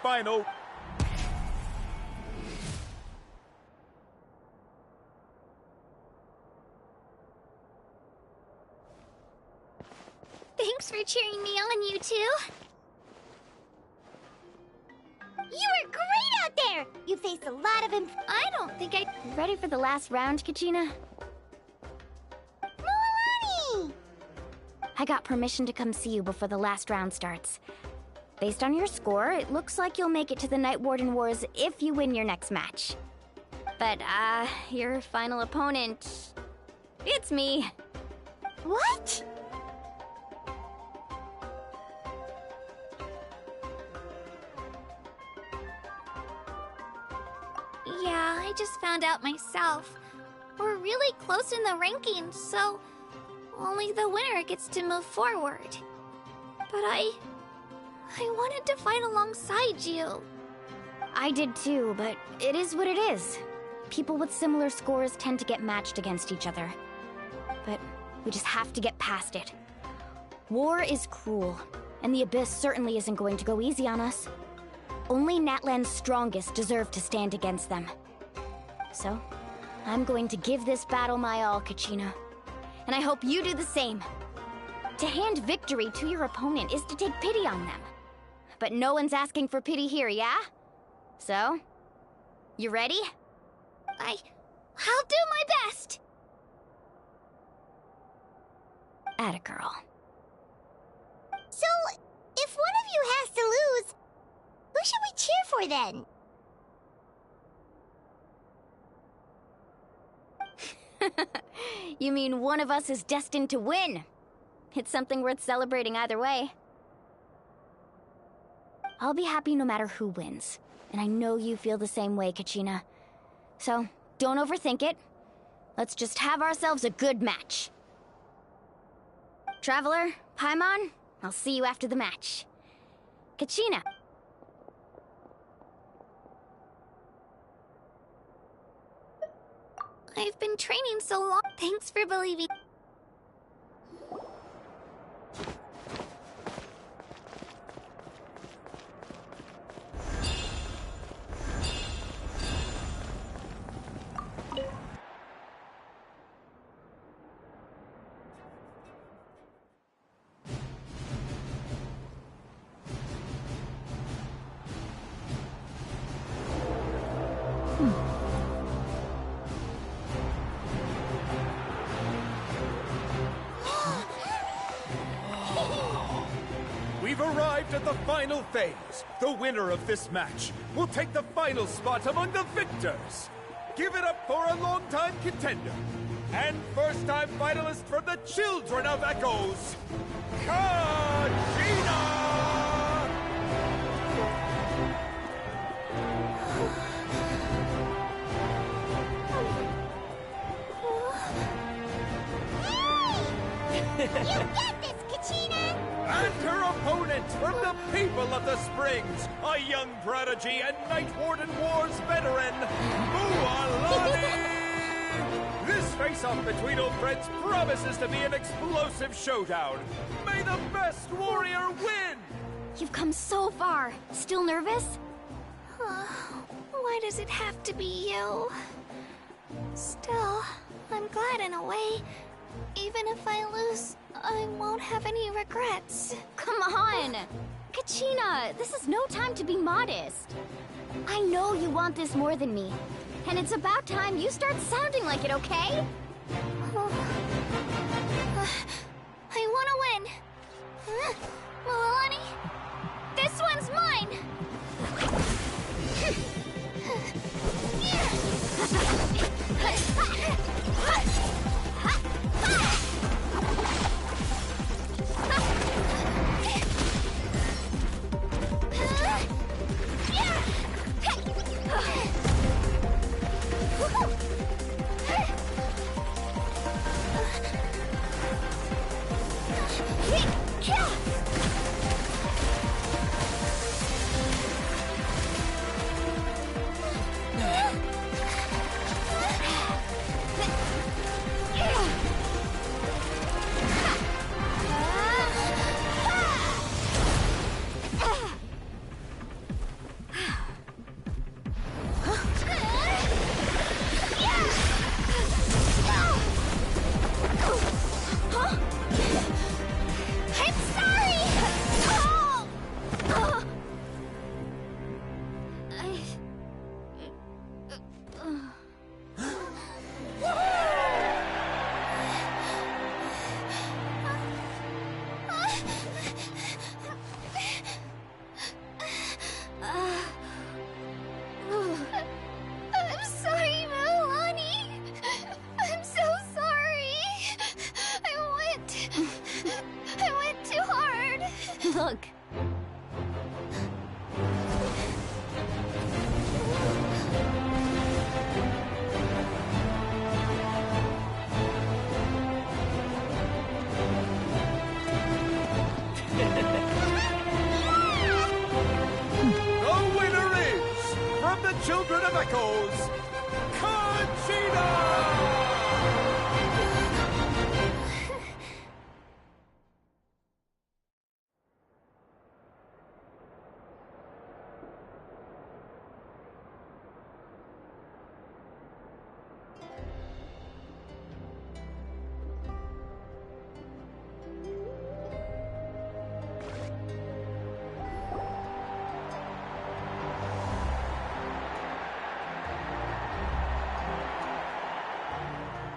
final... Thanks for cheering me on, you two. You were great out there! You faced a lot of I don't think I... Ready for the last round, Kachina? Milani! I got permission to come see you before the last round starts. Based on your score, it looks like you'll make it to the Night Warden Wars if you win your next match. But, your final opponent... It's me. What? Yeah, I just found out myself. We're really close in the rankings, so only the winner gets to move forward. But I wanted to fight alongside you. I did too, but it is what it is. People with similar scores tend to get matched against each other. But we just have to get past it. War is cruel, and the Abyss certainly isn't going to go easy on us. Only Natlan's strongest deserve to stand against them. So, I'm going to give this battle my all, Kachina. And I hope you do the same. To hand victory to your opponent is to take pity on them. But no one's asking for pity here, yeah? So, you ready? I'll do my best! Atta girl. So, if one of you has to lose, who should we cheer for then? You mean one of us is destined to win? It's something worth celebrating either way. I'll be happy no matter who wins. And I know you feel the same way, Kachina. So, don't overthink it. Let's just have ourselves a good match. Traveler, Paimon, I'll see you after the match. Kachina. I've been training so long. Thanks for believing. We've arrived at the final phase. The winner of this match will take the final spot among the victors. Give it up for a long-time contender and first-time finalist from the Children of Echoes, Kachina! You get this, Kachina! And her opponent from the people of the Springs, a young prodigy and Night Warden Wars veteran, Mualani! This face-off between old friends promises to be an explosive showdown. May the best warrior win! You've come so far. Still nervous? Why does it have to be you? Still, I'm glad in a way. Even if I lose, I won't have any regrets. Come on! Kachina, this is no time to be modest. I know you want this more than me. And it's about time you start sounding like it, okay? I want to win. Milani, this one's mine! children of Echoes, Conchita!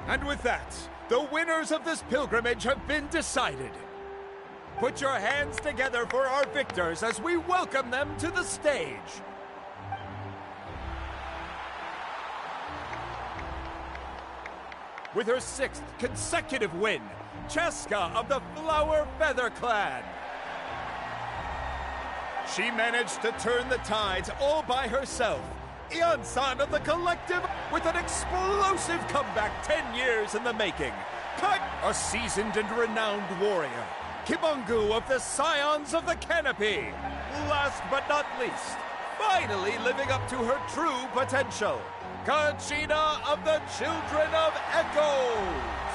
And with that, the winners of this pilgrimage have been decided. Put your hands together for our victors as we welcome them to the stage. With her 6th consecutive win, Cheska of the Flower Feather Clan. She managed to turn the tides all by herself. Ian-san of the Collective with an explosive comeback 10 years in the making. A seasoned and renowned warrior. Kimongu of the Scions of the Canopy. Last but not least, finally living up to her true potential. Conchita of the Children of Echoes.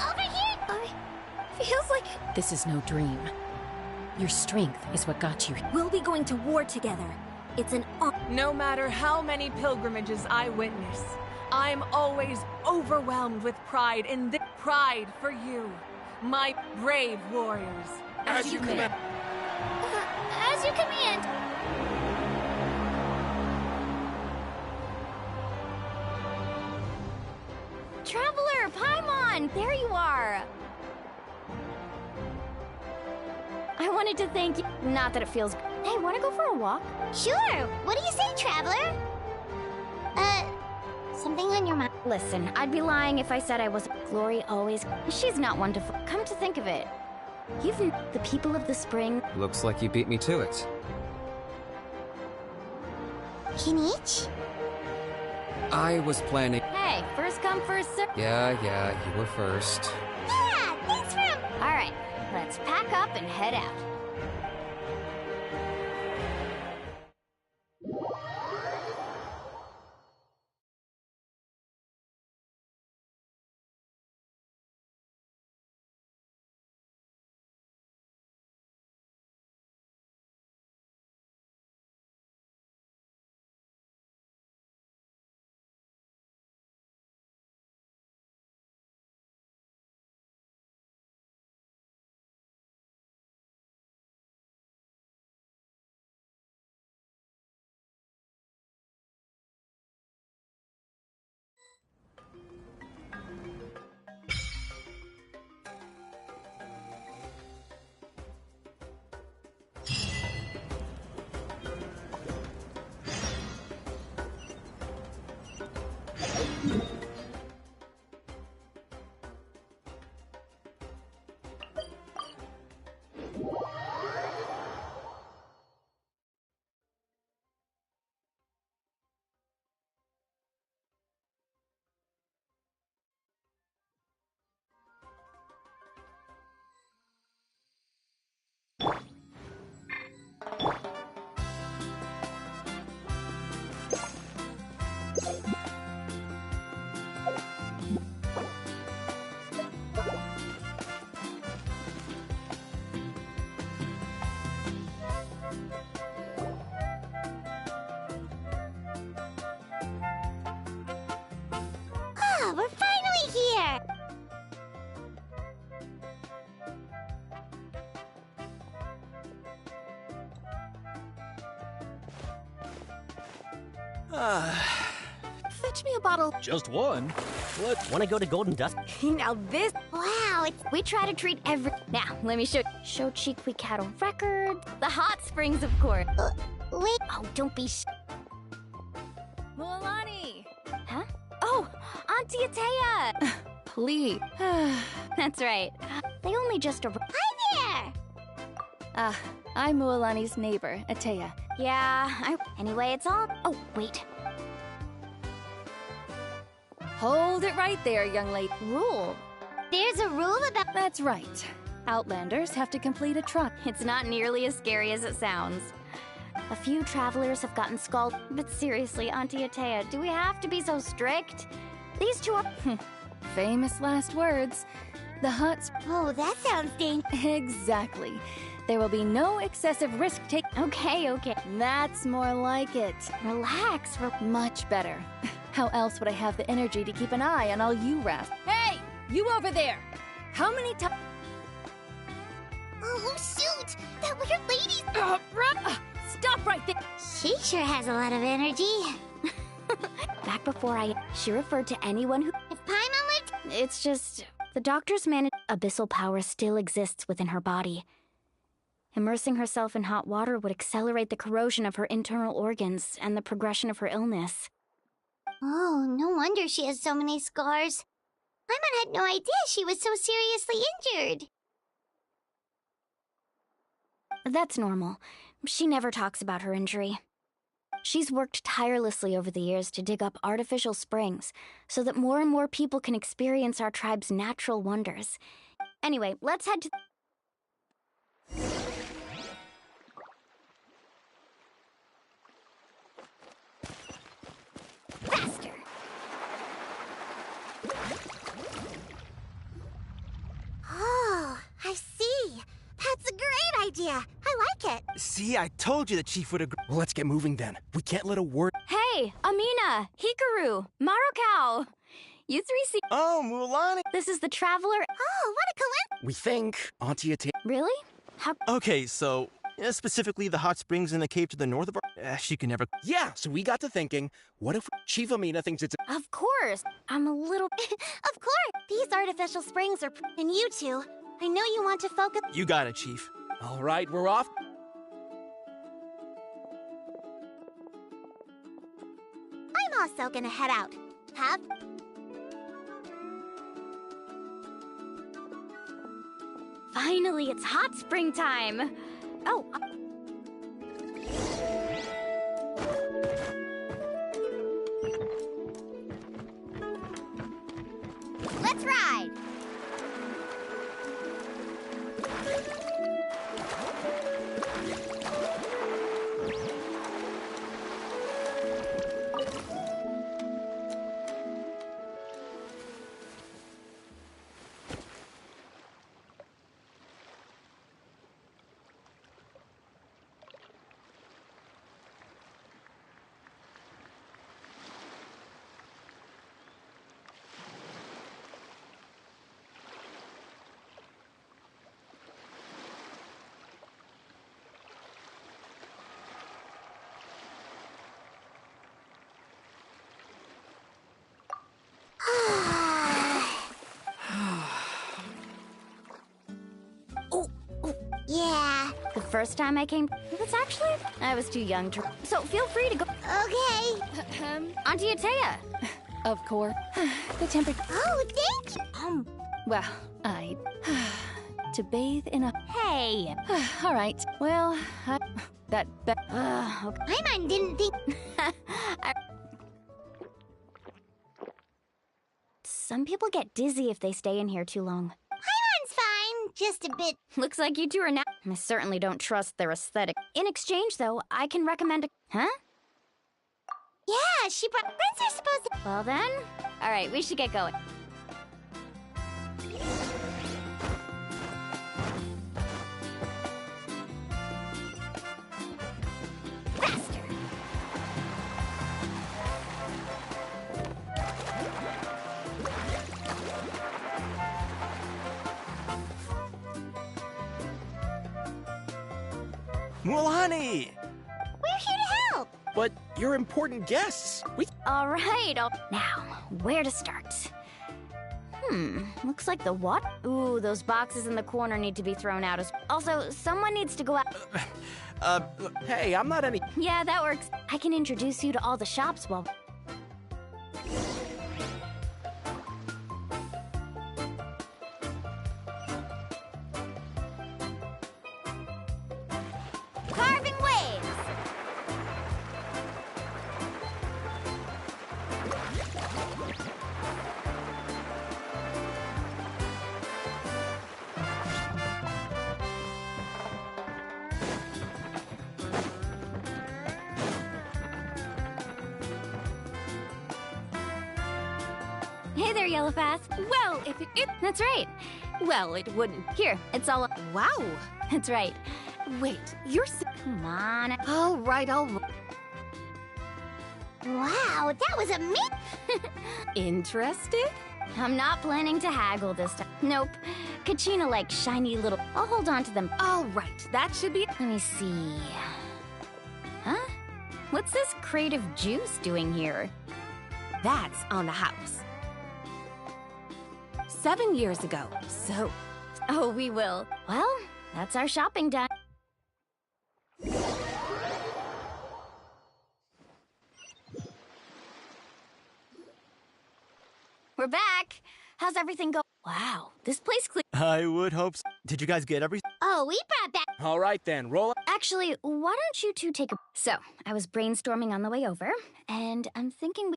Over here! Feels like... This is no dream. Your strength is what got you here. We'll be going to war together. It's an No matter how many pilgrimages I witness, I'm always overwhelmed with pride in this pride for you, my brave warriors. As you command. As you command! Traveler, Paimon! There you are! I wanted to thank you. Not that it feels... Hey, wanna go for a walk? Sure! What do you say, Traveler? Something on your mind? Listen, I'd be lying if I said I was... Glory always... She's not one to... Come to think of it. You've... The people of the spring... Looks like you beat me to it. Kinich? I was planning... Hey, first come, first serve. Yeah, you were first. Yeah! Thanks for... Alright, let's pack up and head out. We're finally here! Fetch me a bottle. Just one? What? Want to go to Golden Dust? Now this... Wow, it's... We try to treat every... Now, let me show... Show Cheek Cattle Record. The hot springs, of course. Wait... Oh, don't be Mualani! Huh? Oh, Auntie Atea! Please. That's right. They only just arrived. Hi there! I'm Mualani's neighbor, Atea. Yeah, Anyway, it's all... Oh, wait. Hold it right there, young lady. Rule. There's a rule about... That's right. Outlanders have to complete a trot. It's not nearly as scary as it sounds. A few travelers have gotten scalded. But seriously, Auntie Atea, do we have to be so strict? These two are... Famous last words. The huts... Oh, that sounds dangerous. Exactly. There will be no excessive risk take... Okay. That's more like it. Relax. Much better. How else would I have the energy to keep an eye on all you rats? Hey! You over there! How many times... Oh, shoot! That weird lady! Stop right there! She sure has a lot of energy. Back before she referred to anyone who... If Paimon lived... It's just... The doctors managed... Abyssal power still exists within her body. Immersing herself in hot water would accelerate the corrosion of her internal organs and the progression of her illness. Oh, no wonder she has so many scars. Paimon had no idea she was so seriously injured. That's normal. She never talks about her injury. She's worked tirelessly over the years to dig up artificial springs so that more and more people can experience our tribe's natural wonders. Anyway, let's head to... Faster! Oh, I see. That's a great idea. I like it. See, I told you the chief would agree. Well, let's get moving then. We can't let a word... Hey, Amina, Hikaru, Marukao. You three see... Oh, Mulan! This is the Traveler... Oh, what a coincidence. We think Auntie Atea... Really? How... Okay, so... specifically the hot springs in the cave to the north of our... she can never... Yeah, so we got to thinking, what if Chief Amina thinks it's... Of course. I'm a little... Of course. These artificial springs are... And you two, I know you want to focus... You got it, Chief. All right, we're off. I'm also gonna head out. Have... Finally, it's hot spring time. Oh. Let's ride! Yeah. The first time I came... It's actually... I was too young to... So feel free to go... Okay. Auntie Atea. Of course. The temperature... Oh, thank you. Well, I... to bathe in a... Hey. All right. Well, that... Okay. Paimon didn't think... Some people get dizzy if they stay in here too long. Paimon's fine. Just a bit... Looks like you two are now... I certainly don't trust their aesthetic. In exchange, though, I can recommend a... Huh? Yeah, she brought... Friends are supposed to... Well then... Alright, we should get going. Faster! Mulani! We're here to help! But you're important guests. We... Alright, now, where to start? Looks like the what? Ooh, those boxes in the corner need to be thrown out as... Also, someone needs to go out... Hey, I'm not any... Yeah, that works. I can introduce you to all the shops while... Carving waves! Hey there, Yellowfast. Well, if it... That's right. Well, it wouldn't. Here, it's all... Wow. That's right. Wait, you're... Come on. All right. Wow, that was amazing! Interested? I'm not planning to haggle this time. Nope. Kachina like shiny little... I'll hold on to them. All right, that should be... Let me see... Huh? What's this crate of juice doing here? That's on the house. 7 years ago, so... Oh, we will. Well, that's our shopping done. We're back. How's everything go? Wow, this place I would hope so. Did you guys get everything? Oh, we brought back... All right then, roll. Actually, why don't you two take a... So, I was brainstorming on the way over, and I'm thinking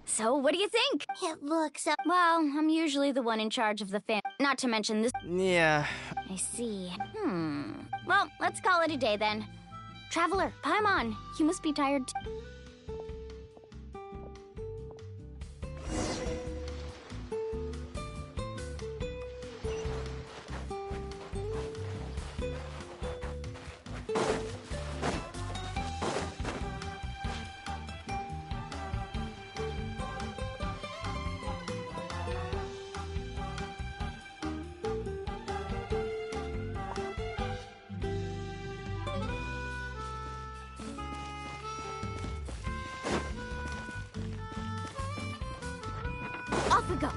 So, what do you think? It looks... Well, I'm usually the one in charge of the fam... Not to mention this... Yeah. I see. Well, let's call it a day then. Traveler, Paimon, you must be tired too. Off we go.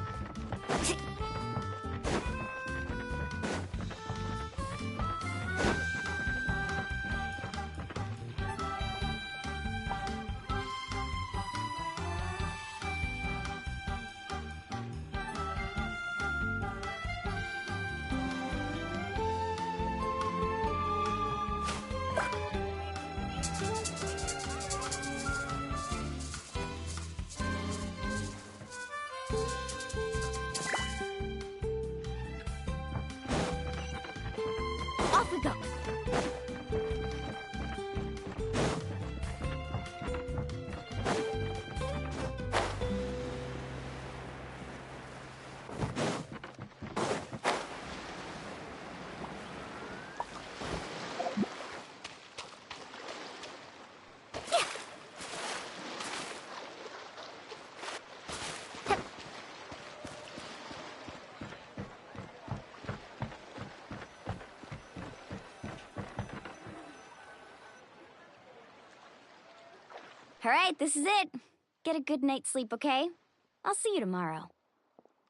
Off we go. All right, this is it. Get a good night's sleep, okay? I'll see you tomorrow.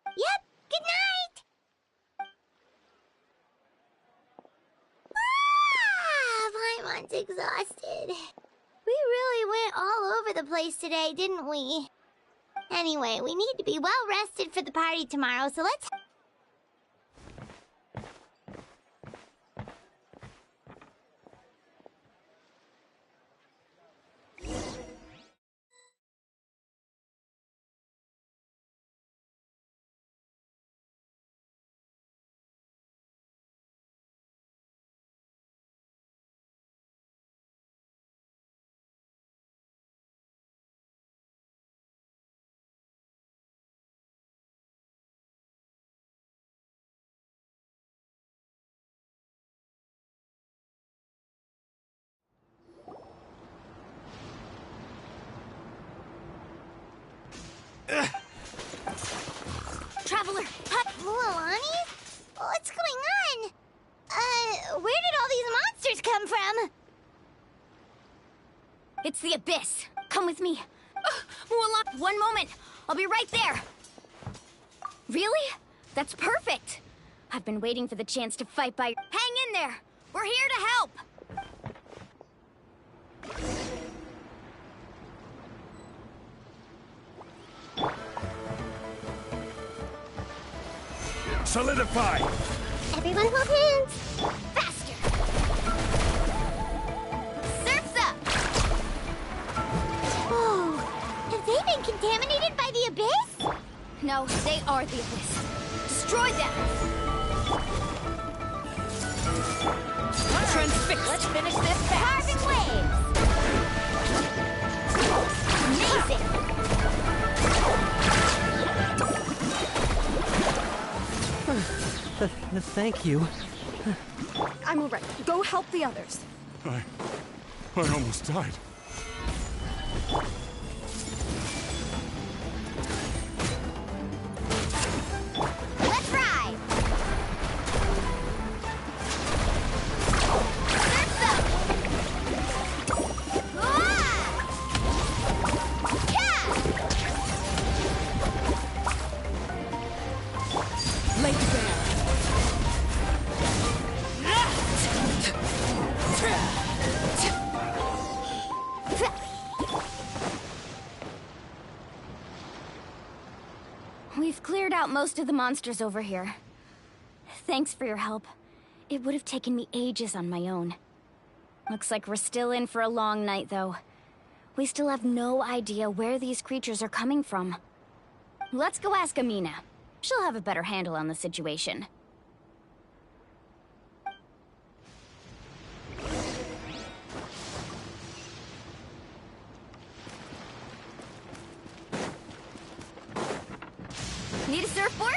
Yep, good night! Paimon's exhausted. We really went all over the place today, didn't we? Anyway, we need to be well rested for the party tomorrow, so let's... Traveler, Mualani? What's going on? Where did all these monsters come from? it's the Abyss. Come with me. Mulan, one moment. I'll be right there. Really? That's perfect. I've been waiting for the chance to fight by... Hang in there. We're here to help. Solidify! Everyone hold hands. Faster. Surf's up. Whoa. Have they been contaminated by the Abyss? No, they are the Abyss. Destroy them. Transfix! Let's finish this fast. Carving waves! Amazing! Thank you. I'm alright. Go help the others. I almost died. Let's ride! Surf them! Ah! Yeah! Lay bare. We've cleared out most of the monsters over here. Thanks for your help. It would have taken me ages on my own. Looks like we're still in for a long night, though. We still have no idea where these creatures are coming from. Let's go ask Amina. She'll have a better handle on the situation. Need a surfboard?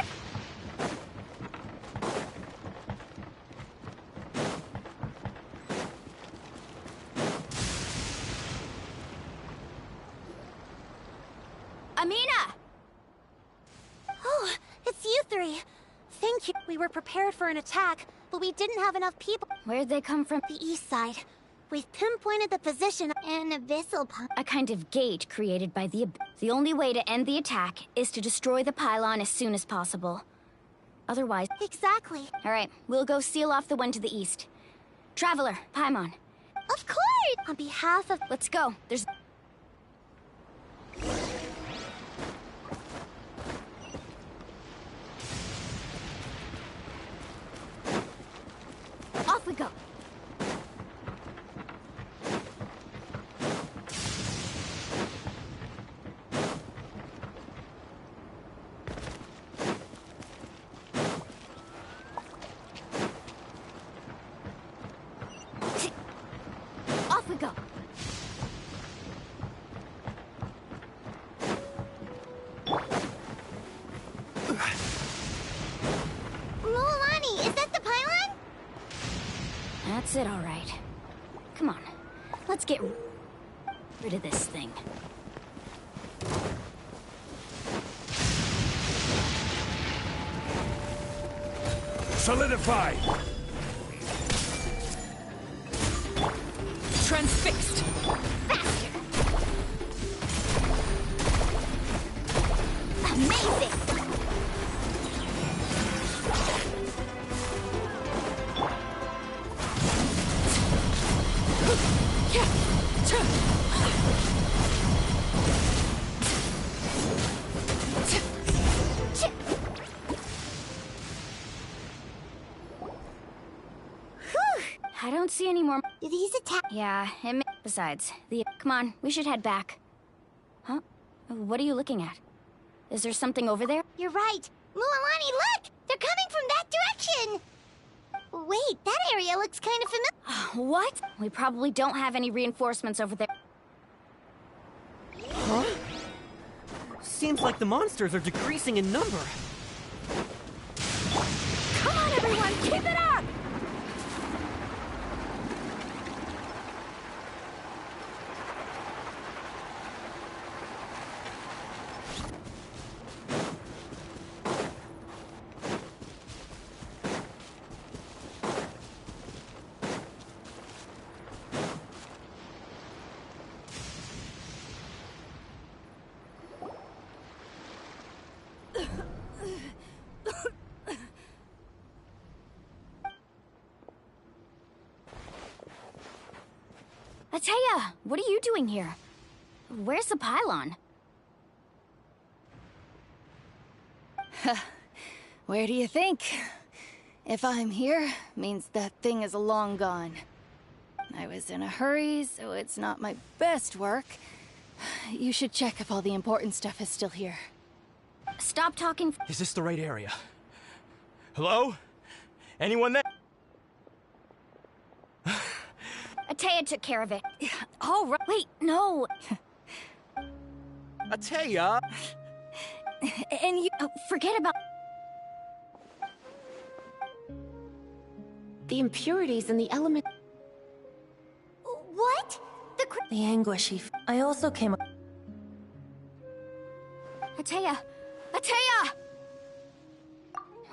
Amina! Oh, it's you three. Thank you. We were prepared for an attack, but we didn't have enough people. Where'd they come from? The east side. We've pinpointed the position. An abyssal pond. A kind of gate created by the The only way to end the attack is to destroy the pylon as soon as possible. Otherwise... Exactly. Alright, we'll go seal off the one to the east. Traveler, Paimon. Of course! On behalf of... Let's go. There's... Off we go. Off we go. Mulani, is that the pylon? That's it, all right. Come on. Let's get rid of this thing. Solidify! Transfixed! Faster! Amazing! I don't see any more. Do these attack? Yeah, besides, Come on, we should head back. Huh? What are you looking at? Is there something over there? You're right. Mulani, look! They're coming from that direction! Wait, that area looks kind of familiar. What? We probably don't have any reinforcements over there. Huh? Seems like the monsters are decreasing in number. Come on, everyone, keep it up! Ateya, what are you doing here? Where's the pylon? Where do you think? If I'm here, means that thing is long gone. I was in a hurry, so it's not my best work. You should check if all the important stuff is still here. Stop talking. Is this the right area? Hello? Anyone there? took care of it. All right. Wait, no. Atea! And you... forget about... The impurities in the element... What? The anguish I also came... Atea! Atea!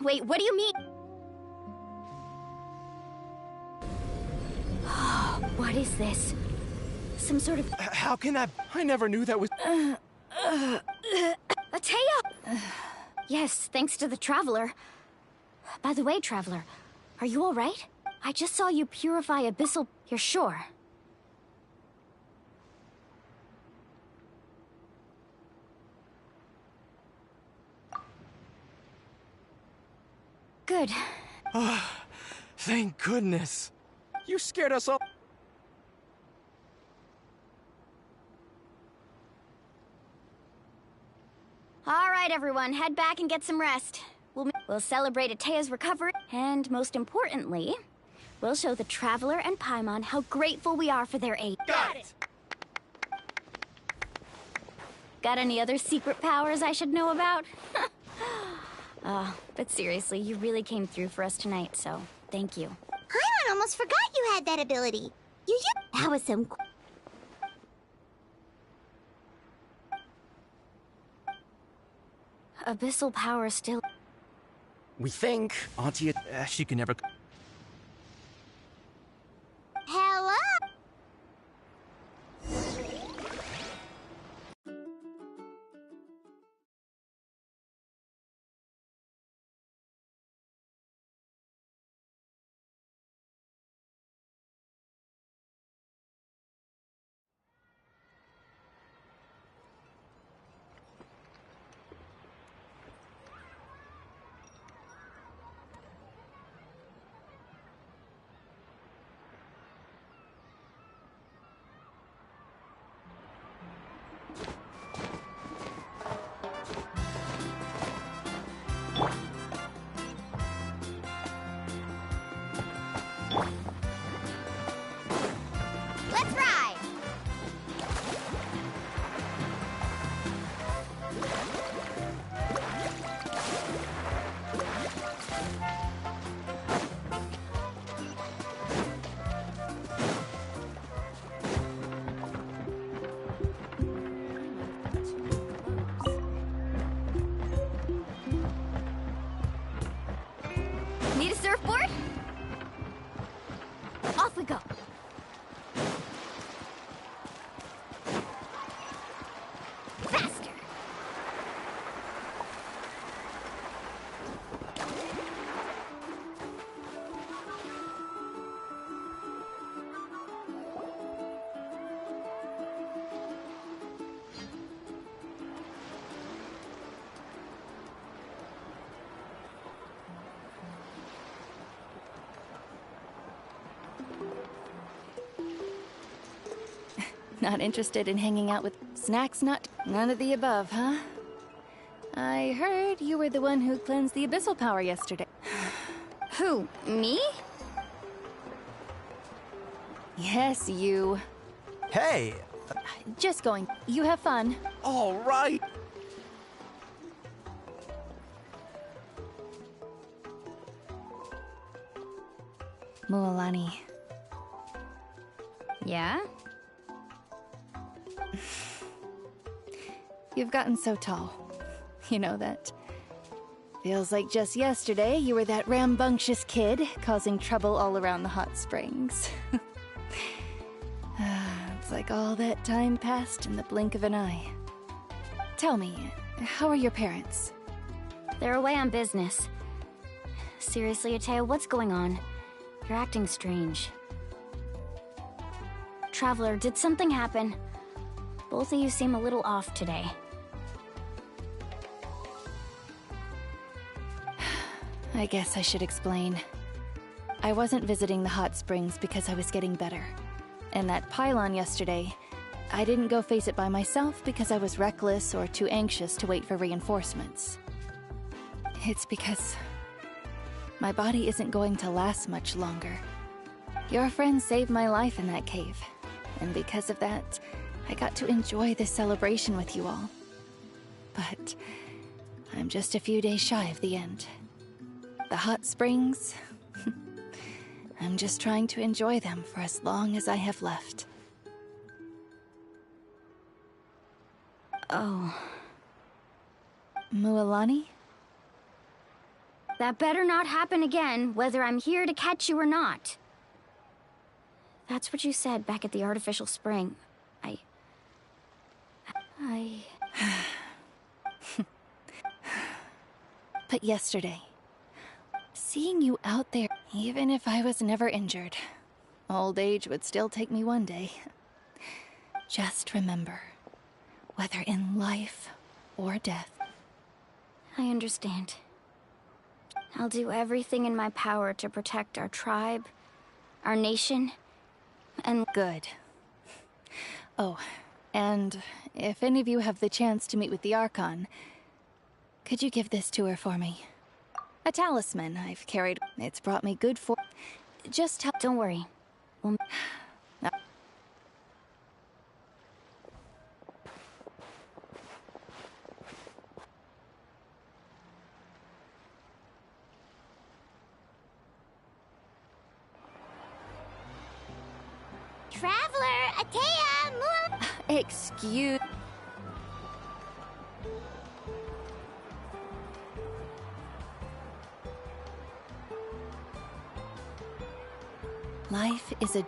Wait, what do you mean? What is this? Some sort of... How can that... I never knew that was... Atea! Yes, thanks to the Traveler. By the way, Traveler, are you alright? I just saw you purify abyssal... You're sure? Good. Thank goodness. You scared us all. Alright, everyone, head back and get some rest. We'll celebrate Atea's recovery, and most importantly, we'll show the Traveler and Paimon how grateful we are for their aid. Got it! Got any other secret powers I should know about? But seriously, you really came through for us tonight, so thank you. Paimon almost forgot you had that ability. That was some... Abyssal power still... We think Auntie... she can never... Hello? Let's ride! Need a surfboard? Off we go. Faster! Not interested in hanging out with snacks? None of the above, huh? I heard you were the one who cleansed the abyssal power yesterday. Who? Me? Yes, you. Hey! Just going. You have fun. All right! Mualani. Yeah? You've gotten so tall. You know that. Feels like just yesterday you were that rambunctious kid causing trouble all around the hot springs. It's like all that time passed in the blink of an eye. Tell me, how are your parents? They're away on business. Seriously, Atea, what's going on? You're acting strange. Traveler, did something happen? Both of you seem a little off today. I guess I should explain. I wasn't visiting the hot springs because I was getting better. And that pylon yesterday, I didn't go face it by myself because I was reckless or too anxious to wait for reinforcements. It's because my body isn't going to last much longer. Your friend saved my life in that cave, and because of that, I got to enjoy this celebration with you all. But I'm just a few days shy of the end. The hot springs, I'm just trying to enjoy them for as long as I have left. Oh. Mualani? That better not happen again, whether I'm here to catch you or not. That's what you said back at the artificial spring. But yesterday, seeing you out there, even if I was never injured, old age would still take me one day. Just remember, whether in life or death. I understand. I'll do everything in my power to protect our tribe, our nation, and... Good. Oh, and if any of you have the chance to meet with the Archon, could you give this to her for me? A talisman I've carried. It's brought me good for... Just help... Don't worry. We'll... Traveler, Atea, Excuse... Life is a...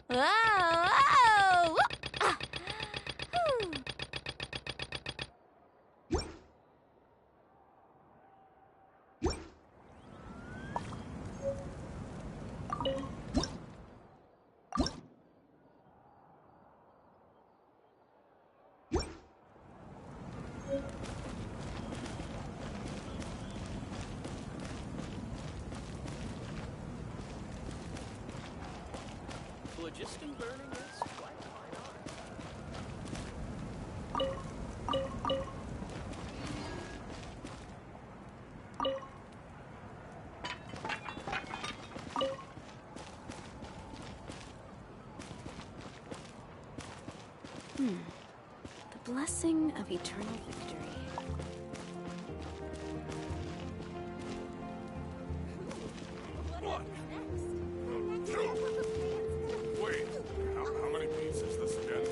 Whoa! Whoa! Ah. Phlogiston burning is quite a fine art. The blessing of eternal victory. One, two. Wait, how many beats is this again?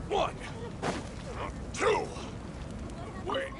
One, two. Wait.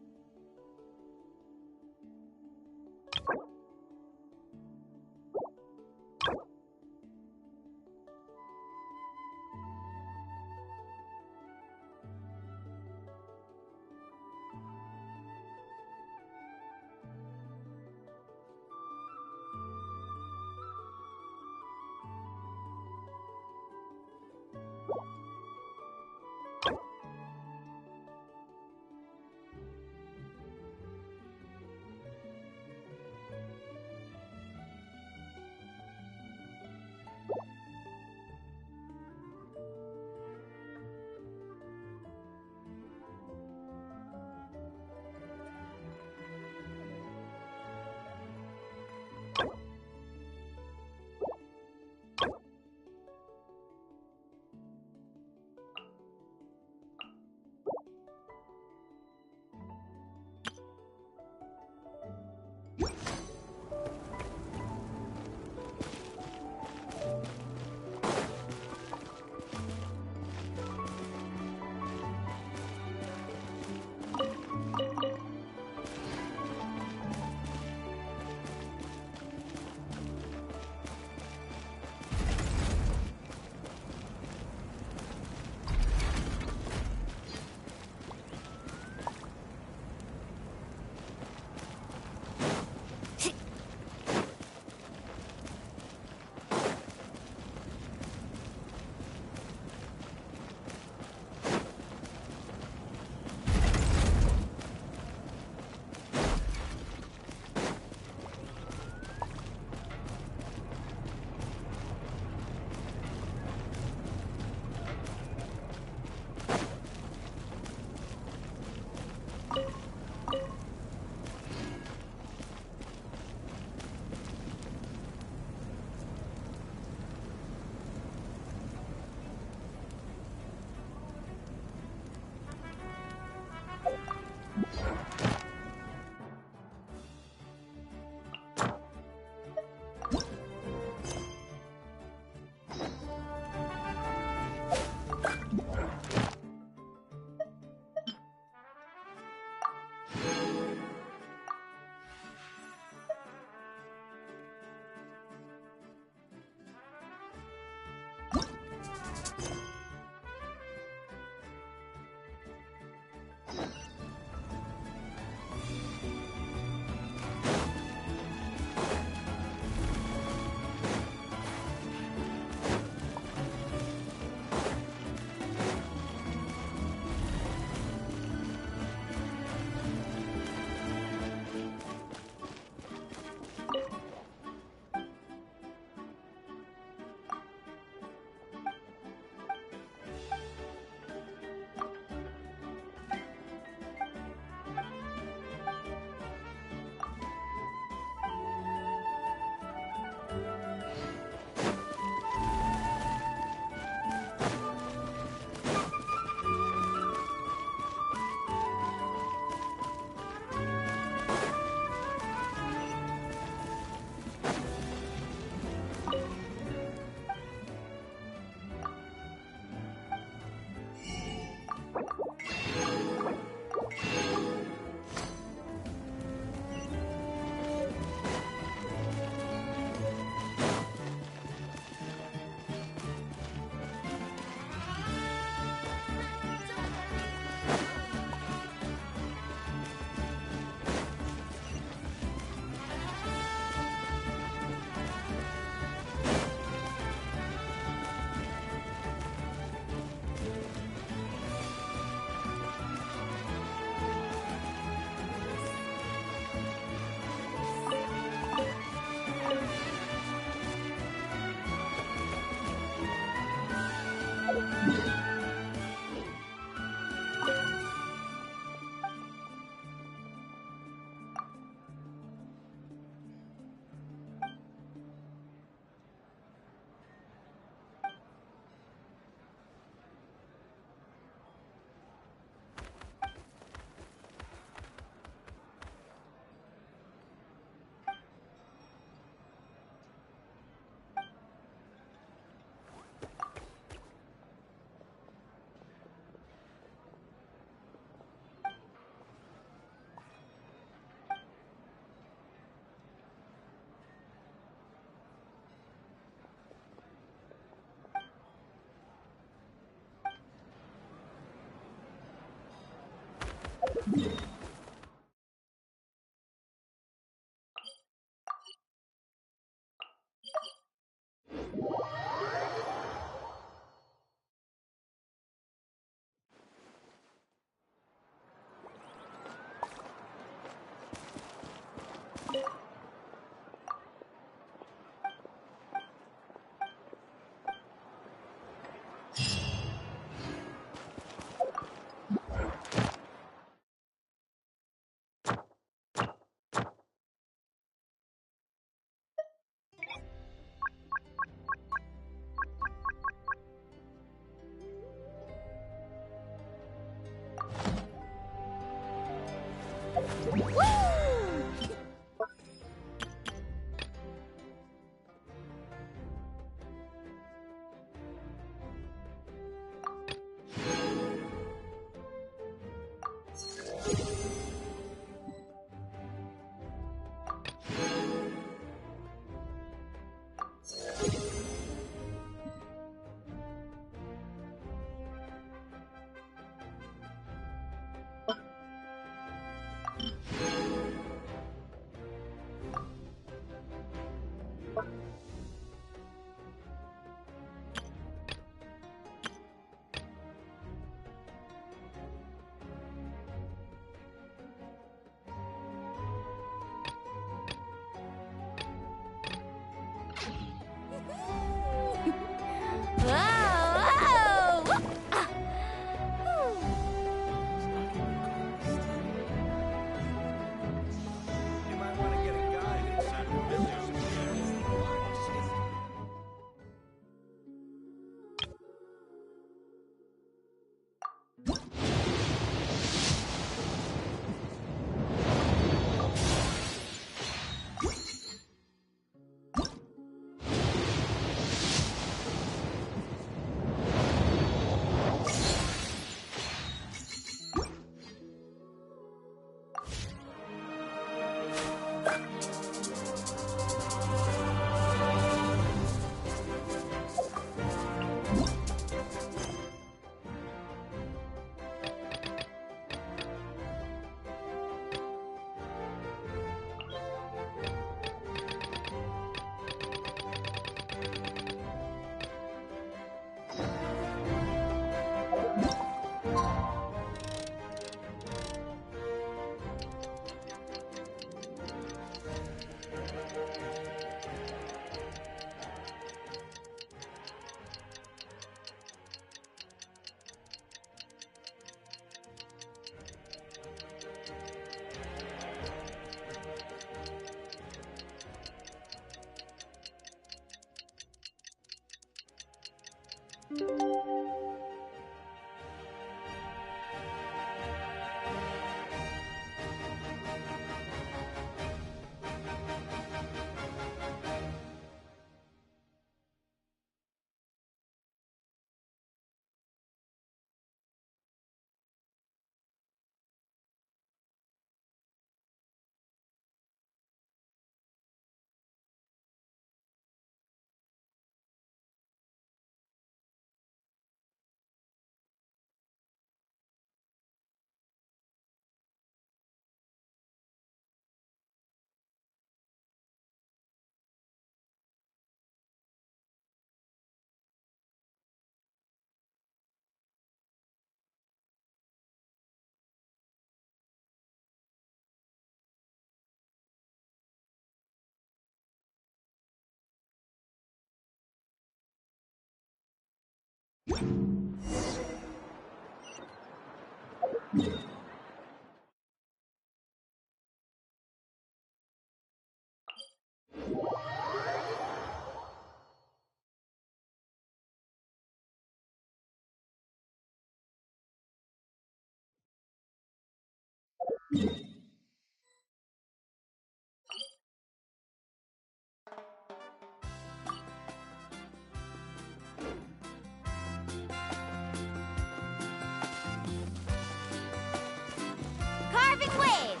Carving waves!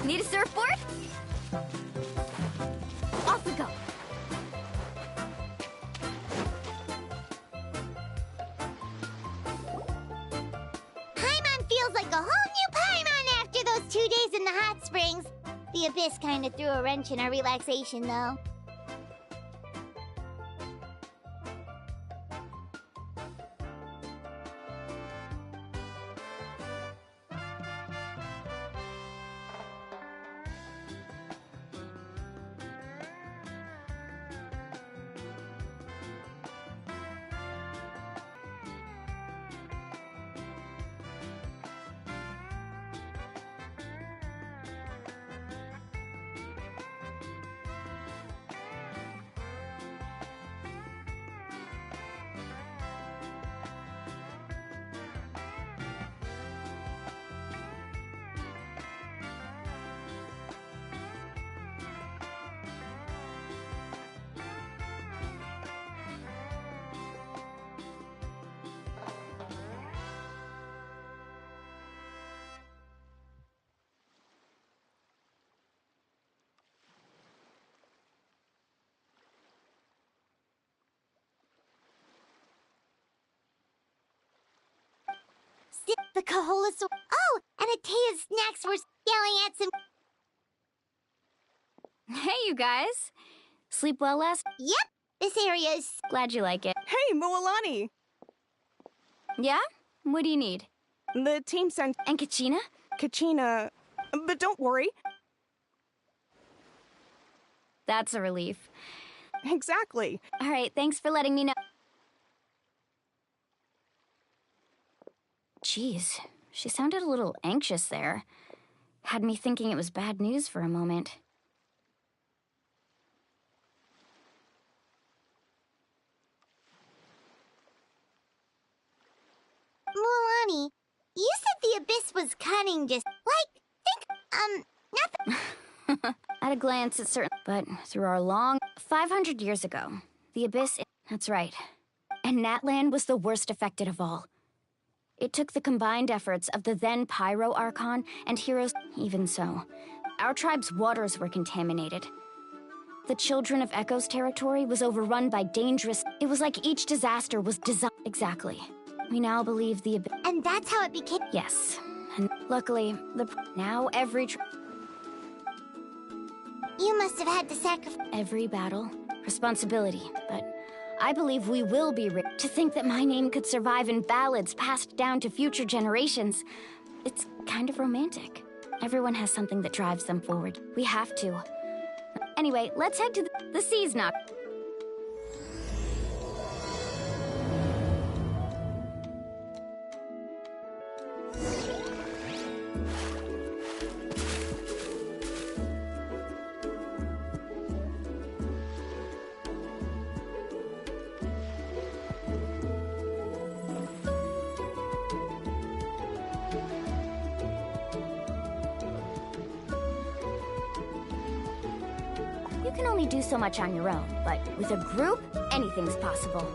Need a surfboard? Off we go. Paimon feels like a whole new Paimon after those 2 days in the hot springs. The Abyss kinda threw a wrench in our relaxation, though. The Kaholasaur. Oh, and Atea's snacks were yelling at some. Hey, you guys. Sleep well last? Yep, this area is. Glad you like it. Hey, Moalani! Yeah? What do you need? The team sent And Kachina? Kachina, but don't worry. That's a relief. Exactly. All right, thanks for letting me know. Jeez, she sounded a little anxious there. Had me thinking it was bad news for a moment. Moalani, you said the Abyss was cunning, just like, nothing. At a glance, it's certain. But through our long 500 years ago, the Abyss. That's right. And Natlan was the worst affected of all. It took the combined efforts of the then Pyro Archon and heroes. Even so, our tribe's waters were contaminated. The Children of Echo's territory was overrun by dangerous. It was like each disaster was designed. Exactly. We now believe the Abyss. And that's how it became. Yes. And luckily, now every. You must have had to sacrifice. Every battle, responsibility, but I believe we will be to think that my name could survive in ballads passed down to future generations. It's kind of romantic. Everyone has something that drives them forward. We have to. Anyway, let's head to the seas now. You can only do so much on your own, but with a group, anything's possible.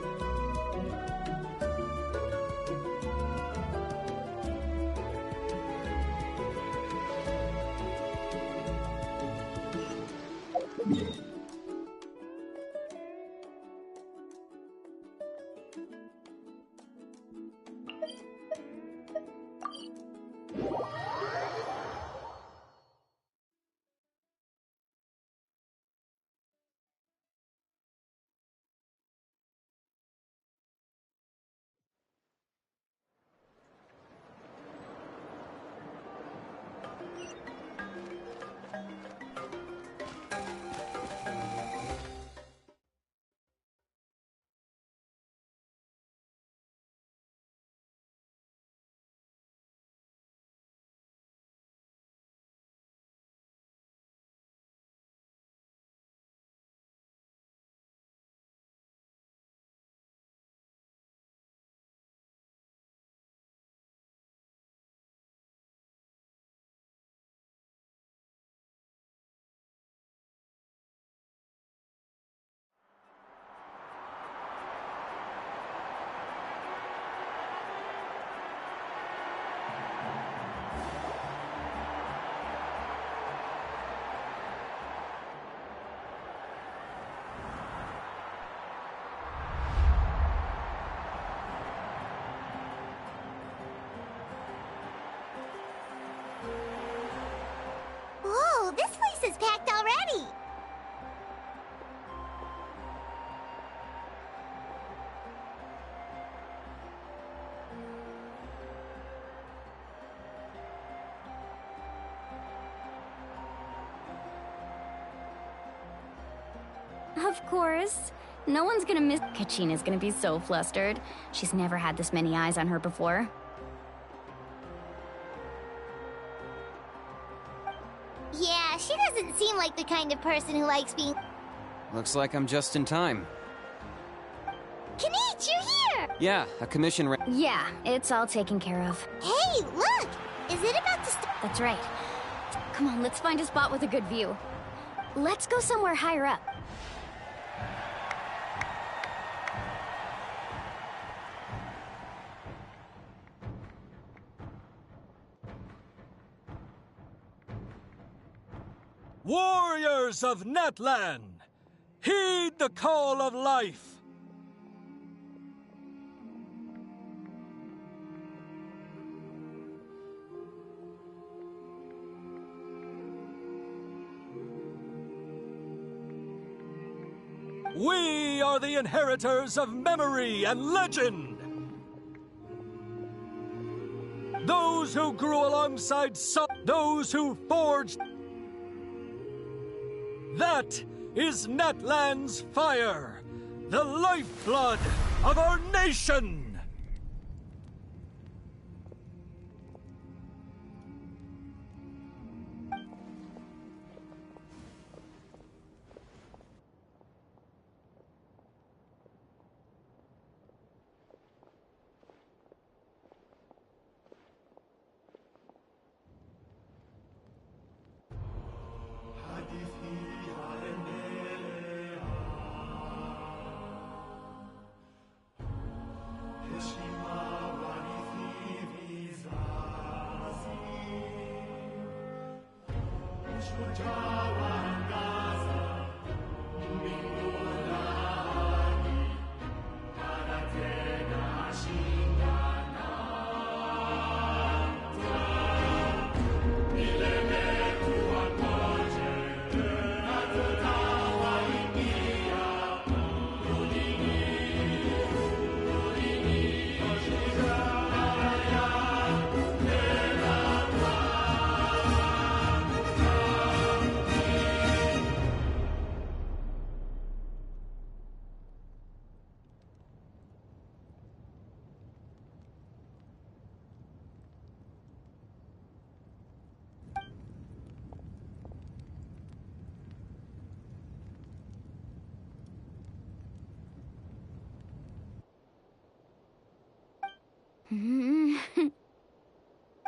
Of course. No one's gonna miss. Kachina's gonna be so flustered. She's never had this many eyes on her before. Yeah, she doesn't seem like the kind of person who likes being... Looks like I'm just in time. Kanich, you're here! Yeah, a commission Yeah, it's all taken care of. Hey, look! Is it about to start? That's right. Come on, let's find a spot with a good view. Let's go somewhere higher up. Warriors of Natlan, heed the call of life. We are the inheritors of memory and legend. Those who grew alongside those who forged. That is Natlan's fire, the lifeblood of our nation!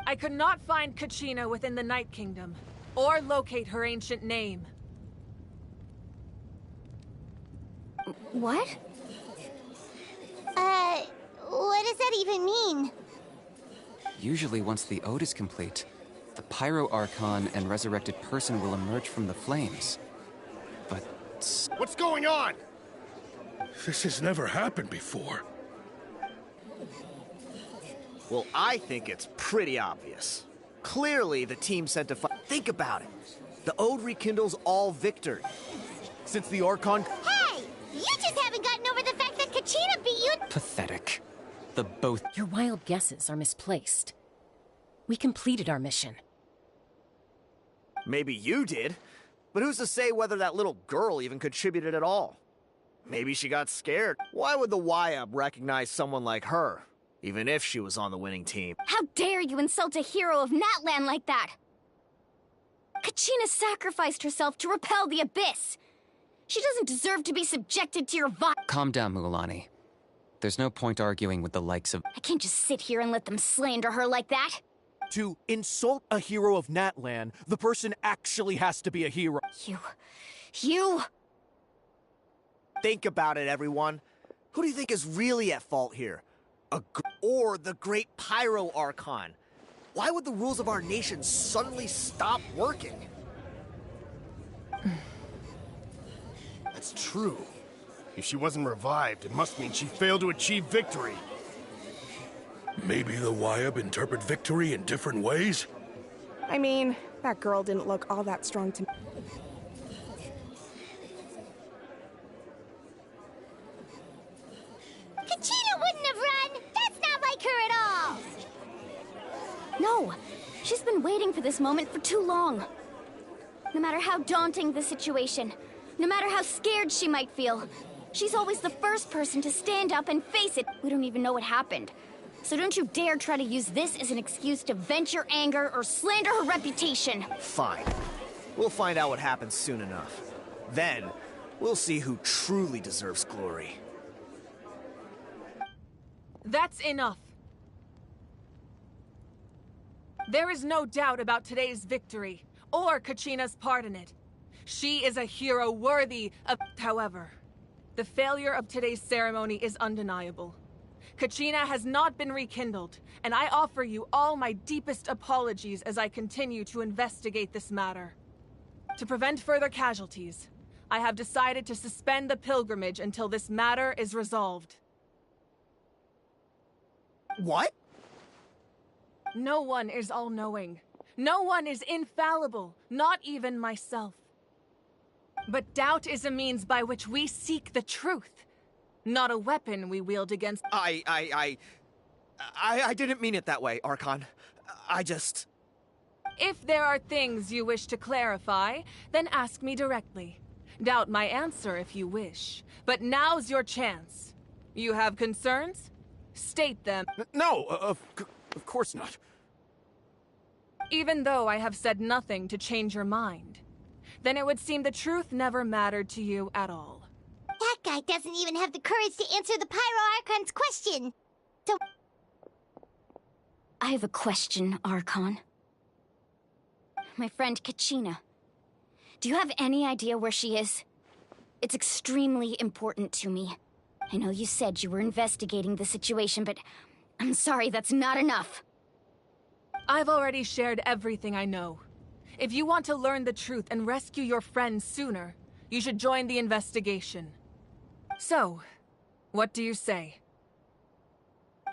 I could not find Kachina within the Night Kingdom, or locate her ancient name. What? What does that even mean? Usually once the ode is complete, the Pyro Archon and resurrected person will emerge from the flames. But... What's going on? This has never happened before. Well, I think it's pretty obvious. Clearly, the team sent to fight. Think about it. The ode rekindles all victory. Since the Archon... Hey! You just haven't gotten over the fact that Kachina beat you. pathetic. The both... Your wild guesses are misplaced. We completed our mission. Maybe you did, but who's to say whether that little girl even contributed at all? Maybe she got scared. Why would the YUB recognize someone like her, even if she was on the winning team? How dare you insult a hero of Natlan like that? Kachina sacrificed herself to repel the Abyss. She doesn't deserve to be subjected to your Calm down, Mualani. There's no point arguing with the likes of... I can't just sit here and let them slander her like that. To insult a hero of Natlan, the person actually has to be a hero. You... Think about it, everyone. Who do you think is really at fault here? Or the great Pyro Archon? Why would the rules of our nation suddenly stop working? That's true. If she wasn't revived, it must mean she failed to achieve victory. Maybe the YUB interpret victory in different ways? I mean, that girl didn't look all that strong to me. Kachina wouldn't have run! That's not like her at all! No, she's been waiting for this moment for too long. No matter how daunting the situation, No matter how scared she might feel, she's always the first person to stand up and face it. We don't even know what happened. So don't you dare try to use this as an excuse to vent your anger or slander her reputation. Fine. We'll find out what happens soon enough. Then, we'll see who truly deserves glory. That's enough. There is no doubt about today's victory, or Kachina's part in it. She is a hero worthy of... However, the failure of today's ceremony is undeniable. Kachina has not been rekindled, and I offer you all my deepest apologies as I continue to investigate this matter. To prevent further casualties, I have decided to suspend the pilgrimage until this matter is resolved. What? No one is all-knowing. No one is infallible, not even myself. But doubt is a means by which we seek the truth, not a weapon we wield against... I didn't mean it that way, Archon. I just... If there are things you wish to clarify, then ask me directly. Doubt my answer if you wish. But now's your chance. You have concerns? State them. No, of course not. Even though I have said nothing to change your mind, then it would seem the truth never mattered to you at all. That guy doesn't even have the courage to answer the Pyro Archon's question. So... I have a question, Archon. My friend Kachina. Do you have any idea where she is? It's extremely important to me. I know you said you were investigating the situation, but I'm sorry, that's not enough. I've already shared everything I know. If you want to learn the truth and rescue your friend sooner, you should join the investigation. So, what do you say?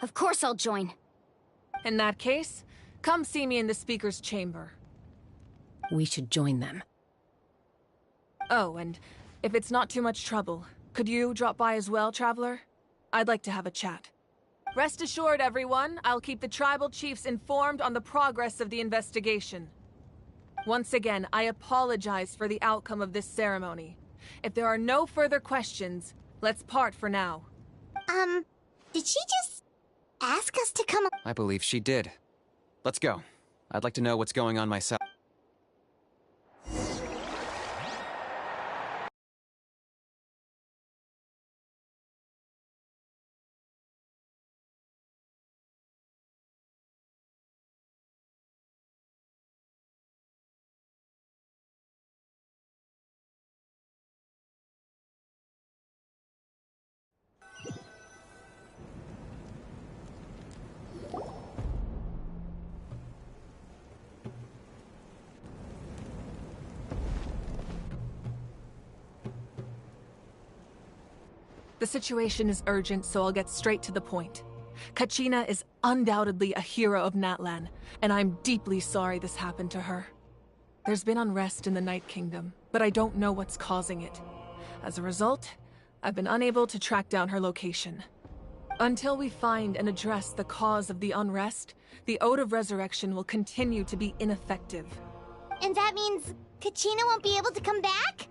Of course I'll join. In that case, come see me in the speaker's chamber. We should join them. Oh, and if it's not too much trouble, could you drop by as well, Traveler? I'd like to have a chat. Rest assured, everyone, I'll keep the tribal chiefs informed on the progress of the investigation. Once again, I apologize for the outcome of this ceremony. If there are no further questions, let's part for now. Did she just ask us to come? I believe she did. Let's go. I'd like to know what's going on myself. The situation is urgent, so I'll get straight to the point. Kachina is undoubtedly a hero of Natlan, and I'm deeply sorry this happened to her. There's been unrest in the Night Kingdom, but I don't know what's causing it. As a result, I've been unable to track down her location. Until we find and address the cause of the unrest, the Ode of Resurrection will continue to be ineffective. And that means Kachina won't be able to come back?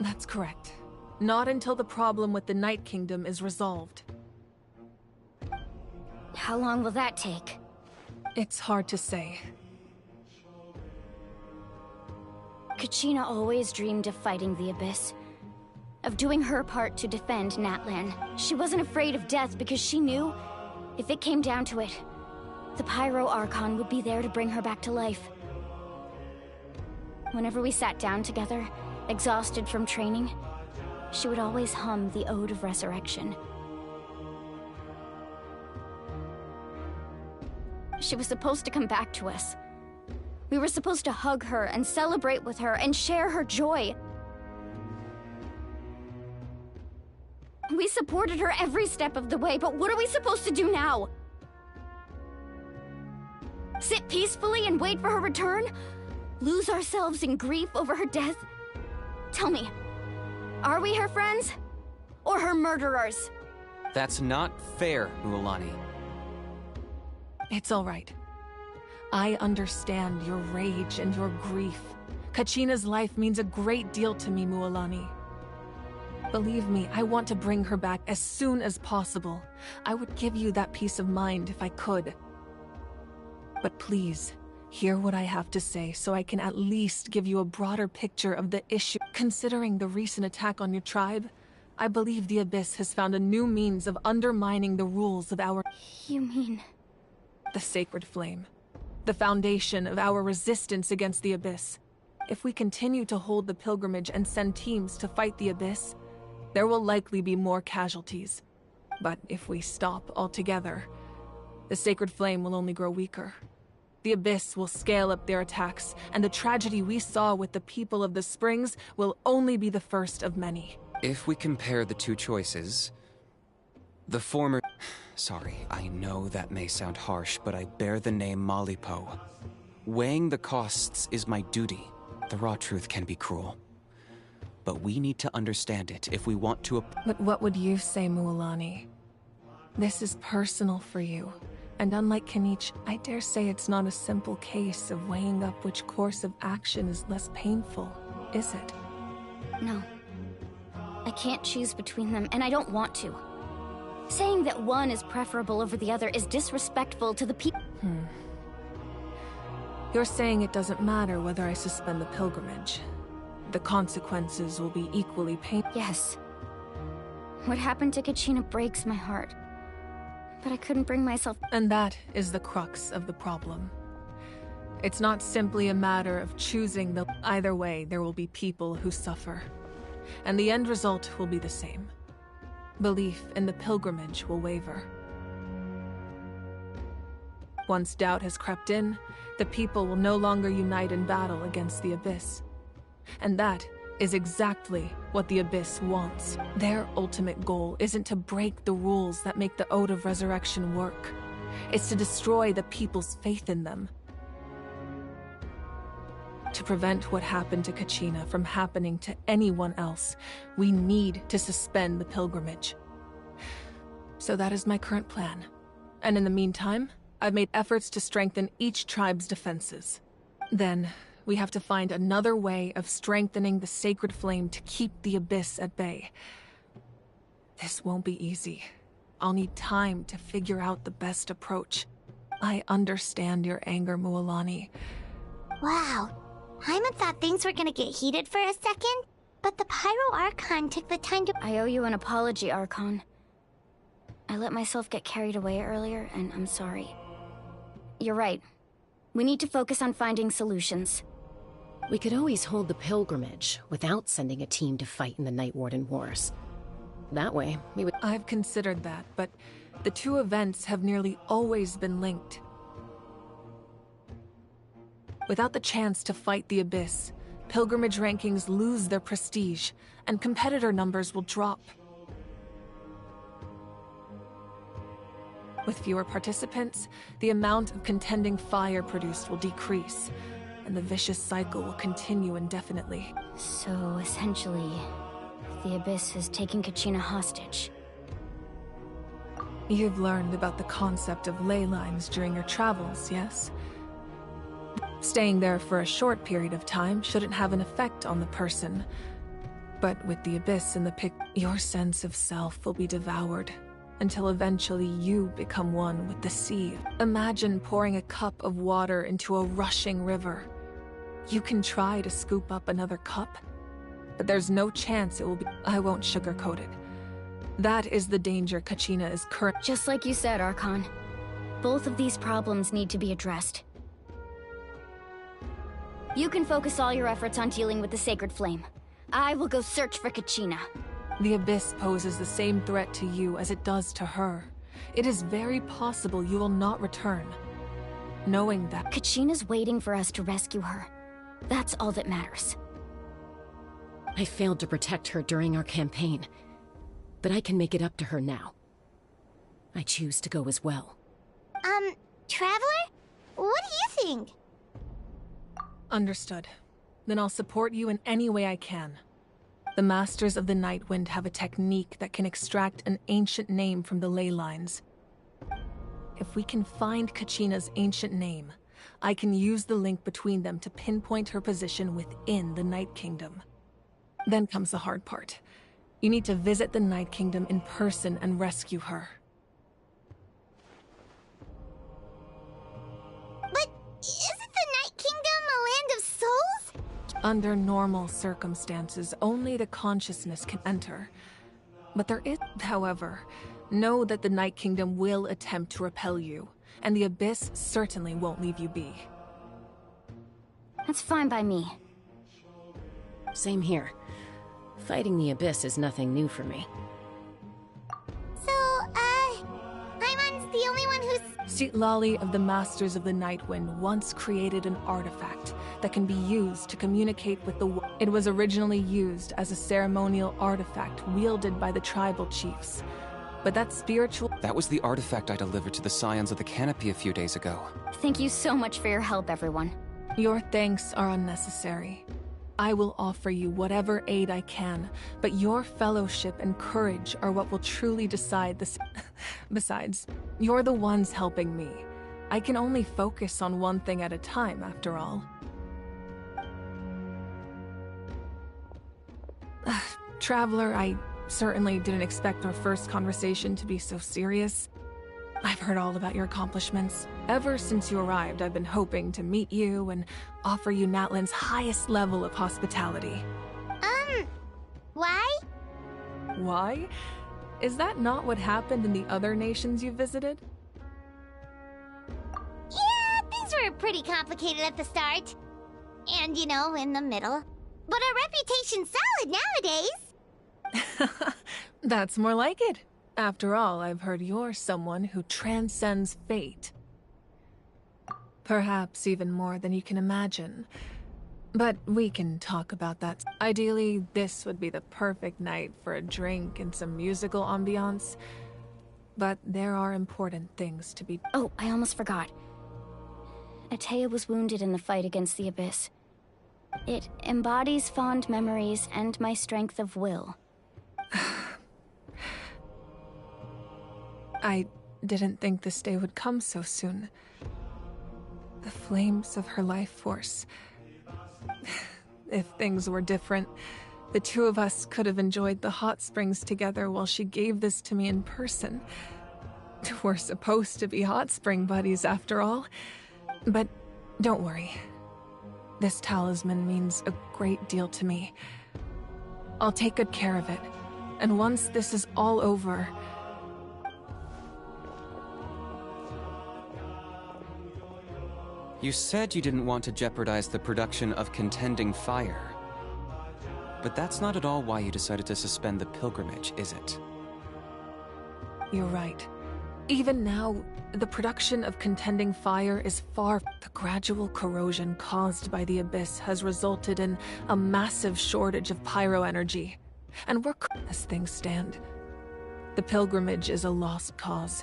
That's correct. Not until the problem with the Night Kingdom is resolved. How long will that take? It's hard to say. Kachina always dreamed of fighting the Abyss. Of doing her part to defend Natlan. She wasn't afraid of death because she knew, if it came down to it, the Pyro Archon would be there to bring her back to life. Whenever we sat down together, exhausted from training, she would always hum the Ode of Resurrection. She was supposed to come back to us. We were supposed to hug her and celebrate with her and share her joy. We supported her every step of the way, but what are we supposed to do now? Sit peacefully and wait for her return? Lose ourselves in grief over her death? Tell me, are we her friends? Or her murderers? That's not fair, Mualani. It's all right. I understand your rage and your grief. Kachina's life means a great deal to me, Mualani. Believe me, I want to bring her back as soon as possible. I would give you that peace of mind if I could. But please, hear what I have to say so I can at least give you a broader picture of the issue. Considering the recent attack on your tribe, I believe the Abyss has found a new means of undermining the rules of our— You mean... the Sacred Flame. The foundation of our resistance against the Abyss. If we continue to hold the pilgrimage and send teams to fight the Abyss, there will likely be more casualties. But if we stop altogether, the Sacred Flame will only grow weaker. The Abyss will scale up their attacks, and the tragedy we saw with the people of the Springs will only be the first of many. If we compare the two choices, the former... Sorry, I know that may sound harsh, but I bear the name Malipo. Weighing the costs is my duty. The raw truth can be cruel. But we need to understand it if we want to... But what would you say, Mualani? This is personal for you. And unlike Kenichi, I dare say it's not a simple case of weighing up which course of action is less painful, is it? No. I can't choose between them, and I don't want to. Saying that one is preferable over the other is disrespectful to the people. You're saying it doesn't matter whether I suspend the pilgrimage. The consequences will be equally painful. Yes. What happened to Kachina breaks my heart. But I couldn't bring myself... And that is the crux of the problem. It's not simply a matter of choosing the... Either way, there will be people who suffer. And the end result will be the same. Belief in the pilgrimage will waver. Once doubt has crept in, the people will no longer unite in battle against the Abyss. And that is exactly what the Abyss wants. Their ultimate goal isn't to break the rules that make the Ode of Resurrection work. It's to destroy the people's faith in them. To prevent what happened to Kachina from happening to anyone else, we need to suspend the pilgrimage. So that is my current plan. And in the meantime, I've made efforts to strengthen each tribe's defenses. Then, we have to find another way of strengthening the Sacred Flame to keep the Abyss at bay. This won't be easy. I'll need time to figure out the best approach. I understand your anger, Mualani. Wow. Hyman thought things were gonna get heated for a second, but the Pyro Archon took the time to— I owe you an apology, Archon. I let myself get carried away earlier, and I'm sorry. You're right. We need to focus on finding solutions. We could always hold the pilgrimage without sending a team to fight in the Night Warden Wars. That way, we would— I've considered that, but the two events have nearly always been linked. Without the chance to fight the Abyss, pilgrimage rankings lose their prestige, and competitor numbers will drop. With fewer participants, the amount of contending fire produced will decrease, and the vicious cycle will continue indefinitely. So, essentially, the Abyss has taken Kachina hostage. You've learned about the concept of ley lines during your travels, yes? Staying there for a short period of time shouldn't have an effect on the person. But with the Abyss in the your sense of self will be devoured, until eventually you become one with the sea. Imagine pouring a cup of water into a rushing river. You can try to scoop up another cup, but there's no chance it will be— I won't sugarcoat it. That is the danger Kachina is currently— Just like you said, Archon. Both of these problems need to be addressed. You can focus all your efforts on dealing with the Sacred Flame. I will go search for Kachina. The Abyss poses the same threat to you as it does to her. It is very possible you will not return. Knowing that— Kachina's waiting for us to rescue her. That's all that matters. I failed to protect her during our campaign, but I can make it up to her now. I choose to go as well. Traveler? What do you think? Understood. Then I'll support you in any way I can. The Masters of the Night Wind have a technique that can extract an ancient name from the ley lines. If we can find Kachina's ancient name, I can use the link between them to pinpoint her position within the Night Kingdom. Then comes the hard part. You need to visit the Night Kingdom in person and rescue her. But isn't the Night Kingdom a land of souls? Under normal circumstances, only the consciousness can enter. But there is, however, know that the Night Kingdom will attempt to repel you, and the Abyss certainly won't leave you be. That's fine by me. Same here. Fighting the Abyss is nothing new for me. So, Paimon's the only one who's... Lali of the Masters of the Nightwind once created an artifact that can be used to communicate with the... It was originally used as a ceremonial artifact wielded by the tribal chiefs. But that spiritual... That was the artifact I delivered to the Scions of the Canopy a few days ago. Thank you so much for your help, everyone. Your thanks are unnecessary. I will offer you whatever aid I can, but your fellowship and courage are what will truly decide this. Besides, you're the ones helping me. I can only focus on one thing at a time, after all. Traveler, I certainly didn't expect our first conversation to be so serious. I've heard all about your accomplishments. Ever since you arrived, I've been hoping to meet you and offer you Natlan's highest level of hospitality. Why? Why? Is that not what happened in the other nations you visited? Yeah, things were pretty complicated at the start. And, you know, in the middle. But our reputation's solid nowadays. That's more like it. After all, I've heard you're someone who transcends fate. Perhaps even more than you can imagine. But we can talk about that. Ideally, this would be the perfect night for a drink and some musical ambiance. But there are important things to be... Oh, I almost forgot. Atea was wounded in the fight against the Abyss. It embodies fond memories and my strength of will. I didn't think this day would come so soon. The flames of her life force. If things were different, the two of us could have enjoyed the hot springs together while she gave this to me in person. We're supposed to be hot spring buddies after all. But don't worry. This talisman means a great deal to me. I'll take good care of it. And once this is all over... You said you didn't want to jeopardize the production of Contending Fire. But that's not at all why you decided to suspend the pilgrimage, is it? You're right. Even now, the production of Contending Fire is far... The gradual corrosion caused by the Abyss has resulted in a massive shortage of pyro energy. And we're... As things stand, the pilgrimage is a lost cause.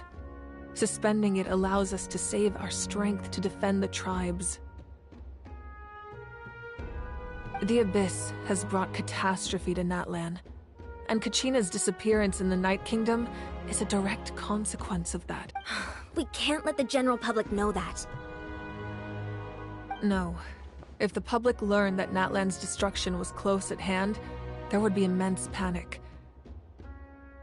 Suspending it allows us to save our strength to defend the tribes. The Abyss has brought catastrophe to Natlan, and Kachina's disappearance in the Night Kingdom is a direct consequence of that. We can't let the general public know that. No. If the public learned that Natlan's destruction was close at hand, there would be immense panic.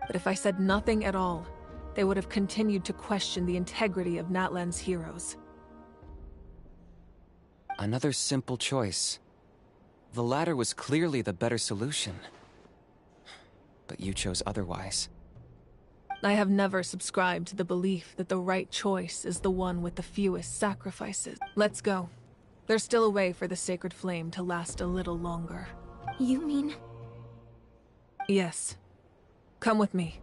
But if I said nothing at all, they would have continued to question the integrity of Natlan's heroes. Another simple choice. The latter was clearly the better solution. But you chose otherwise. I have never subscribed to the belief that the right choice is the one with the fewest sacrifices. Let's go. There's still a way for the sacred flame to last a little longer. You mean? Yes. Come with me.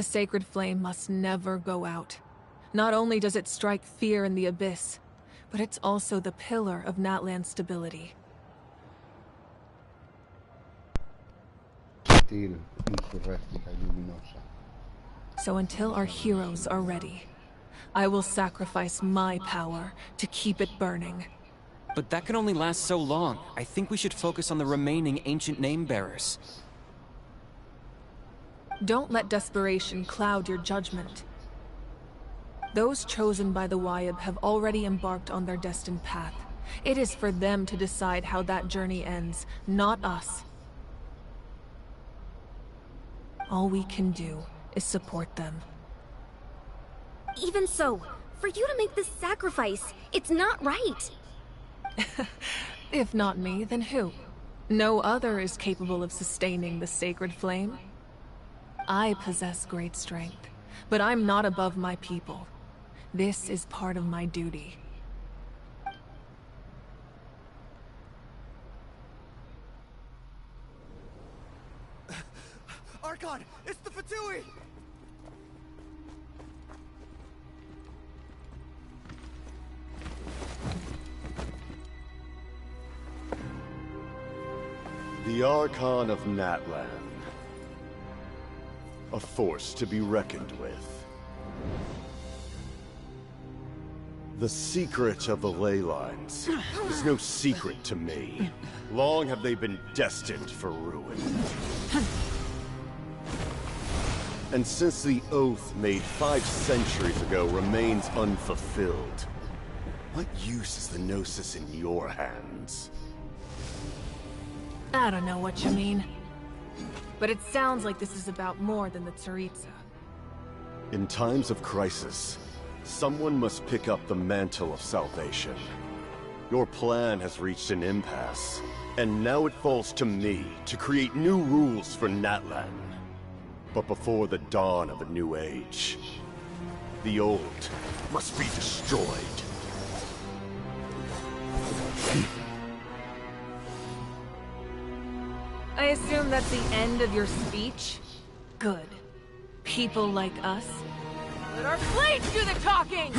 The sacred flame must never go out. Not only does it strike fear in the abyss, but it's also the pillar of Natlan's stability. So until our heroes are ready, I will sacrifice my power to keep it burning. But that can only last so long. I think we should focus on the remaining ancient name-bearers. Don't let desperation cloud your judgment. Those chosen by the Wayab have already embarked on their destined path. It is for them to decide how that journey ends, not us. All we can do is support them. Even so, for you to make this sacrifice, it's not right. If not me, then who? No other is capable of sustaining the sacred flame. I possess great strength, but I'm not above my people. This is part of my duty. Archon, it's the Fatui! The Archon of Natlan. A force to be reckoned with. The secret of the ley lines is no secret to me. Long have they been destined for ruin. And since the oath made 5 centuries ago remains unfulfilled, what use is the Gnosis in your hands? I don't know what you mean. But it sounds like this is about more than the Tsaritsa. In times of crisis, someone must pick up the mantle of salvation. Your plan has reached an impasse, and now it falls to me to create new rules for Natlan. But before the dawn of a new age, the old must be destroyed. I assume that's the end of your speech? Good. People like us. Let our blades do the talking!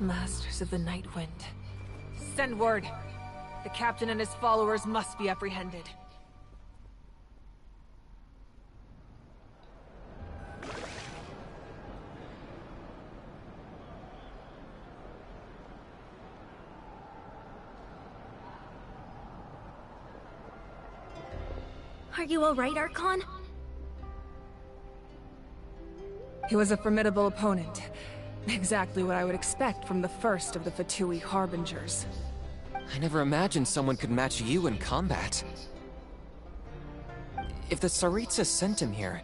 Masters of the Night Wind. Send word. The captain and his followers must be apprehended. Are you alright, Archon? He was a formidable opponent. Exactly what I would expect from the first of the Fatui Harbingers. I never imagined someone could match you in combat. If the Tsaritsa sent him here,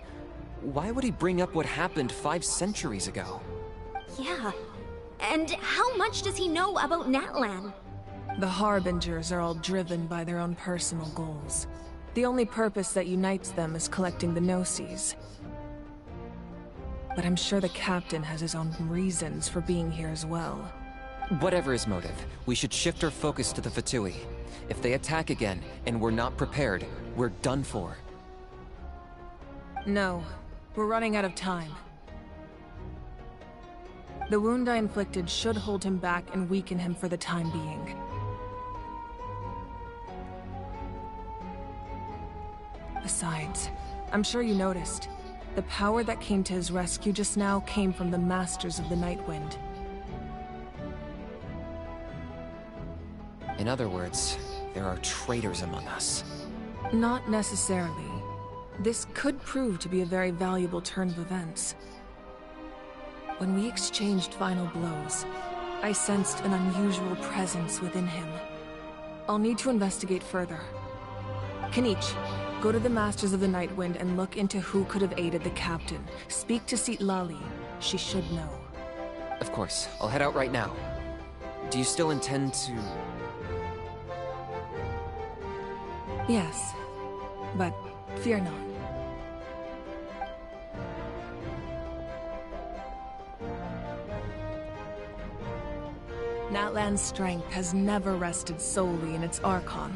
why would he bring up what happened 5 centuries ago? Yeah. And how much does he know about Natlan? The Harbingers are all driven by their own personal goals. The only purpose that unites them is collecting the Gnosis. But I'm sure the captain has his own reasons for being here as well. Whatever his motive, we should shift our focus to the Fatui. If they attack again, and we're not prepared, we're done for. No, we're running out of time. The wound I inflicted should hold him back and weaken him for the time being. Besides, I'm sure you noticed, the power that came to his rescue just now came from the Masters of the Nightwind. In other words, there are traitors among us. Not necessarily. This could prove to be a very valuable turn of events. When we exchanged final blows, I sensed an unusual presence within him. I'll need to investigate further. Kanich, go to the Masters of the Nightwind and look into who could have aided the captain. Speak to Lali. She should know. Of course. I'll head out right now. Do you still intend to... Yes, but fear not. Natlan's strength has never rested solely in its Archon.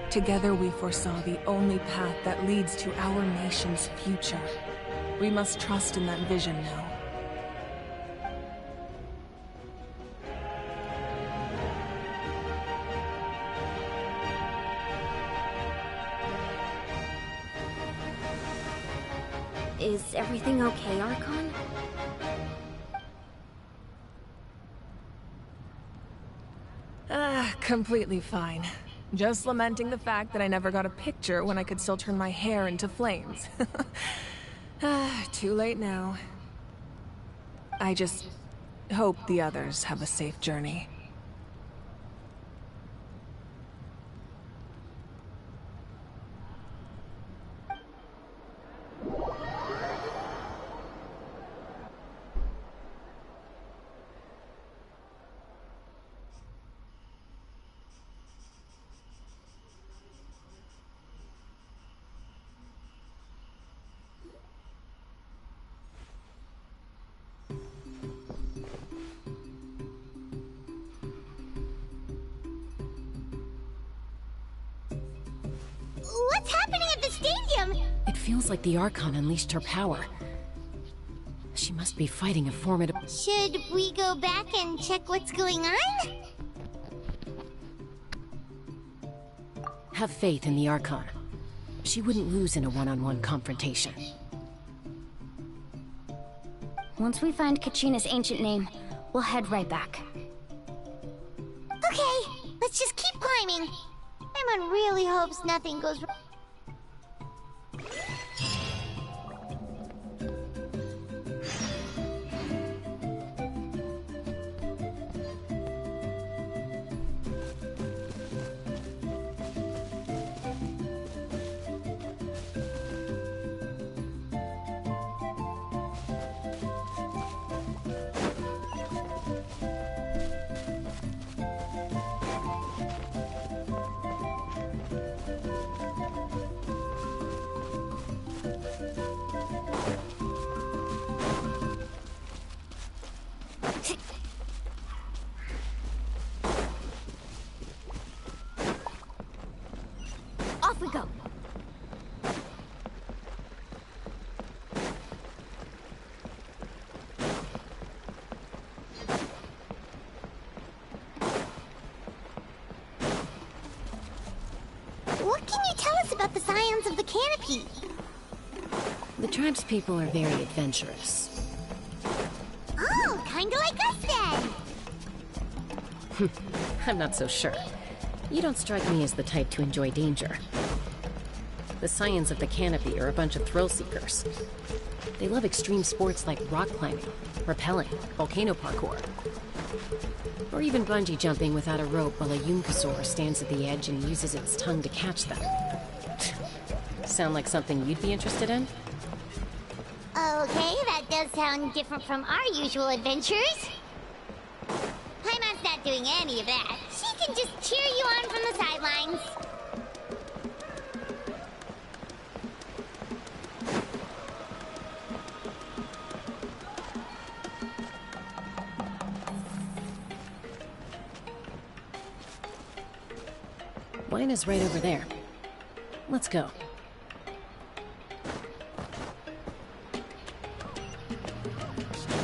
Together we foresaw the only path that leads to our nation's future. We must trust in that vision now. Is everything okay, Archon? Completely fine. Just lamenting the fact that I never got a picture when I could still turn my hair into flames. Too late now. I just hope the others have a safe journey. What's happening at the stadium? It feels like the Archon unleashed her power. She must be fighting a formidable... Should we go back and check what's going on? Have faith in the Archon. She wouldn't lose in a one-on-one confrontation. Once we find Kachina's ancient name, we'll head right back. Okay, let's just keep climbing. Everyone really hopes nothing goes wrong. Off we go. risky. The tribe's people are very adventurous. Oh, kinda like us then. I'm not so sure. You don't strike me as the type to enjoy danger. The Scions of the Canopy are a bunch of thrill-seekers. They love extreme sports like rock climbing, rappelling, volcano parkour, or even bungee jumping without a rope while a Yunkasaur stands at the edge and uses its tongue to catch them. Sound like something you'd be interested in? Okay, that does sound different from our usual adventures. Paimon's not doing any of that. She can just cheer you on from the sidelines. Wine is right over there. Let's go.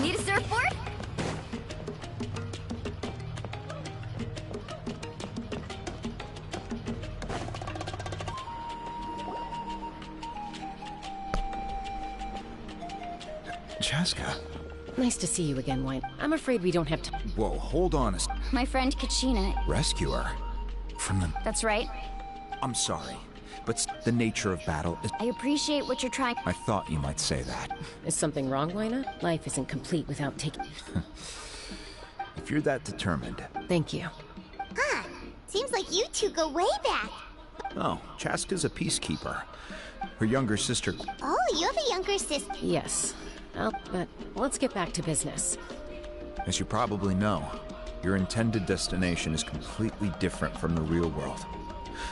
Need a surfboard? Chaska. Nice to see you again, Wine. I'm afraid we don't have time. Whoa, hold on a My friend Kachina. Rescue her? From the... That's right. I'm sorry, but the nature of battle is... I appreciate what you're trying. I thought you might say that. Is something wrong, Wina? Life isn't complete without taking... If you're that determined... Thank you. Ah, seems like you two go way back. Oh, Chaska's a peacekeeper. Her younger sister... Oh, you have a younger sister. Yes. Well, but let's get back to business. As you probably know, your intended destination is completely different from the real world.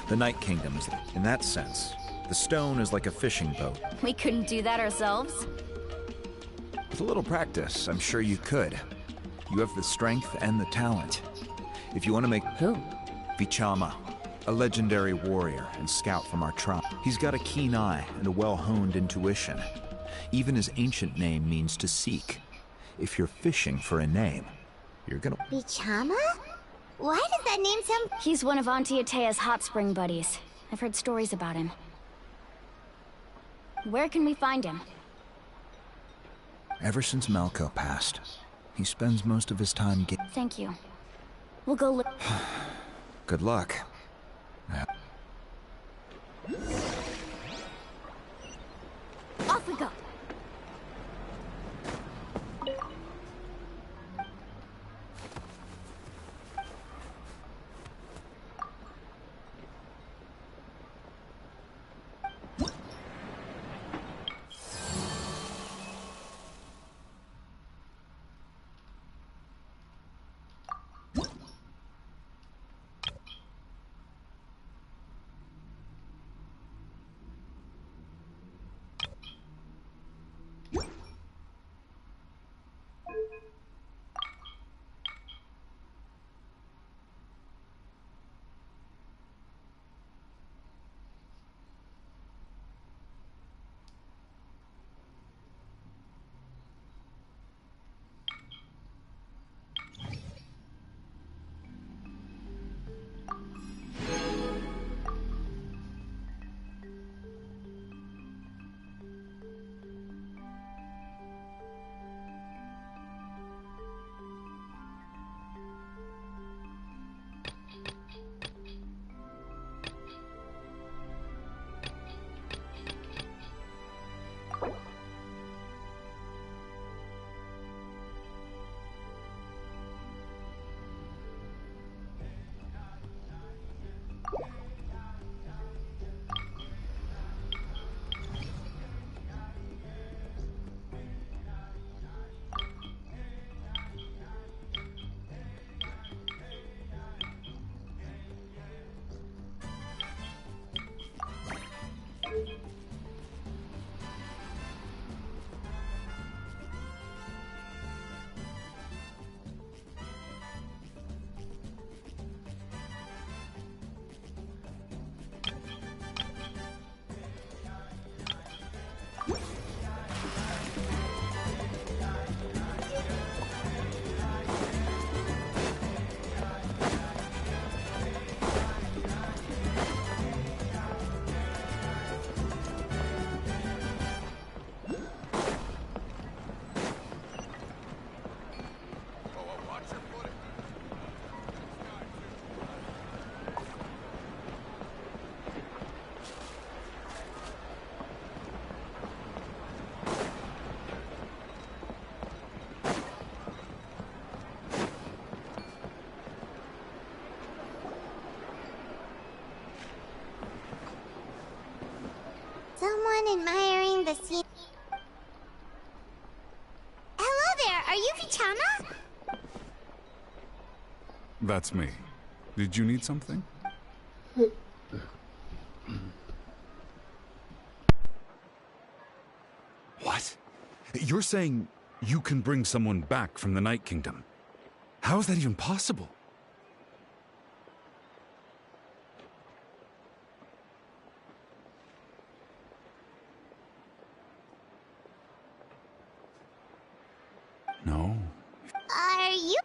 The Night Kingdom is, in that sense, the stone is like a fishing boat. We couldn't do that ourselves. With a little practice, I'm sure you could. You have the strength and the talent. If you want to make... Who? Vichama, a legendary warrior and scout from our tribe. He's got a keen eye and a well-honed intuition. Even his ancient name means to seek. If you're fishing for a name, you're gonna... Vichama? Why does that name sound... He's one of Auntie Atea's hot spring buddies. I've heard stories about him. Where can we find him? Ever since Malco passed, he spends most of his time Thank you. We'll go look. Good luck. Off we go. done admiring the scene. Hello there, are you Vichama? That's me. Did you need something? What? You're saying you can bring someone back from the Night Kingdom? How is that even possible? No. Are you?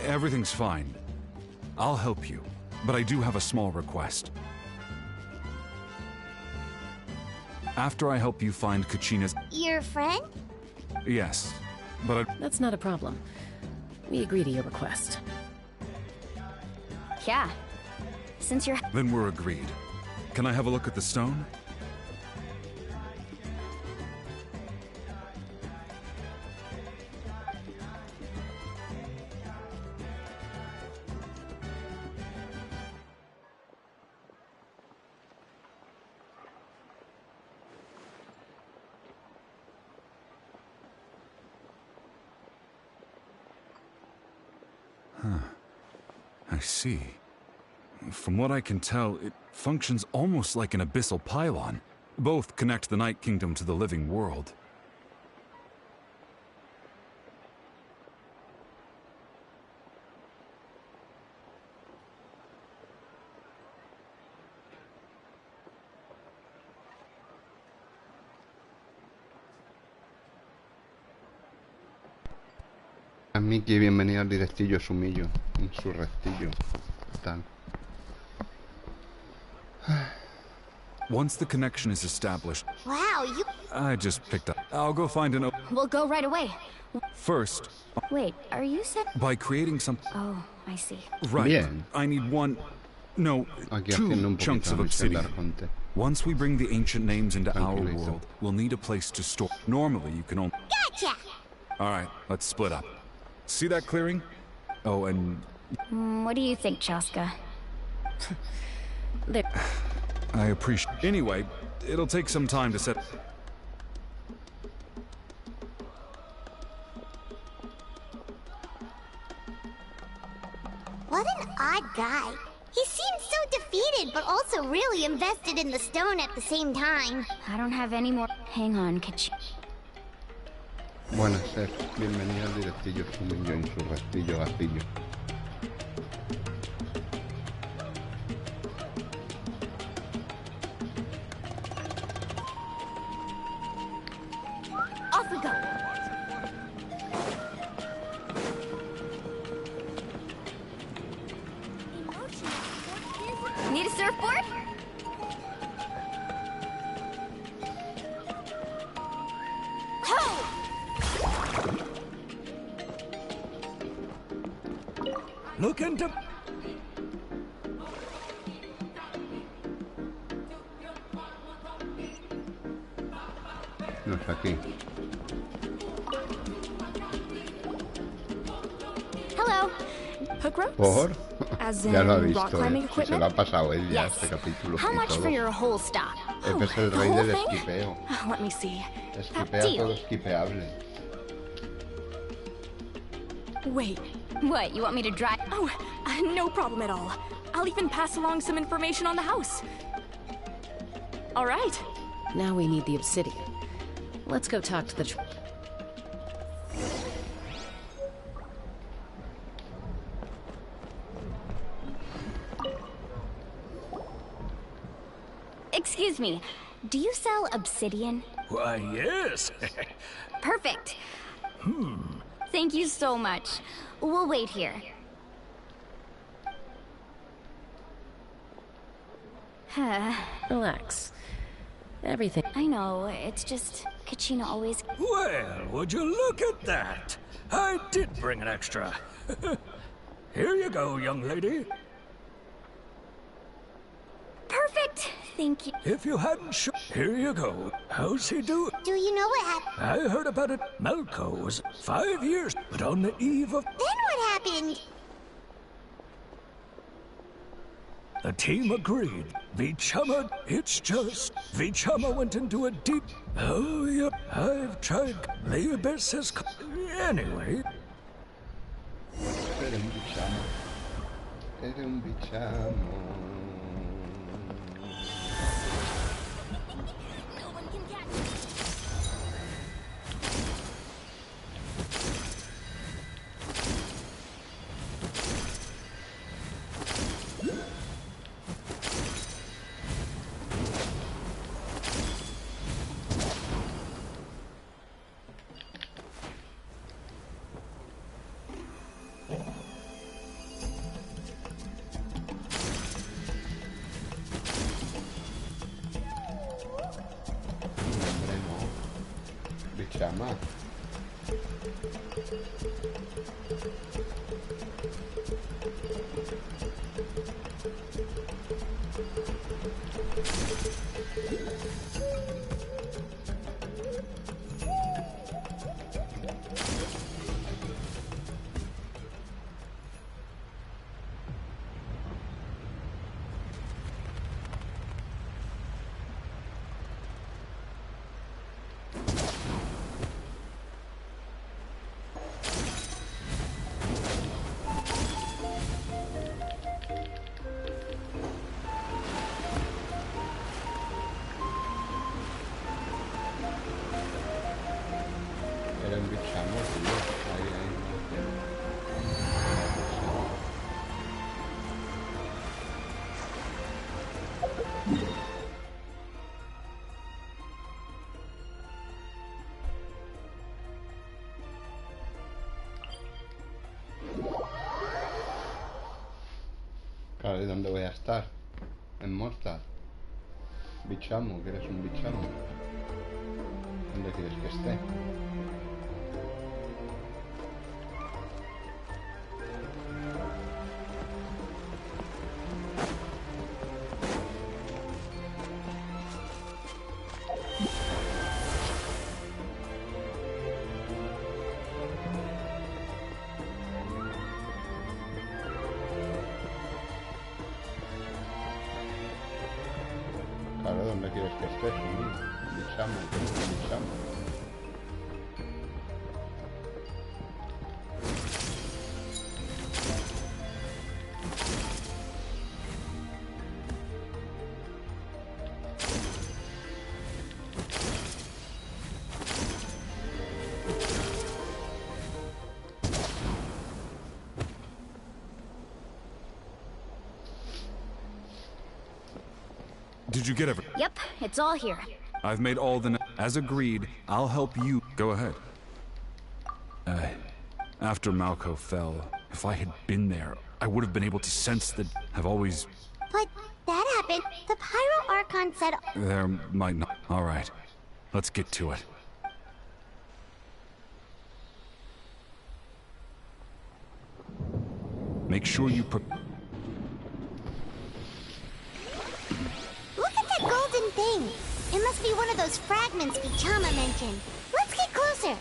Everything's fine. I'll help you, but I do have a small request. After I help you find Kachina's... Your friend? Yes, but I... That's not a problem. We agree to your request. Yeah. Since you're... Then we're agreed. Can I have a look at the stone? I see. From what I can tell, it functions almost like an abyssal pylon. Both connect the Night Kingdom to the living world. A Mickey, bienvenido al directillo, sumillo, en su restillo. Tal. Once the connection is established... Wow, you... I just picked up. I'll go find an... We'll go right away. First... Wait, are you set? By creating some... Oh, I see. Right. Bien. I need one... No, two chunks of obsidian. Once we bring the ancient names into our world, we'll need a place to store. Normally, you can only... Gotcha! Alright, let's split up. See that clearing? Oh, and... What do you think, Chaska? I appreciate... Anyway, it'll take some time to set... What an odd guy. He seems so defeated, but also really invested in the stone at the same time. I don't have any more... Hang on, Buenas, Ser. Bienvenido al directillo, sumillo, en su restillo, gatillo. Off we go. Need a surfboard? Look into... No es aquí. Hello. Hook ropes? ¿Por? As Ya lo ha in visto, rock climbing Si equipment? se lo ha pasado él ya Yes. este capítulo. How y much todo. for your whole stock? Este es el the rey whole del thing? esquipeo. Let me see. Esquipea deal. todo esquipeable. Wait. What, you want me to drive? Oh, no problem at all. I'll even pass along some information on the house. All right. Now we need the obsidian. Let's go talk to the... Excuse me, do you sell obsidian? Why, yes. Perfect. Thank you so much. We'll wait here. Relax. Everything... I know, it's just... Kachina always... Well, would you look at that? I did bring an extra. Here you go, young lady. Perfect! Thank you. If you hadn't here you go. How's he doing? Do you know what happened? I heard about it. Malco was 5 years, but on the eve of... Then what happened? The team agreed. Vichama, it's just... Vichama went into a deep... Oh, yep, I've tried... The abyss has... Anyway... Eres un bichamo. Eres un bichamo. Bichama. Vale, ¿dónde voy a estar? En Mortal. Bichamo, que eres un bichamo. ¿Dónde quieres que esté? Claro, ¿dónde quieres que estés? Bichamo, bichamo. Did you get everything? Yep, it's all here. I've made all the... As agreed, I'll help you. Go ahead. After Malco fell, if I had been there, I would have been able to sense that I've always... But that happened. The Pyro Archon said... There might not... All right. Let's get to it. Make sure you... Look at that golden thing. It must be one of those fragments Bichama mentioned. Let's get closer.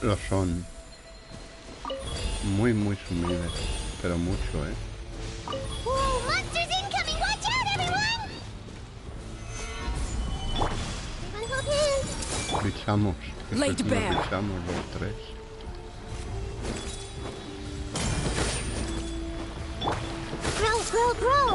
Lo son. Muy, muy sumiles. Pero mucho, ¿eh? Whoa, monsters incoming! Watch out, everyone! Everyone hold hands. Bichamos. Laid Nos bare. bichamos los tres. Grow, grow, grow!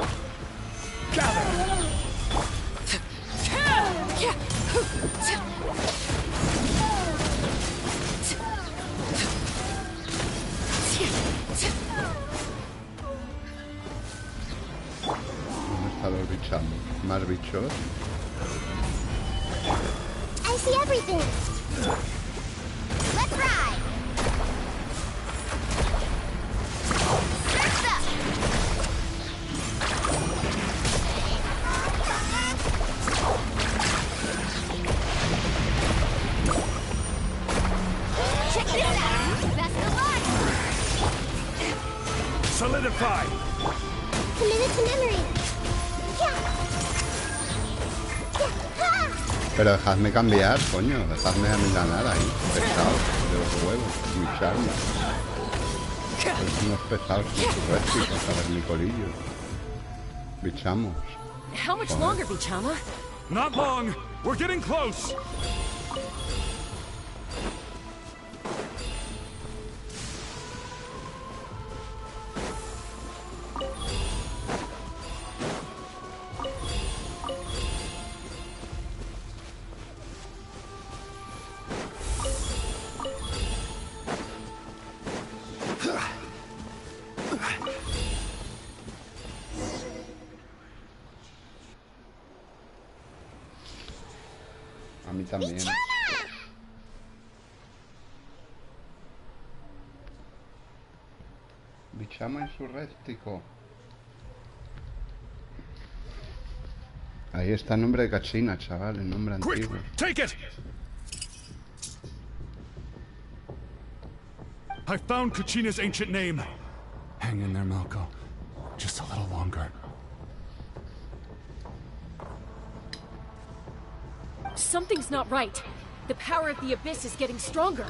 ¿Dónde están los bichamos? ¿Más bichos? I see everything. Let's ride. First up. Check this out. Best of luck. Solidify. Committed to memory. Pero dejadme cambiar, coño. Dejadme a mí ganar ahí. Pesados de los huevos. Bicharme. Sois unos pesados insurréticos a ver mi colillo. Bichamos. How much longer, Bichama? Not long. We're getting close. A mí también. Bichama insurrético. Ahí está el nombre de Cachina, chaval, el nombre antiguo. Take it! I found Kachina's ancient name. Hang in there, Malco. Just a little longer. Something's not right. The power of the Abyss is getting stronger.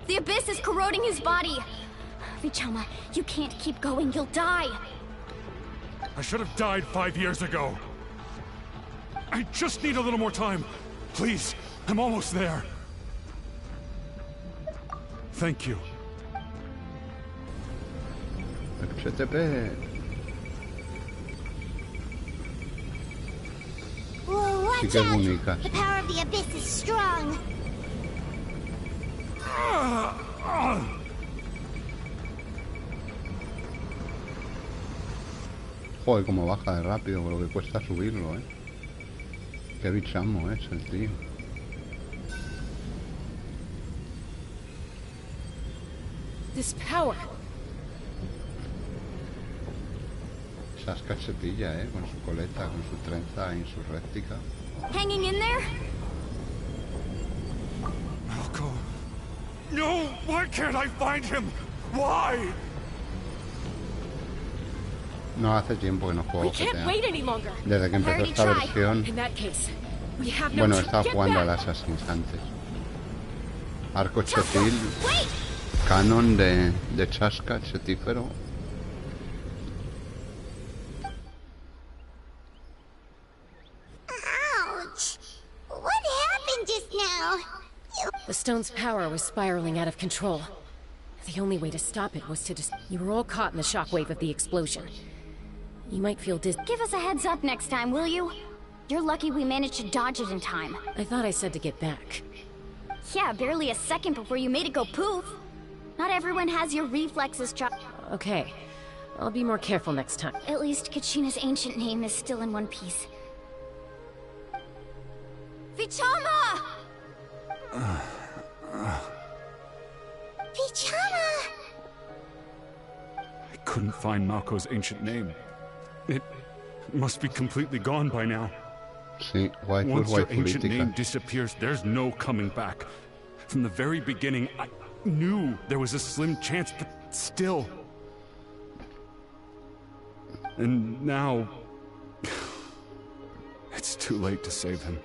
The Abyss is corroding his body. Bichama, you can't keep going. You'll die. I should have died 5 years ago. I just need a little more time. Please, I'm almost there. Thank you. Whoa, watch Sí que es out! bonita. The power of the Abyss is strong. Joder, como baja de rápido, con lo que cuesta subirlo, ¿eh? Qué bichamo es el tío. This power. Esas cachetillas, ¿eh? Con su coleta, con su trenza insurréctica. Hanging in there? Malco. No! Why can't I find him? Why? No hace tiempo que no juego We can't GTA. wait any longer. Desde que empezó esta versión. In that case, we have no Bueno, he choice. estado Get jugando back. al Assassin's antes. Arco Chetil. Canon de chasca, chetífero. Ouch! What happened just now? The stone's power was spiraling out of control. The only way to stop it was to You were all caught in the shockwave of the explosion. You might feel Give us a heads up next time, will you? You're lucky we managed to dodge it in time. I thought I said to get back. Yeah, barely a second before you made it go poof. Not everyone has your reflexes, Okay. I'll be more careful next time. At least Kachina's ancient name is still in one piece. Vichama! Vichama! I couldn't find Malco's ancient name. It must be completely gone by now. Sí, Once your white ancient política. name disappears, there's no coming back. From the very beginning, I knew there was a slim chance, but still. And now... it's too late to save him.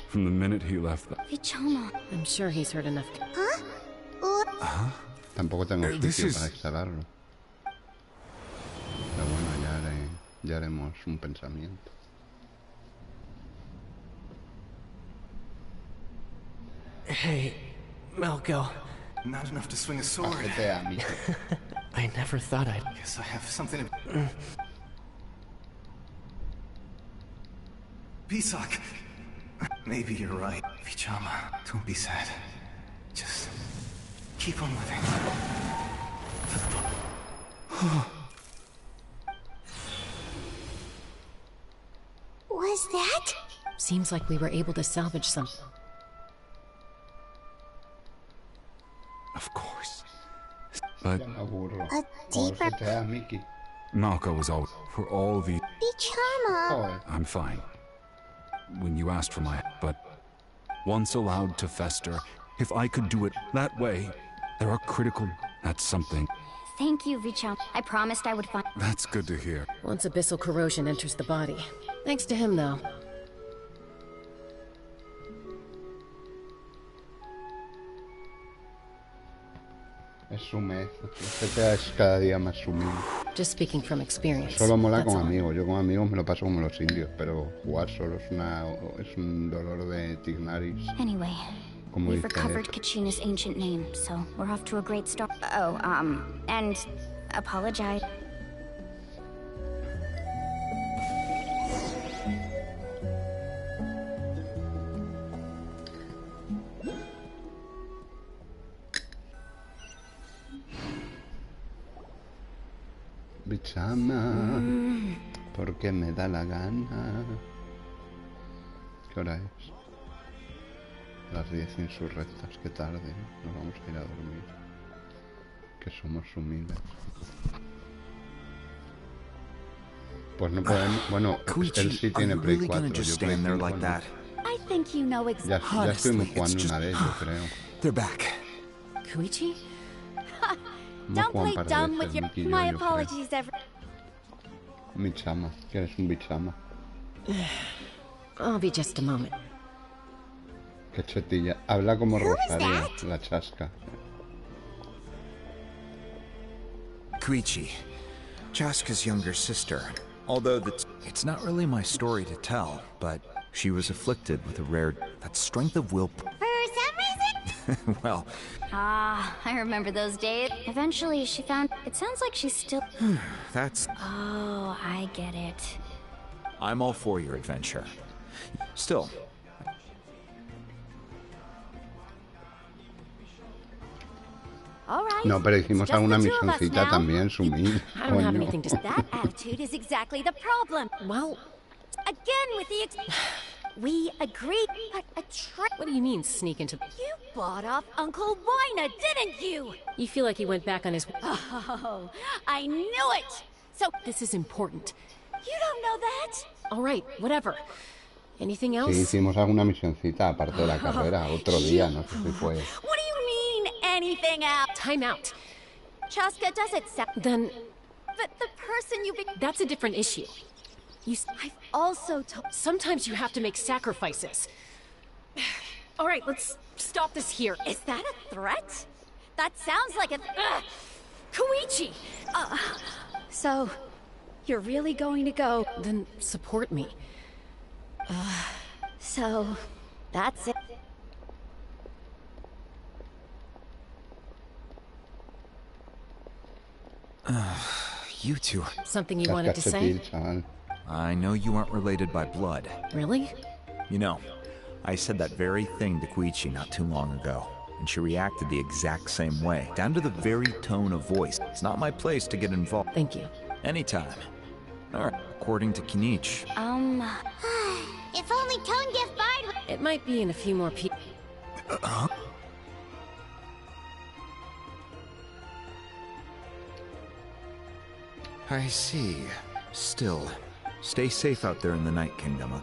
From the minute he left that... Vichama. I'm sure he's heard enough. Huh? Tampoco tengo This sitio is- para instalarlo. Pero bueno, ya haremos un pensamiento. Hey, Malco. Not enough to swing a sword. I never thought I'd... Guess I have something to... Ps4. Maybe you're right. Vichama, don't be sad. Just keep on living. Was that? Seems like we were able to salvage some. Of course. But A deeper... Malco was all... for all the... Vichama! I'm fine. When you asked for my... But once allowed to fester, if I could do it that way, there are critical... That's something. Thank you, Vichama. I promised I would find... That's good to hear. Once abyssal corrosion enters the body. Thanks to him, though. Es sumez. GTA es cada día más sumido. Just speaking from experience. Solo mola That's con all. amigos. Yo con amigos me lo paso como los indios, pero jugar solo es un dolor de tignaris. Anyway, Como we've dice recovered Kachina's ancient name, so we're off to a great start. Oh, and apologize. Bichama, porque me da la gana. ¿Qué hora es? Las 10 insurrectas, qué tarde, ¿no? Nos vamos a ir a dormir. Que somos humildes. Pues no podemos... Bueno, él sí tiene Play 4, yo Play 5 no. I think you know Ya exactly. estuvimos jugando una de ellos, creo. They're back. Koichi? Hemos Don't jugado un play par de dumb veces, with your... Miki y yo, My yo creo. apologies, everyone. Bichama, que eres un bichama. I'll be just a moment. Qué chetilla. Habla como Who is Rosario, that? la chasca. Koichi, Chaska's younger sister. Although it's not really my story to tell, but she was afflicted with a rare... that strength of will... For some reason? well... Ah, I remember those days. Eventually, she found... It sounds like she's still... that's... Oh, I get it. I'm all for your adventure. Still... All right. No, pero hicimos It's just alguna the two of us misioncita now. también, Sumir. I don't have Coño. anything to say. That attitude is exactly the problem. Well, Again with the we agreed, but a trick. what do you mean, sneak into... You bought off Uncle Wina, didn't you? You feel like he went back on his... Oh, I knew it! So, This is important. you don't know that? All right, whatever. Anything else? Sí, hicimos alguna misioncita aparte de la carrera, otro día, no sé si fue. What do you mean, anything else? Time out. Chaska, does it sound... Then... But the person you... That's a different issue. I've also told... Sometimes you have to make sacrifices. All right, let's stop this here. Is that a threat? That sounds like a... Koichi! So, you're really going to go... Then support me. So, that's it. You two. Something you wanted to say? Chaval. I know you aren't related by blood. Really? You know, I said that very thing to Koichi not too long ago, and she reacted the exact same way, down to the very tone of voice. It's not my place to get involved. Thank you. Anytime. All right, according to Kinich. If only Tone Gift Bard would... It might be in a few more people. I see. Still, stay safe out there in the Night Kingdom.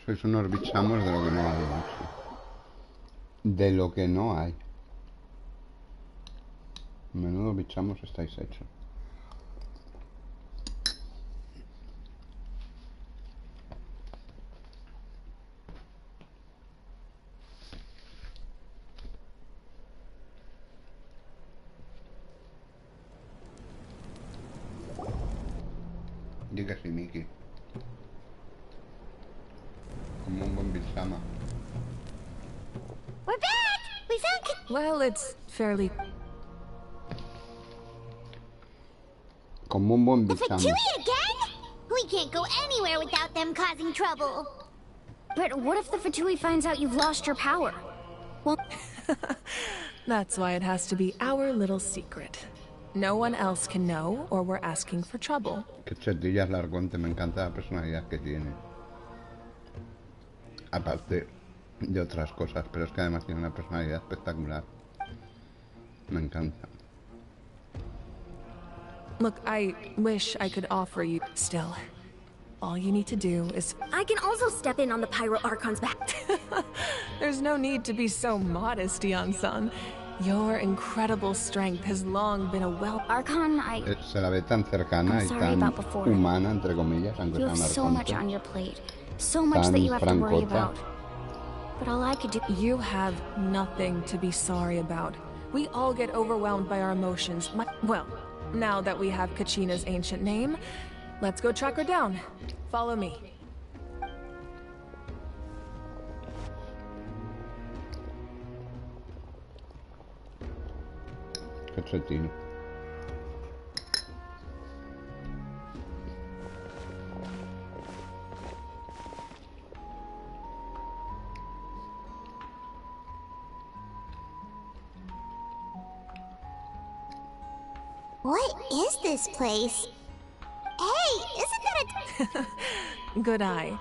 Sois unos bichamos de lo que no hay, macho. De lo que no hay. Menudo bichamos estáis hechos. Di que sí, Miki. Como un buen bichama. We're back! We found... Well, it's fairly... Como un buen The bichama. Fatui again? We can't go anywhere without them causing trouble. But what if the Fatui finds out you've lost your power? Well... That's why it has to be our little secret. No one else can know, or we're asking for trouble. Que chetillas Largonte, me encanta la personalidad que tiene. Aparte de otras cosas, pero es que además tiene una personalidad espectacular. Me encanta. Look, I wish I could offer you... Still, all you need to do is... I can also step in on the Pyro Archon's back. There's no need to be so modest, Dion-san. Your incredible strength has long been a Archon, Se la ve tan cercana y tan humana, entre comillas, aunque You sea have un so much arconte. on your plate. So much that you have to worry francota. about. But all I could do... You have nothing to be sorry about. We all get overwhelmed by our emotions. Well, now that we have Kachina's ancient name, let's go track her down. Follow me. Qué chetín. What is this place? Hey, isn't that a... Good eye.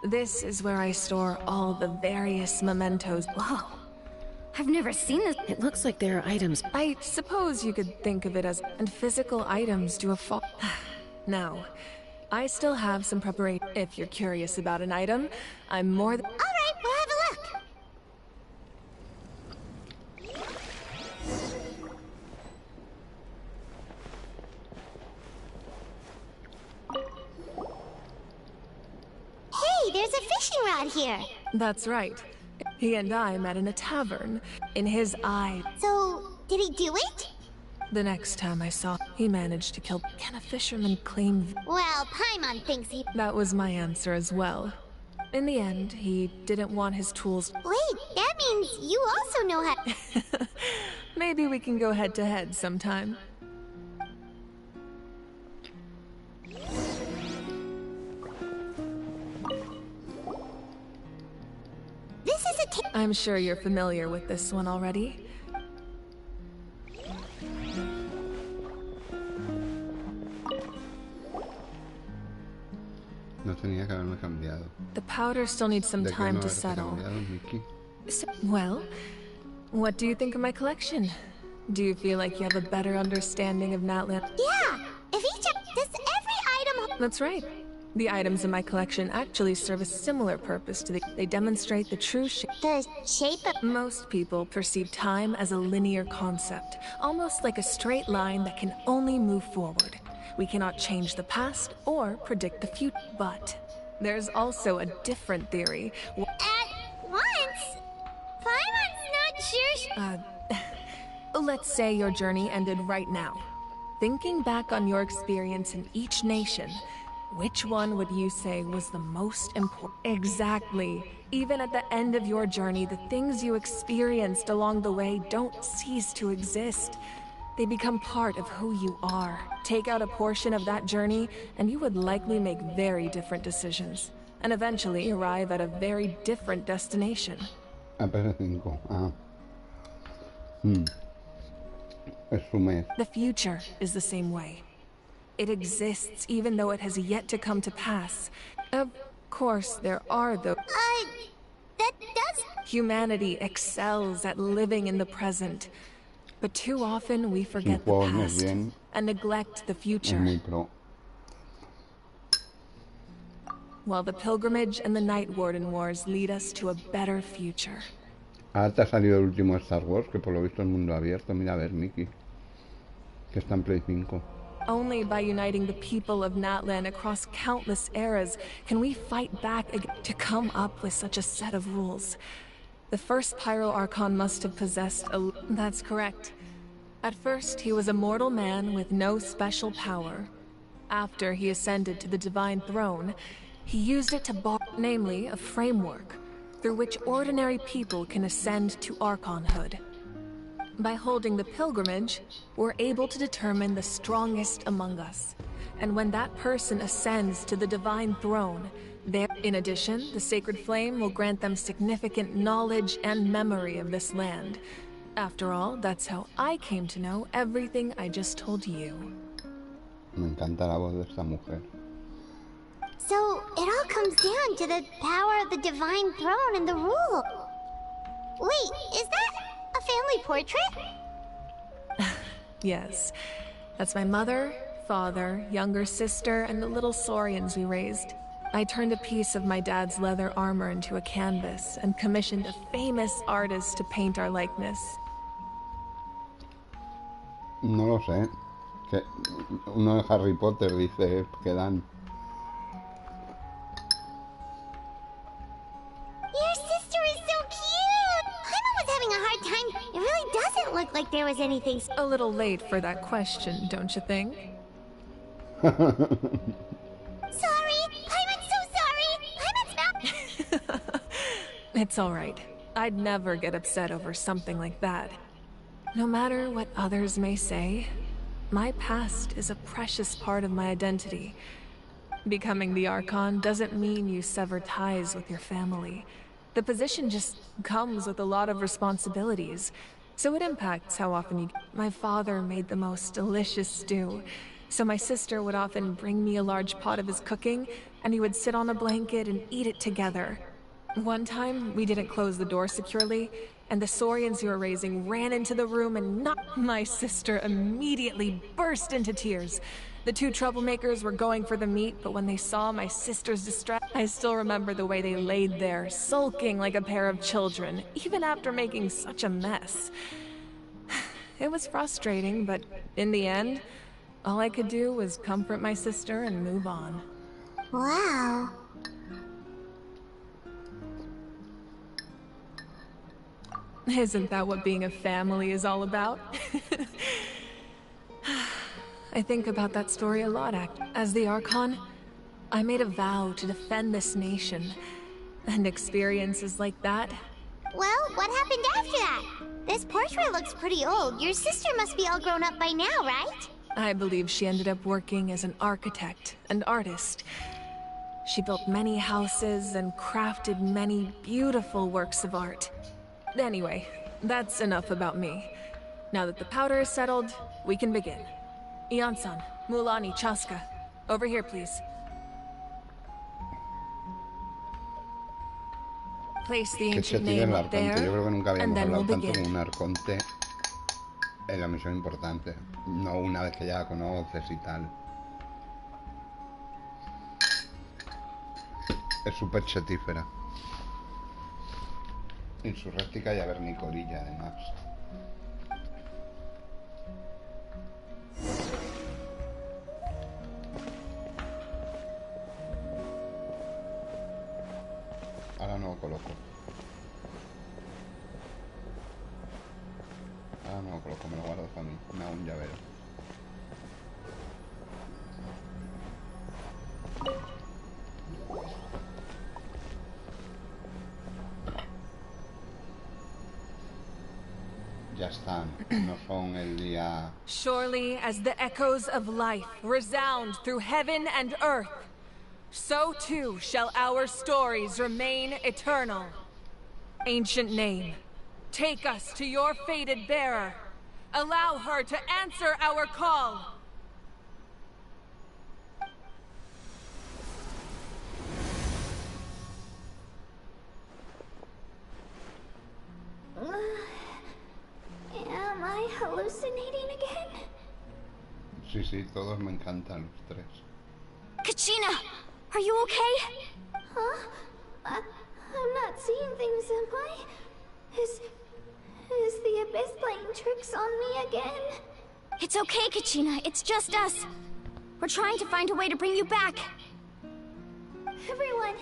This is where I store all the various mementos. Whoa. I've never seen this. It looks like there are items. I suppose you could think of it as... And physical items do a fall... Now, I still have some preparation. If you're curious about an item, I'm more than... All right, we'll have a look. fishing rod here. That's right. He and I met in a tavern. In his eye. So, did he do it? The next time I saw, he managed to kill. Can a fisherman claim? Well, Paimon thinks he. That was my answer as well. In the end, he didn't want his tools. Wait, that means you also know how. Maybe we can go head to head sometime. This is a. I'm sure you're familiar with this one already. No tenía que haberme cambiado. The powder still needs some time to settle. Well, what do you think of my collection? Do you feel like you have a better understanding of Natlan? Yeah! If each. Does every item. That's right. The items in my collection actually serve a similar purpose to they demonstrate the true shape. The shape of. Most people perceive time as a linear concept, almost like a straight line that can only move forward. We cannot change the past or predict the future, but there's also a different theory. At once? Paimon's not sure. Let's say your journey ended right now. Thinking back on your experience in each nation, which one would you say was the most important? Exactly. Even at the end of your journey, the things you experienced along the way don't cease to exist. They become part of who you are. Take out a portion of that journey, and you would likely make very different decisions, and eventually arrive at a very different destination. Ps5. Ah. The future is the same way. It exists even though it has yet to come to pass. Of course, there are those. That does. Humanity excels at living in the present. But too often we forget the past and neglect the future. While the pilgrimage and the Night Warden Wars lead us to a better future. Ahora te ha salido el último Star Wars, que por lo visto es mundo abierto. Mira a ver, Mickey. Que está en Play 5. Only by uniting the people of Natlan across countless eras can we fight back to come up with such a set of rules. The first Pyro Archon must have possessed a... That's correct. At first, he was a mortal man with no special power. After he ascended to the Divine Throne, he used it to namely, a framework, through which ordinary people can ascend to Archonhood. By holding the pilgrimage, we're able to determine the strongest among us. And when that person ascends to the Divine Throne, in addition, the Sacred Flame will grant them significant knowledge and memory of this land. After all, that's how I came to know everything I just told you. Me encanta la voz de esta mujer. So, it all comes down to the power of the Divine Throne and the rule. Wait, is that a family portrait? Yes. That's my mother, father, younger sister, and the little Saurians we raised. I turned a piece of my dad's leather armor into a canvas and commissioned a famous artist to paint our likeness. No lo sé. Que uno de Harry Potter dice que dan. Your sister is so cute! Paimon was having a hard time. It really doesn't look like there was anything... A little late for that question, don't you think? Sorry! Paimon's so sorry! Paimon's not... It's alright. I'd never get upset over something like that. No matter what others may say, my past is a precious part of my identity. Becoming the Archon doesn't mean you sever ties with your family. The position just comes with a lot of responsibilities, so it impacts how often you... My father made the most delicious stew, so my sister would often bring me a large pot of his cooking, and he would sit on a blanket and eat it together. One time, we didn't close the door securely, and the Saurians you were raising ran into the room and knocked... My sister immediately burst into tears. The two troublemakers were going for the meat, but when they saw my sister's distress, I still remember the way they laid there, sulking like a pair of children, even after making such a mess. It was frustrating, but in the end, all I could do was comfort my sister and move on. Wow. Isn't that what being a family is all about? I think about that story a lot, As the Archon, I made a vow to defend this nation. And experiences like that... Well, what happened after that? This portrait looks pretty old. Your sister must be all grown up by now, right? I believe she ended up working as an architect and artist. She built many houses and crafted many beautiful works of art. Anyway, that's enough about me. Now that the powder is settled, we can begin. Ian-san, Mulani, Chaska, over here, please. Place the Que se ancient tire name el up arconte. Yo there, creo que nunca and habíamos then we'll hablado tanto begin. con un arconte en la misión importante. No una vez que ya la conoces y tal. Es súper chetífera. Insurréctica y avernicolilla, además. Ahora no lo coloco. Ahora no lo coloco, me lo guardo para mí. Me hago un llavero. Ya están. No son el día... Surely as the echoes of life resound through heaven and earth, so too shall our stories remain eternal. Ancient name, take us to your fated bearer. Allow her to answer our call. Am I hallucinating again? Sí, sí, todos me encantan los tres. Kachina! Are you okay? Huh? I'm not seeing things, am I? Is the Abyss playing tricks on me again? It's okay, Kachina. It's just us. We're trying to find a way to bring you back. Everyone,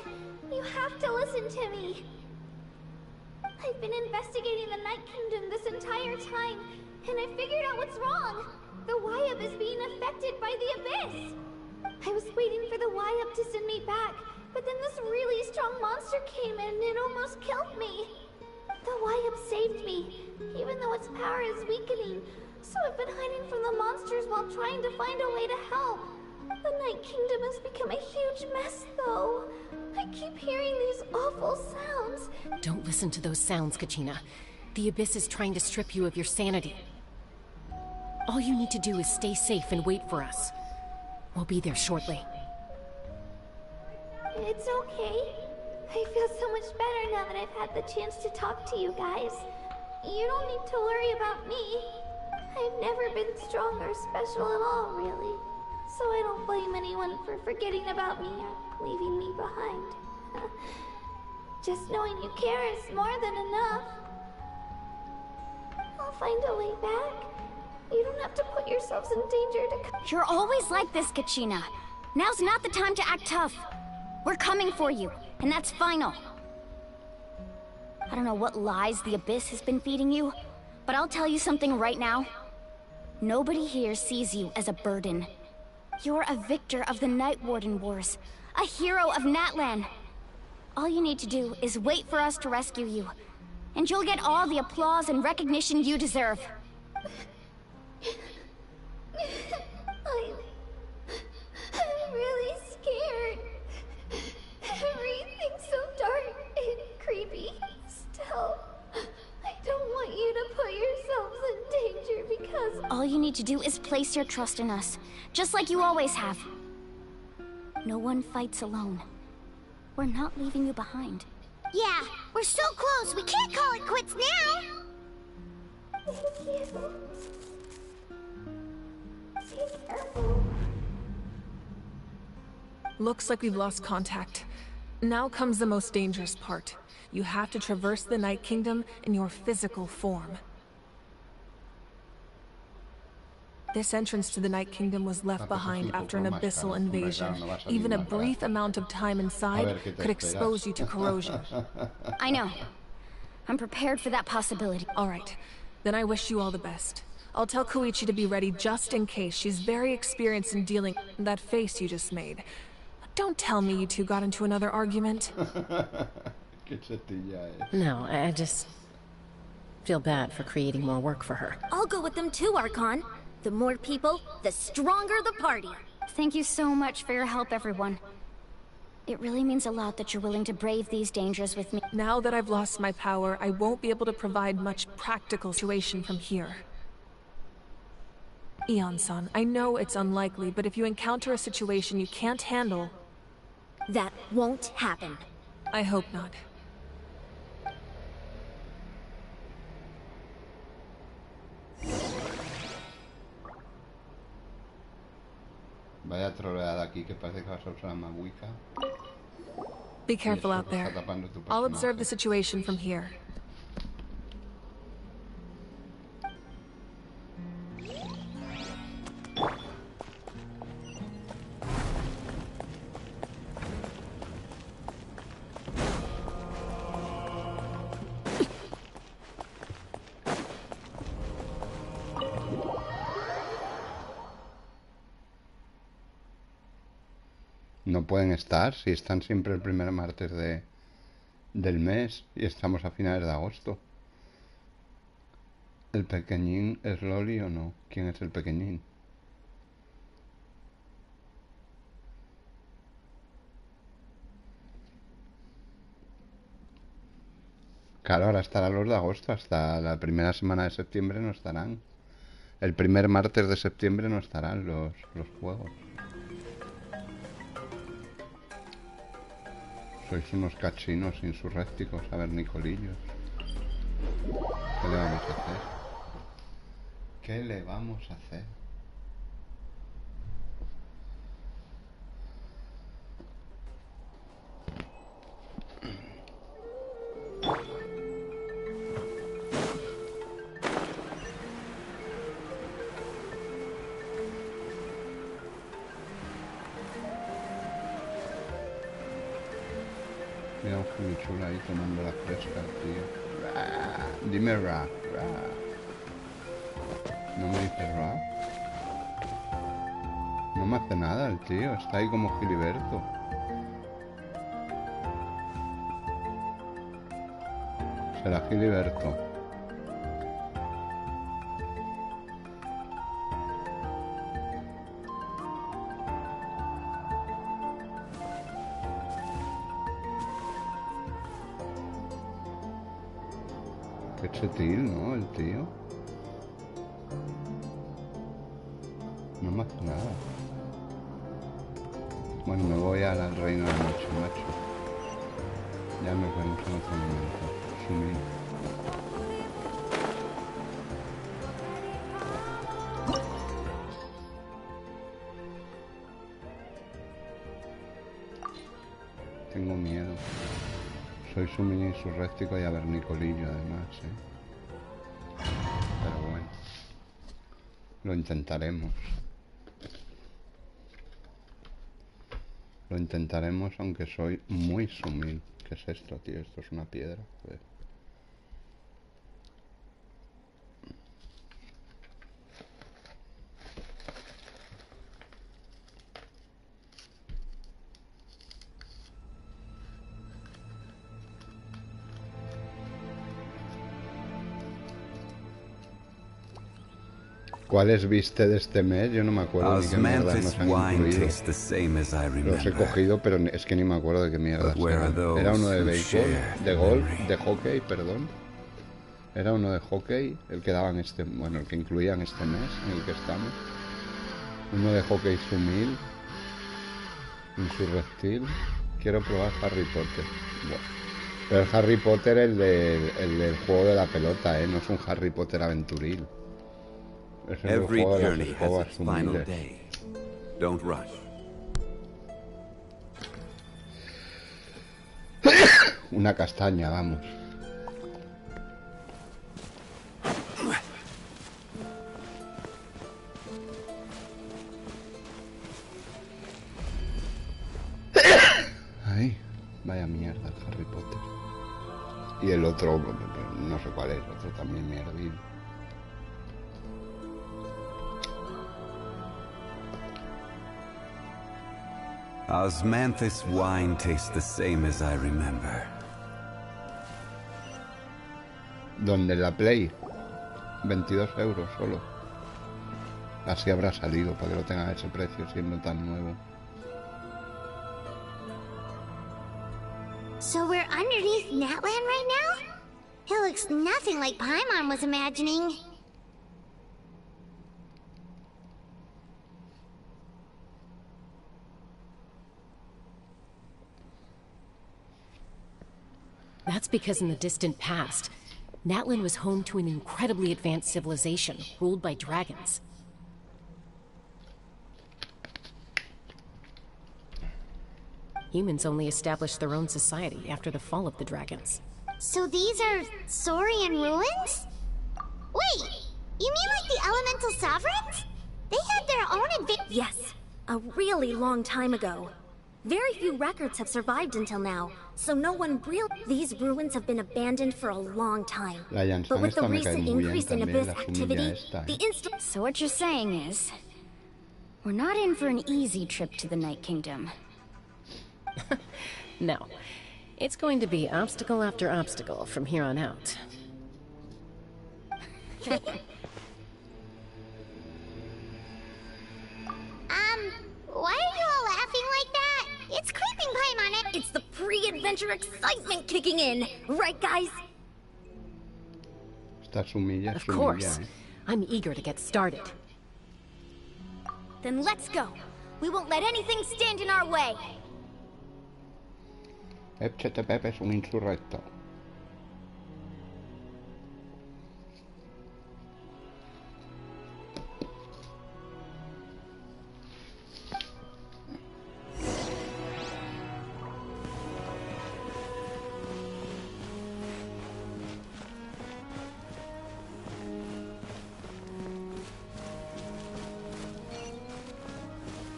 you have to listen to me. I've been investigating the Night Kingdom this entire time, and I figured out what's wrong. The Wyab is being affected by the Abyss. I was waiting for the Wyab to send me back, but then this really strong monster came in and it almost killed me. The Wyab saved me, even though its power is weakening, so I've been hiding from the monsters while trying to find a way to help. The Night Kingdom has become a huge mess, though. I keep hearing these awful sounds. Don't listen to those sounds, Kachina. The Abyss is trying to strip you of your sanity. All you need to do is stay safe and wait for us. We'll be there shortly. It's okay. I feel so much better now that I've had the chance to talk to you guys. You don't need to worry about me. I've never been strong or special at all, really. So I don't blame anyone for forgetting about me or leaving me behind. Just knowing you care is more than enough. I'll find a way back. You don't have to put yourselves in danger to come. You're always like this, Kachina. Now's not the time to act tough. We're coming for you, and that's final. I don't know what lies the Abyss has been feeding you, but I'll tell you something right now. Nobody here sees you as a burden. You're a victor of the Night Warden Wars, a hero of Natlan. All you need to do is wait for us to rescue you, and you'll get all the applause and recognition you deserve. I'm really scared. Everything's so dark and creepy. Still, I don't want you to put yourselves in danger because... All you need to do is place your trust in us, just like you always have. No one fights alone. We're not leaving you behind. Yeah, we're so close. We can't call it quits now. Thank you. Be careful. Looks like we've lost contact. Now comes the most dangerous part. You have to traverse the Night Kingdom in your physical form. This entrance to the Night Kingdom was left behind after an abyssal invasion. Even a brief amount of time inside could expose you to corrosion. I know. I'm prepared for that possibility. All right. Then I wish you all the best. I'll tell Koichi to be ready just in case. She's very experienced in dealing with that face you just made. Don't tell me you two got into another argument. No, I just feel bad for creating more work for her. I'll go with them too, Archon. The more people, the stronger the party. Thank you so much for your help, everyone. It really means a lot that you're willing to brave these dangers with me. Now that I've lost my power, I won't be able to provide much practical situation from here. Eon-san, I know it's unlikely, but if you encounter a situation you can't handle... That won't happen. I hope not. Vaya troleada aquí que parece que vas a usar una Wicca. Be careful out there. I'll observe the situation from here. No pueden estar si están siempre el primer martes del mes y estamos a finales de agosto. ¿El pequeñín es Loli o no? ¿Quién es el pequeñín? Claro, ahora estarán los de agosto, hasta la primera semana de septiembre no estarán. El primer martes de septiembre no estarán los juegos. Sois unos cachinos insurrécticos, a ver, Nicolillos. ¿Qué le vamos a hacer? ¿Qué le vamos a hacer? Mira un Fumichula ahí tomando la fresca, tío. Dime Ra. ¿No me dice Ra? No me hace nada el tío, está ahí como Giliberto. Será Giliberto. Qué chetil, ¿no? El tío. No me hace nada. Bueno, me voy al reino de la noche, macho. Ya nos vemos en otro momento. Sumir. Tengo miedo. Soy sumin insurréctico y avernicolillo además, Pero bueno. Lo intentaremos. Lo intentaremos aunque soy muy sumil. ¿Qué es esto, tío? Esto es una piedra, joder. ¿Cuáles viste de este mes? Yo no me acuerdo ni qué mierdas nos han incluido. Los he cogido, pero es que ni me acuerdo de qué mierdas eran. Era uno de béisbol, de golf, de hockey, perdón. Era uno de hockey, el que daban bueno, el que incluían este mes en el que estamos. Uno de hockey sumil, insurrectil. Quiero probar Harry Potter. Bueno. Pero el Harry Potter, el del juego de la pelota, no es un Harry Potter aventuril. Every journey has its final day. Don't rush. Una castaña, vamos. Ay, vaya mierda, Harry Potter. Y el otro, no sé cuál es, otro también mierdín. Osmanthus wine tastes the same as I remember. Donde la Play, 22 euros solo. Así habrá salido para que lo tengan a ese precio siendo tan nuevo. So we're underneath Natland right now? It looks nothing like Paimon was imagining. That's because in the distant past, Natland was home to an incredibly advanced civilization ruled by dragons. Humans only established their own society after the fall of the dragons. So these are Saurian ruins? Wait, you mean like the elemental sovereigns? They had their own Yes, a really long time ago. Very few records have survived until now, so no one These ruins have been abandoned for a long time. But with the recent increase in Abyss activity, So what you're saying is, we're not in for an easy trip to the Night Kingdom. No. It's going to be obstacle after obstacle from here on out. Why are you all laughing like that? It's creeping, Paimon. It's the pre-adventure excitement kicking in, right, guys? Of course. I'm eager to get started. Then let's go. We won't let anything stand in our way. Ps4 es un insurrecto.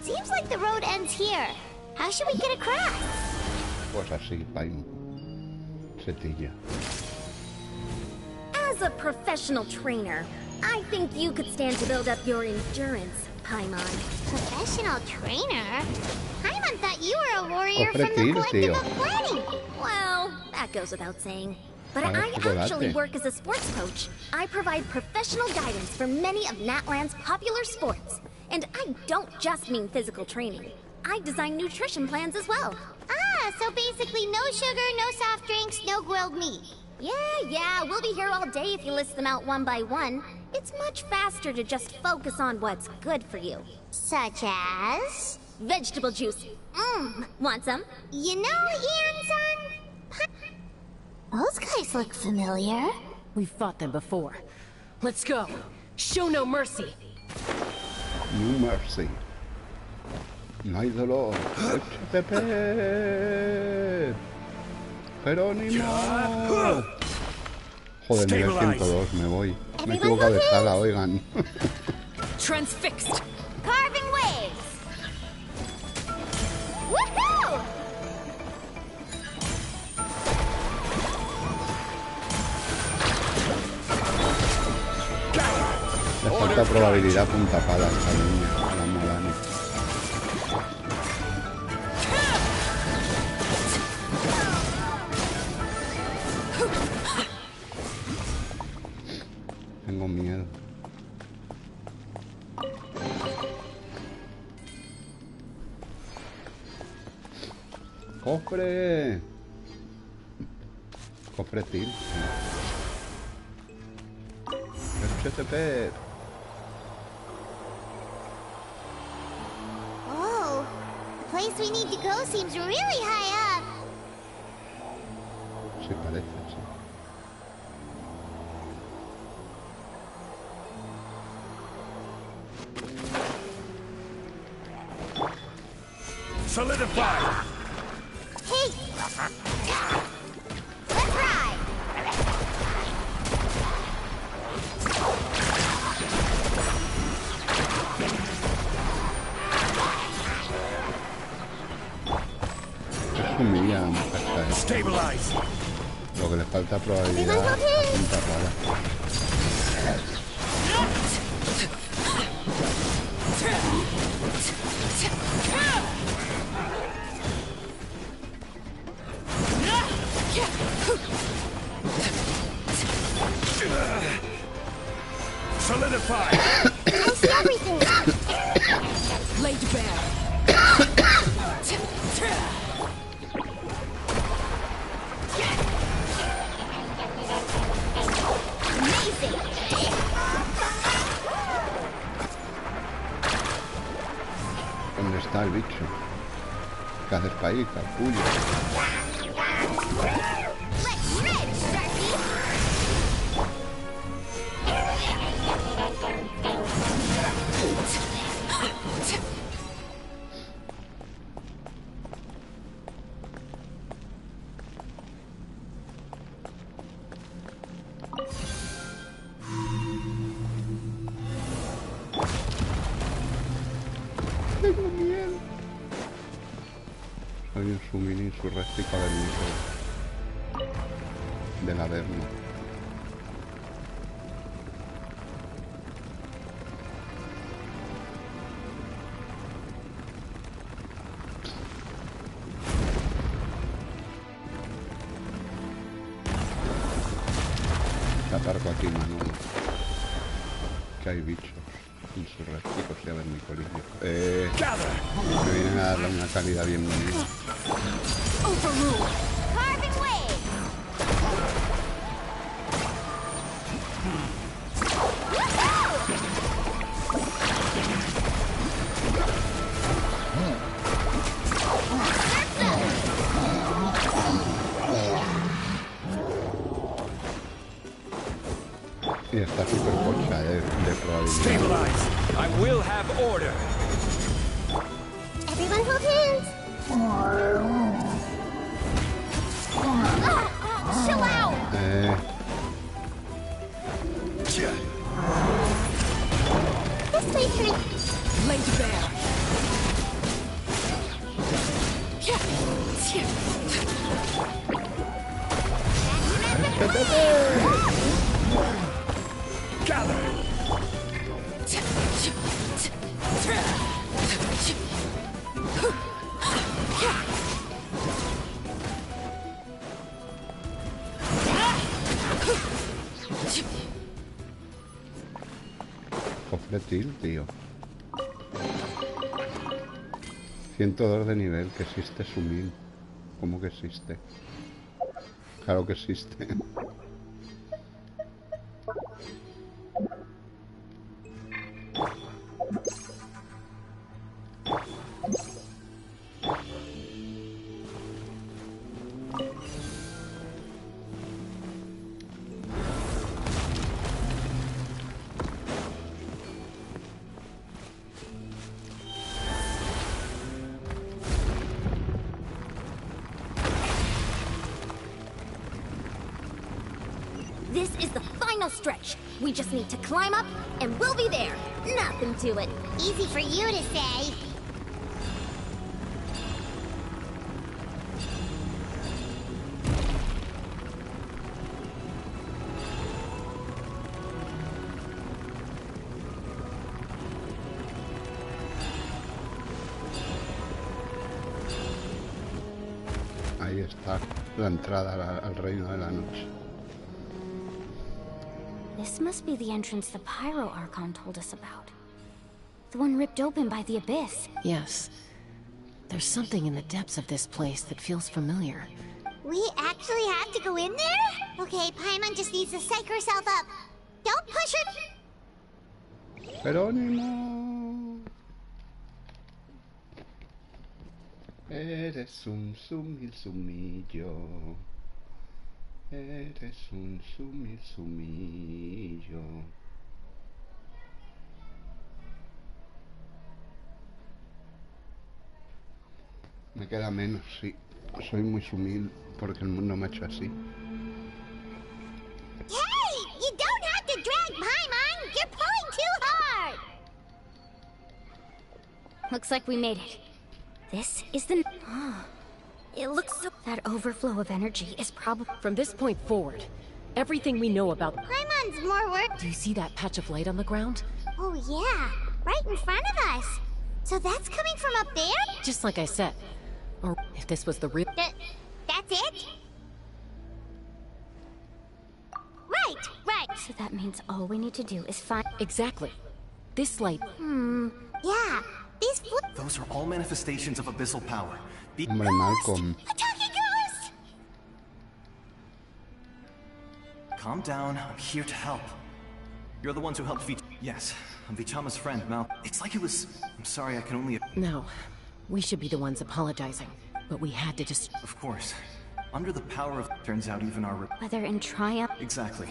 Seems like the road ends here. How should we get across? Pues así, Paimon. Setilla. As a professional trainer, I think you could stand to build up your endurance, Paimon. Professional trainer? Paimon thought you were a warrior from the collective of planning. Well, that goes without saying. But I actually work as a sports coach. I provide professional guidance for many of Natland's popular sports. And I don't just mean physical training. I design nutrition plans as well. Ah, so basically no sugar, no soft drinks, no grilled meat. Yeah, we'll be here all day if you list them out one by one. It's much faster to just focus on what's good for you. Such as? Vegetable juice. Want some? You know, Ian-san? Those guys look familiar. We've fought them before. Let's go. Show no mercy. No mercy. No hay dolor. Jerónimo. Joder, nivel 102, me voy. Me he equivocado de sala, oigan. Transfixed. Carving waves. Woohoo! Le falta probabilidad punta pala a esta niña, a la Molani. Tengo miedo. ¡Cofre! Cofre til. Ps4. Oh, the place we need to go seems really high up. Sí, parece, sí. Solidify! Hey! Let's ride! Es humilla, mujer. Stabilize! Lo que le falta probabilidad a punta rara. Solidify! I see everything! Laid bare. Amazing! ¿Dónde está el bicho? ¿Qué haces para ahí, capullo? Let's shred, Sharpie! Tengo miedo. Soy un sumini surréstico del Averno. Te atarco aquí, Manuel. Que hay bichos insurrécticos y avernicolillos. Me vienen a darle una calidad bien bonita. Carving way! Y está súper pocha de probabilidad. Stabilize! I will have order! Everyone hold hands! Chill out! This way, Tree. Laid bare. Gather! Cofre til, tío. 102 de nivel, que existe Sumil. ¿Cómo que existe? Claro que existe. This is the final stretch. We just need to climb up, and we'll be there. Nothing to it. Easy for you to say. Ahí está la entrada al reino de la noche. This must be the entrance the Pyro Archon told us about. The one ripped open by the Abyss. Yes. There's something in the depths of this place that feels familiar. We actually have to go in there? Okay, Paimon just needs to psych herself up. Don't push her! Jerónimo. Eres un sumillo. Eres un sumillo. Me queda menos, sí. Soy muy sumil porque el mundo me ha hecho así. Hey! You don't have to drag Paimon! You're pulling too hard! Looks like we made it. This is the... It looks so... That overflow of energy is probably... From this point forward, everything we know about... Paimon's more work. Do you see that patch of light on the ground? Oh yeah, right in front of us. So that's coming from up there? Just like I said. Or if this was the real... That's it? Right. So that means all we need to do is find... Exactly. This light... Yeah, these Those are all manifestations of abyssal power. Hombre, Malcolm. A talking ghost! Calm down, I'm here to help. You're the ones who helped Vich... Yes, I'm Vichama's friend, Mal. It's like it was... I'm sorry, I can only... No. We should be the ones apologizing. But we had to just... Of course. Under the power of... Turns out even our... Whether in triumph... Exactly.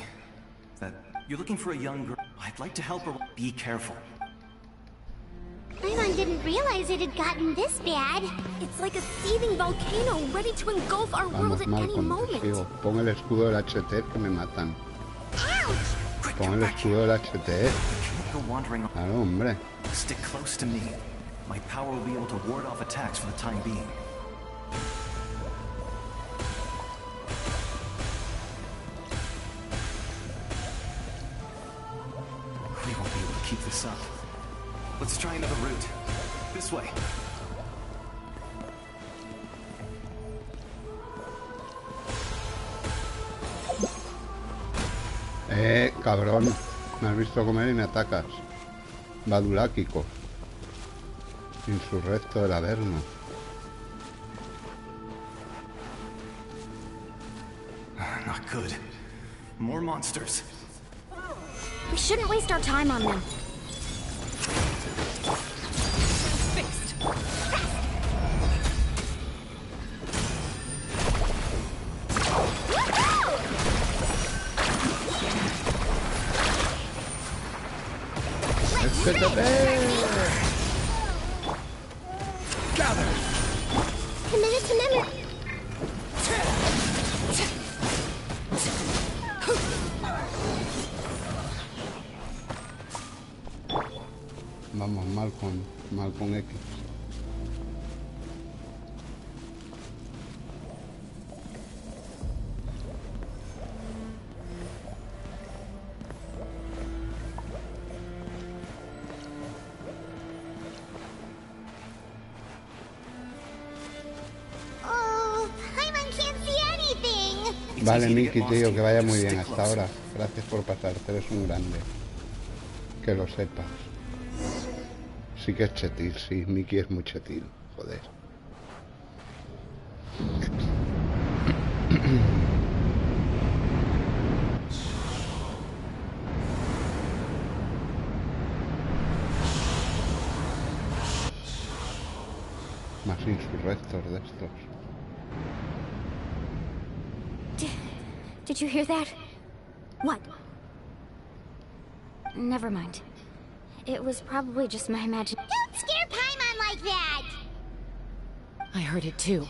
That... You're looking for a young girl. I'd like to help her. Be careful. Paimon didn't realize it had gotten this bad. It's like a seething volcano ready to engulf our world at any moment. Tío, pon el escudo del HT que me matan. Pon el escudo del HT. Go wandering. Claro, hombre. Stick close to me. My power will be able to ward off attacks for the time being. We won't be able to keep this up. Let's try another route. This way. Cabrón. Me has visto comer y me atacas. Baduláquico. Insurrecto del Averno. Not good. More monsters. We shouldn't waste our time on them. Gather! Committed to memory! Vamos, Malcolm X. Vale, Mickey, tío, que vaya muy bien hasta ahora. Gracias por pasarte, eres un grande. Que lo sepas. Sí que es chetil, sí, Mickey es muy chetil, joder. Más insurrectos de estos. Did you hear that? What? Never mind. It was probably just my imagination. Don't scare Paimon like that! I heard it too.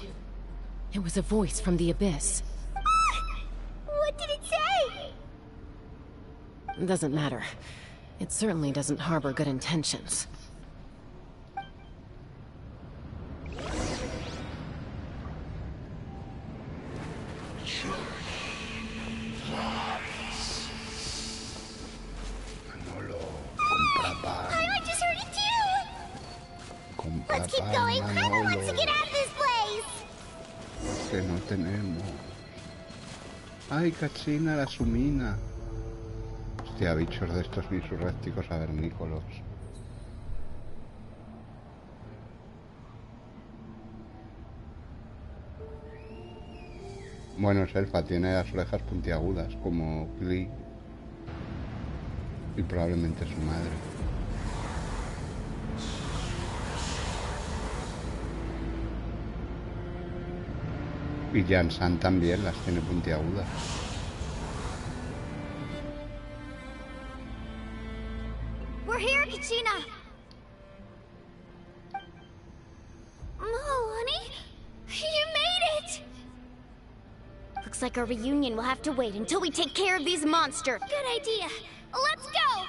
It was a voice from the abyss. What did it say? It doesn't matter. It certainly doesn't harbor good intentions. Let's keep going. Paimon wants to get out of this place. Que no tenemos. Ay, cachina, la sumina. Hostia, bichos de estos insurrécticos avernícolas. Bueno, es elfa, tiene las orejas puntiagudas, como Klee. Y probablemente su madre. Y Jansan también las tiene puntiagudas. We're here, Kachina! Oh, honey? You made it! Looks like our reunion will have to wait until we take care of these monsters. Good idea. Let's go!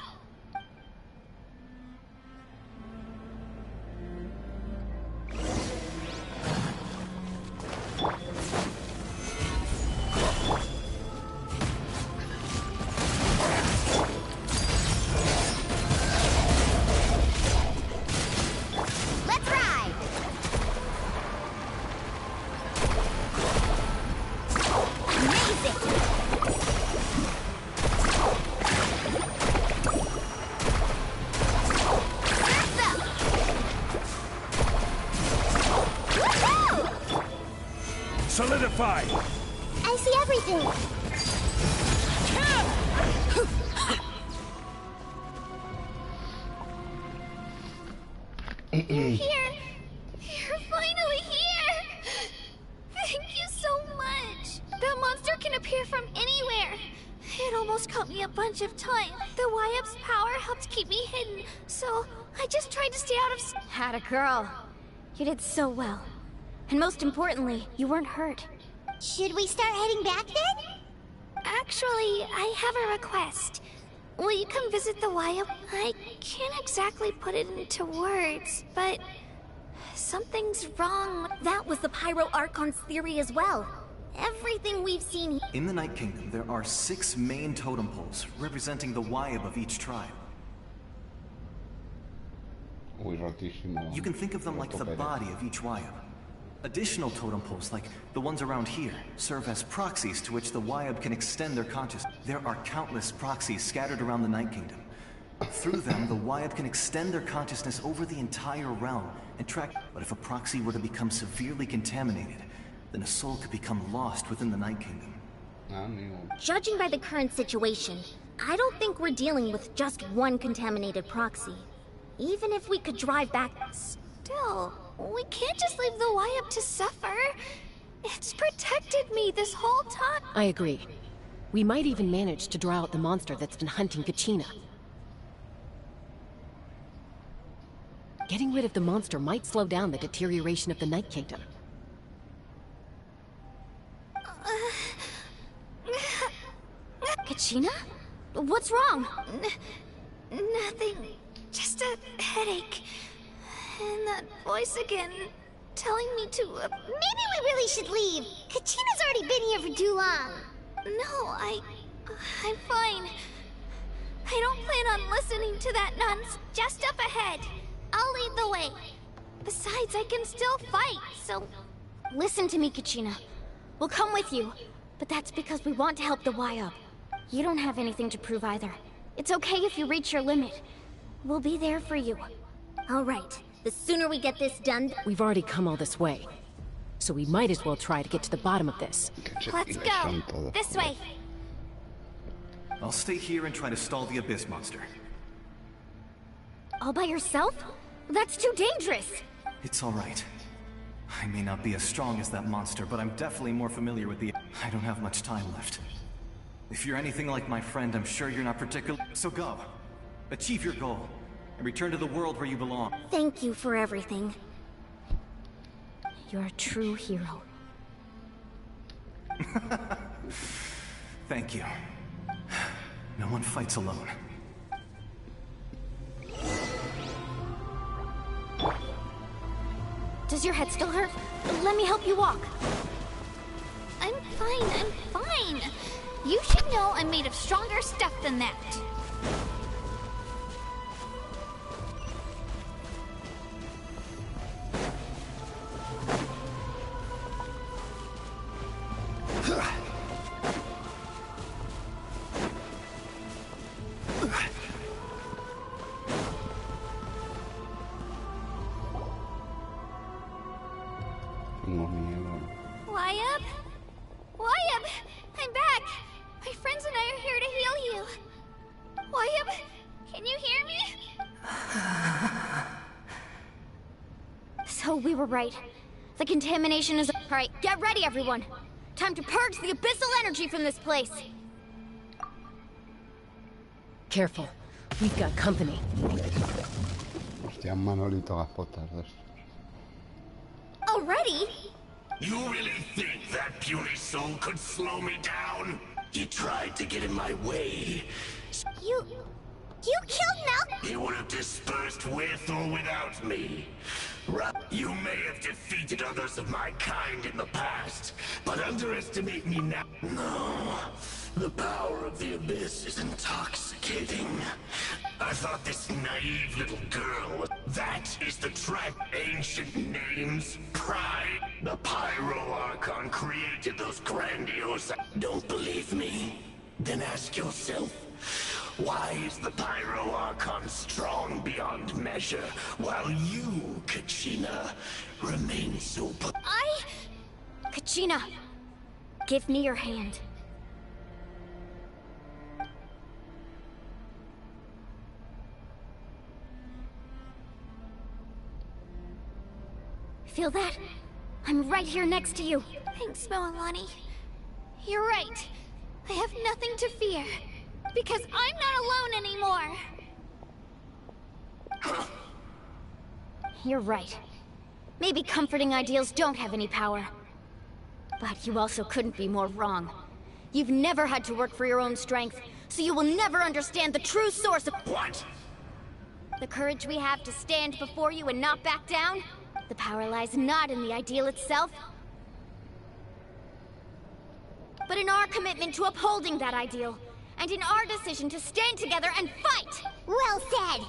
Solidify! I see everything! You're here! You're finally here! Thank you so much! That monster can appear from anywhere! It almost caught me a bunch of times. The YF's power helped keep me hidden, so I just tried to stay out of... Had a girl. You did so well. And most importantly, you weren't hurt. Should we start heading back then? Actually, I have a request. Will you come visit the YF? I can't exactly put it into words, but... something's wrong. That was the Pyro Archon's theory as well. Everything we've seen... In the Night Kingdom, there are 6 main totem poles, representing the Wyab of each tribe. You can think of them like the body of each Wyab. Additional totem poles, like the ones around here, serve as proxies to which the Wyab can extend their consciousness. There are countless proxies scattered around the Night Kingdom. Through them, the Wyab can extend their consciousness over the entire realm and track... But if a proxy were to become severely contaminated, then a soul could become lost within the Night Kingdom. Judging by the current situation, I don't think we're dealing with just one contaminated proxy. Even if we could drive back... Still, we can't just leave the YF to suffer. It's protected me this whole time. I agree. We might even manage to draw out the monster that's been hunting Kachina. Getting rid of the monster might slow down the deterioration of the Night Kingdom. Kachina? What's wrong? Nothing. Just a headache. And that voice again, telling me to... Maybe we really should leave. Kachina's already been here for too long. No, I'm fine. I don't plan on listening to that nonsense. Just up ahead. I'll lead the way. Besides, I can still fight, so... Listen to me, Kachina. We'll come with you, but that's because we want to help the YF. You don't have anything to prove either. It's okay if you reach your limit. We'll be there for you. All right. The sooner we get this done... We've already come all this way. So we might as well try to get to the bottom of this. Let's go. This way. I'll stay here and try to stall the Abyss monster. All by yourself? That's too dangerous! It's all right. I may not be as strong as that monster, but I'm definitely more familiar with the... I don't have much time left. If you're anything like my friend, I'm sure you're not particular... So go. Achieve your goal. And return to the world where you belong. Thank you for everything. You're a true hero. Thank you. No one fights alone. Does your head still hurt? Let me help you walk. I'm fine. You should know I'm made of stronger stuff than that. YF! I'm back! My friends and I are here to heal you. YF, can you hear me? So we were right. The contamination is... Alright, get ready everyone! Time to purge the abyssal energy from this place! Careful. We've got company. Hostia, Manolito gaspotardos. Already? You really think that puny soul could slow me down? He tried to get in my way. You killed Mel? He would have dispersed with or without me. You may have defeated others of my kind in the past, but underestimate me now. No, the power of the Abyss is intoxicating. I thought this naive little girl, that is the tribe. Ancient names, pride. The Pyro Archon created those grandiose... Don't believe me? Then ask yourself, why is the Pyro Archon strong beyond measure, while you, Kachina, remain so... Kachina? Kachina! Give me your hand. Feel that? I'm right here next to you. Thanks, Moalani. You're right. I have nothing to fear. Because I'm not alone anymore. You're right. Maybe comforting ideals don't have any power. But you also couldn't be more wrong. You've never had to work for your own strength, so you will never understand the true source of— What? The courage we have to stand before you and not back down? The power lies not in the ideal itself, but in our commitment to upholding that ideal, and in our decision to stand together and fight! Well said!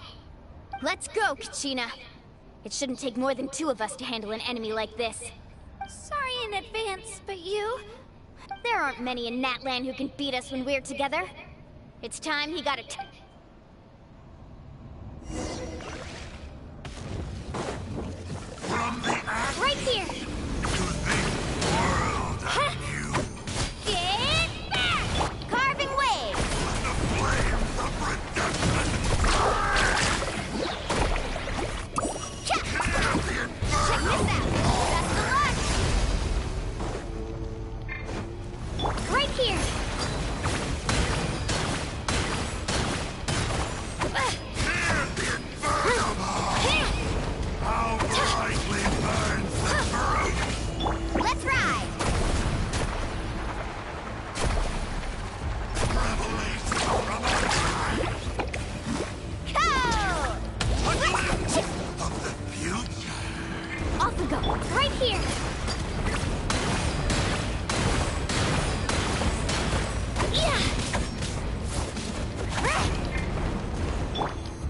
Let's go, Kachina. It shouldn't take more than 2 of us to handle an enemy like this. Sorry in advance, but you... There aren't many in Natlan who can beat us when we're together. It's time he got it. From the act Right here! to this world and you, Get back! Carving waves! the flames of redemption! Check this out! Best of luck! Right here! How brightly burns the truth! Let's ride! Revelation from on high! Go! A glimpse of the future! Off we go! Right here! Yeah!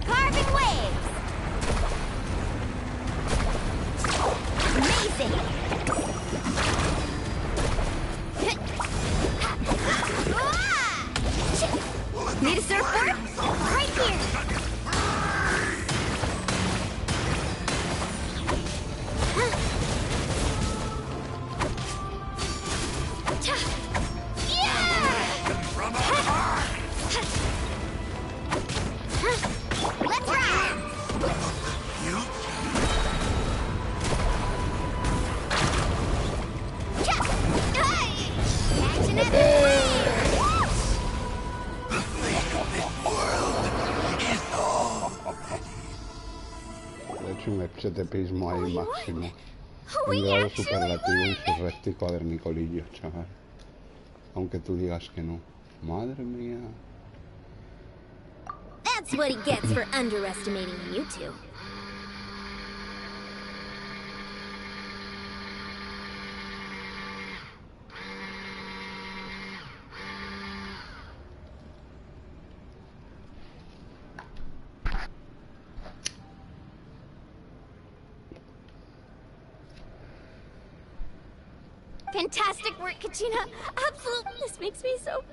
Carving waves! Amazing! Need a surfboard? Right here! From on high! Let's ride! Catching up! Le he hecho un espetepismo ahí máximo. Un grado superlativo en su resto y cuadernicolillo, chaval. Aunque tú digas que no. Madre mía. That's what he gets for underestimating you two. Fantastic work, Kachina! Absolutely! This makes me so...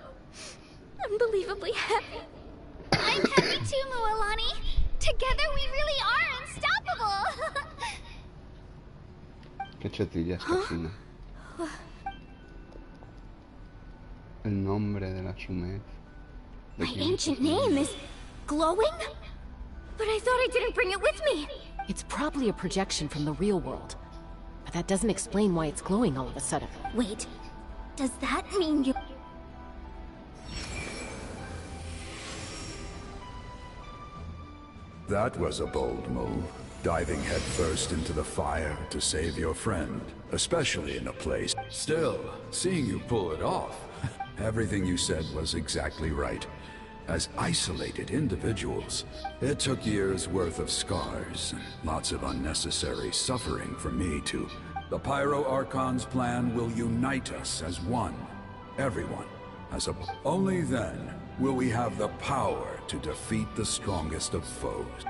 unbelievably happy. I'm happy too, Moalani. Together we really are unstoppable. Qué chetilla es Kachina. El nombre de la Sumed. My ancient name is... glowing? But I thought I didn't bring it with me! It's probably a projection from the real world. But that doesn't explain why it's glowing all of a sudden. Wait, does that mean you... That was a bold move, diving headfirst into the fire to save your friend, especially in a place. Still, seeing you pull it off, everything you said was exactly right. As isolated individuals, it took years' worth of scars and lots of unnecessary suffering for me to... The Pyro Archon's plan will unite us as one, everyone, as a... Only then will we have the power to defeat the strongest of foes.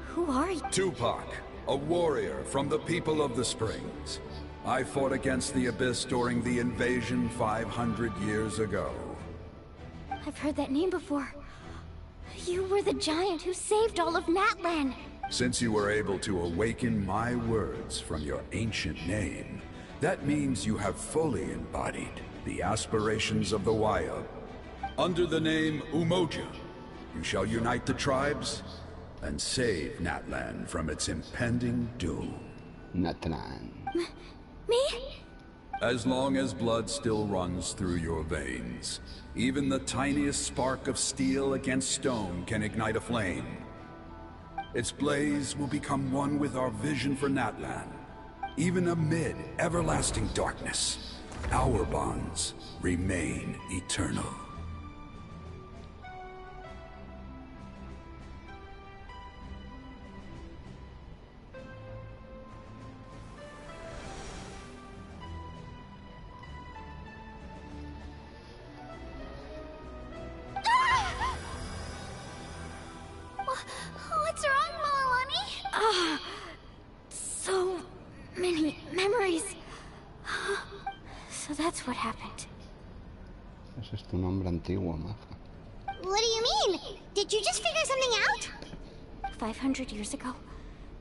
Who are you? Tupac, a warrior from the people of the Springs. I fought against the Abyss during the invasion 500 years ago. I've heard that name before. You were the giant who saved all of Natlan. Since you were able to awaken my words from your ancient name, That means you have fully embodied the aspirations of the Wayab. Under the name Umoja, you shall unite the tribes and save Natlan from its impending doom. Natlan. Me? As long as blood still runs through your veins, even the tiniest spark of steel against stone can ignite a flame. Its blaze will become one with our vision for Natlan. Even amid everlasting darkness, our bonds remain eternal. What's wrong, Milani? So many memories. So that's what happened. Ese es tu nombre antiguo, maja. What do you mean? Did you just figure something out? 500 years ago,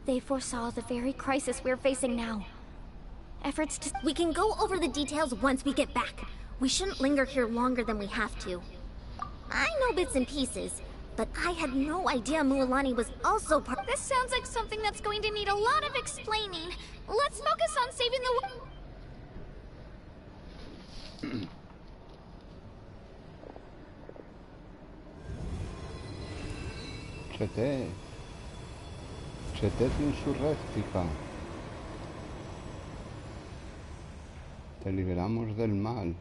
they foresaw the very crisis we're facing now. Efforts to... We can go over the details once we get back. We shouldn't linger here longer than we have to. I know bits and pieces, but I had no idea Mualani was also part... This sounds like something that's going to need a lot of explaining. Let's focus on saving the... Cetet insurrectica. Te liberamos del mal.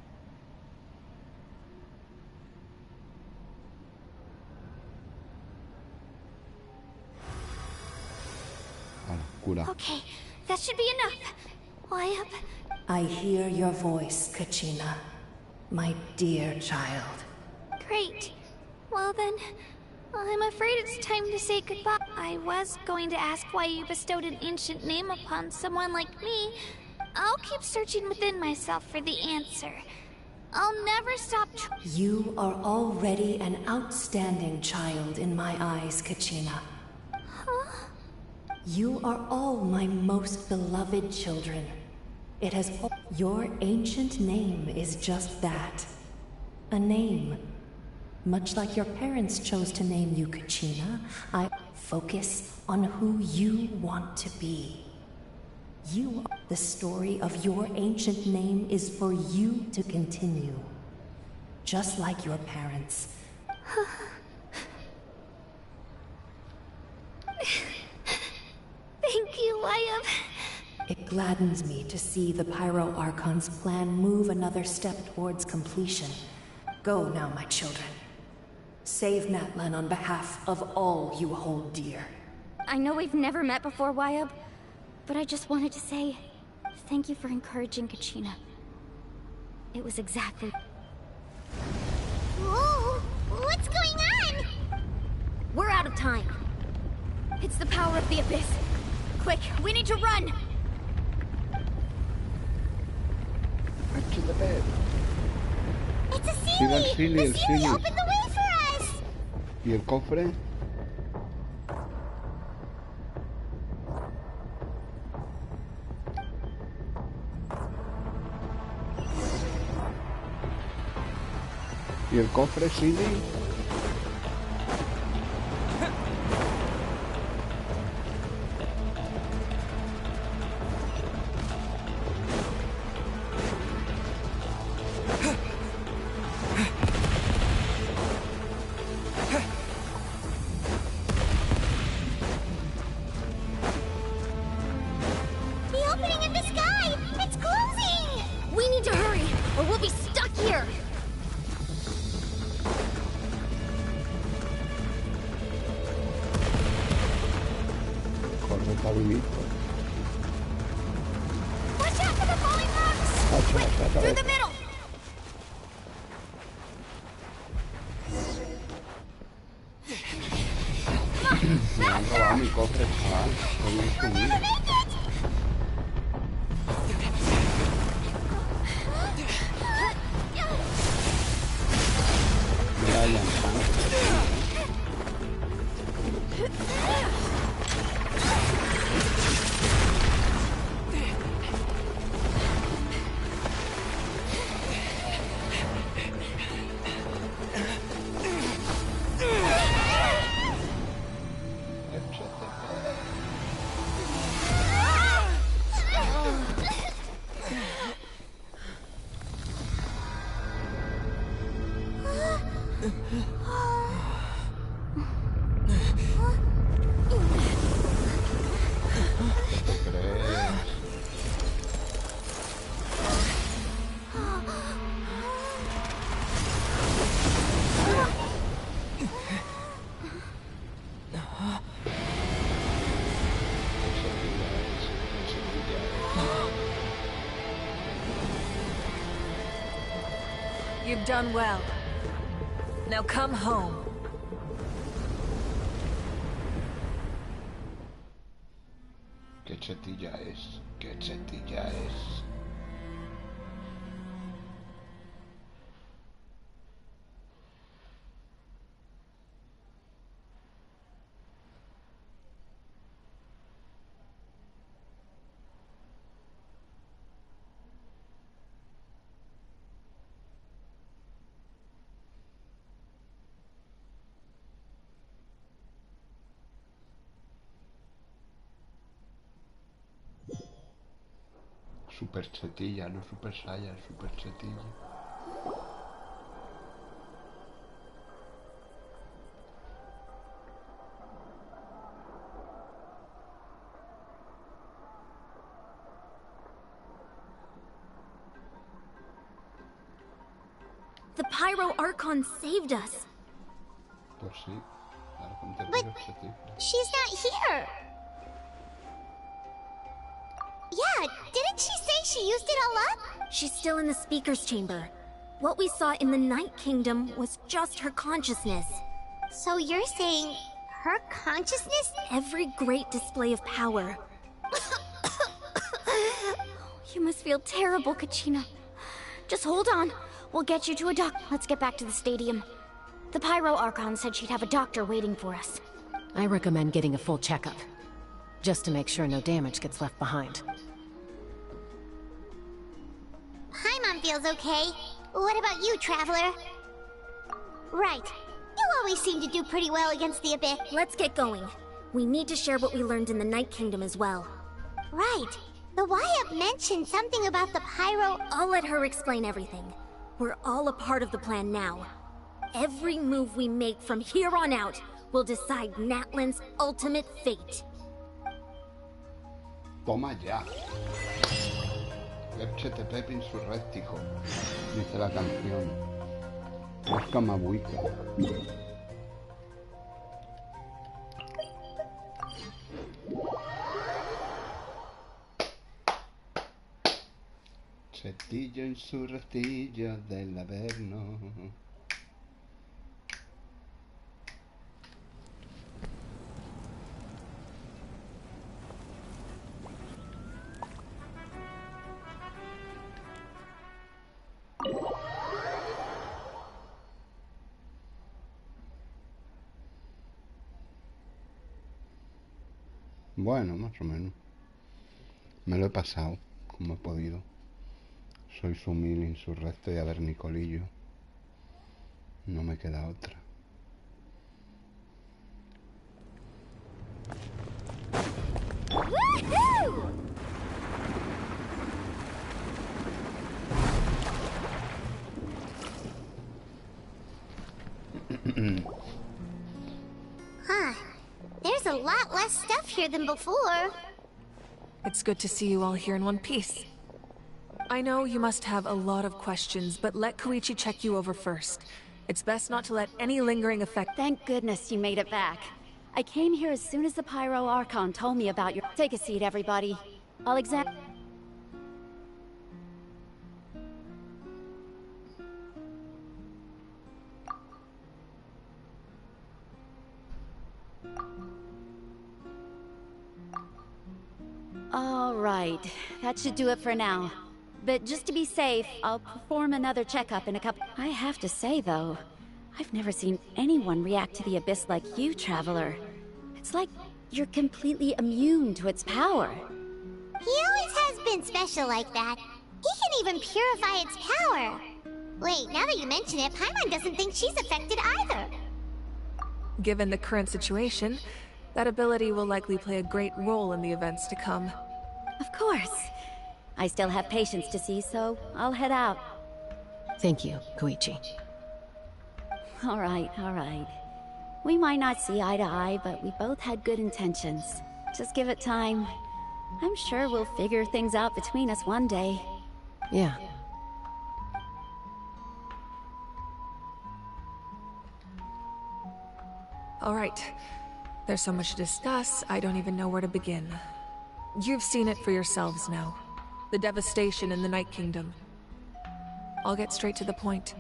Cura. Okay, that should be enough. Wayab. I hear your voice, Kachina. My dear child. Great. Well then, I'm afraid it's time to say goodbye. I was going to ask why you bestowed an ancient name upon someone like me. I'll keep searching within myself for the answer. I'll never stop You are already an outstanding child in my eyes, Kachina. Huh? You are all my most beloved children. It has... Your ancient name is just that. A name. Much like your parents chose to name you Kachina, I focus on who you want to be. You are... The story of your ancient name is for you to continue. Just like your parents. Thank you, Wayab. It gladdens me to see the Pyro Archon's plan move another step towards completion. Go now, my children. Save Natlan on behalf of all you hold dear. I know we've never met before, Wayab, but I just wanted to say thank you for encouraging Kachina. It was exactly... Whoa! What's going on? We're out of time. It's the power of the Abyss. Quick, we need to run! Back to the bed. It's a Siga el Sealy! Sealy, The Sealy opened the way for us! ¿Y el cofre? ¿Y el cofre, Sealy? The opening in the sky! It's closing! We need to hurry, or we'll be stuck here! Corre, Pablito. Watch out for the falling rocks! Quick, through the middle! Me han robado mi cofre, chaval. Estoy bien subido. Mira el lanzante. You've done well. Now come home. Qué chetilla es, qué chetilla es. Super chetilla, no super saya, super chetilla. The Pyro Archon saved us. Pues sí, but she's not here. Yeah, didn't she say she used it all up? She's still in the Speaker's Chamber. What we saw in the Night Kingdom was just her consciousness. So you're saying her consciousness? Every great display of power. You must feel terrible, Kachina. Just hold on. We'll get you to a doc. Let's get back to the stadium. The Pyro Archon said she'd have a doctor waiting for us. I recommend getting a full checkup, just to make sure no damage gets left behind. Paimon feels okay. What about you, Traveler? Right. You always seem to do pretty well against the Abyss. Let's get going. We need to share what we learned in the Night Kingdom as well. Right. The Wyatt mentioned something about the Pyro... I'll let her explain everything. We're all a part of the plan now. Every move we make from here on out will decide Natlan's ultimate fate. Toma ya. Épchete Pepe insurréctico, dice la canción. Busca mabuica. Chetillo insurrectillo del Averno. Bueno, más o menos. Me lo he pasado, como he podido. Soy sumil, insurrecto y avernicolillo. No me queda otra. Huh. There's a lot less stuff here than before. It's good to see you all here in one piece. I know you must have a lot of questions, but let Koichi check you over first. It's best not to let any lingering effect... Thank goodness you made it back. I came here as soon as the Pyro Archon told me about your... Take a seat, everybody. I'll examine... All right, that should do it for now. But just to be safe, I'll perform another checkup in a couple... I have to say, though, I've never seen anyone react to the Abyss like you, Traveler. It's like you're completely immune to its power. He always has been special like that. He can even purify its power. Wait, now that you mention it, Paimon doesn't think she's affected either. Given the current situation, that ability will likely play a great role in the events to come. Of course. I still have patients to see, so I'll head out. Thank you, Koichi. All right. We might not see eye to eye, but we both had good intentions. Just give it time. I'm sure we'll figure things out between us one day. Yeah. All right. There's so much to discuss, I don't even know where to begin. You've seen it for yourselves now. The devastation in the Night Kingdom. I'll get straight to the point.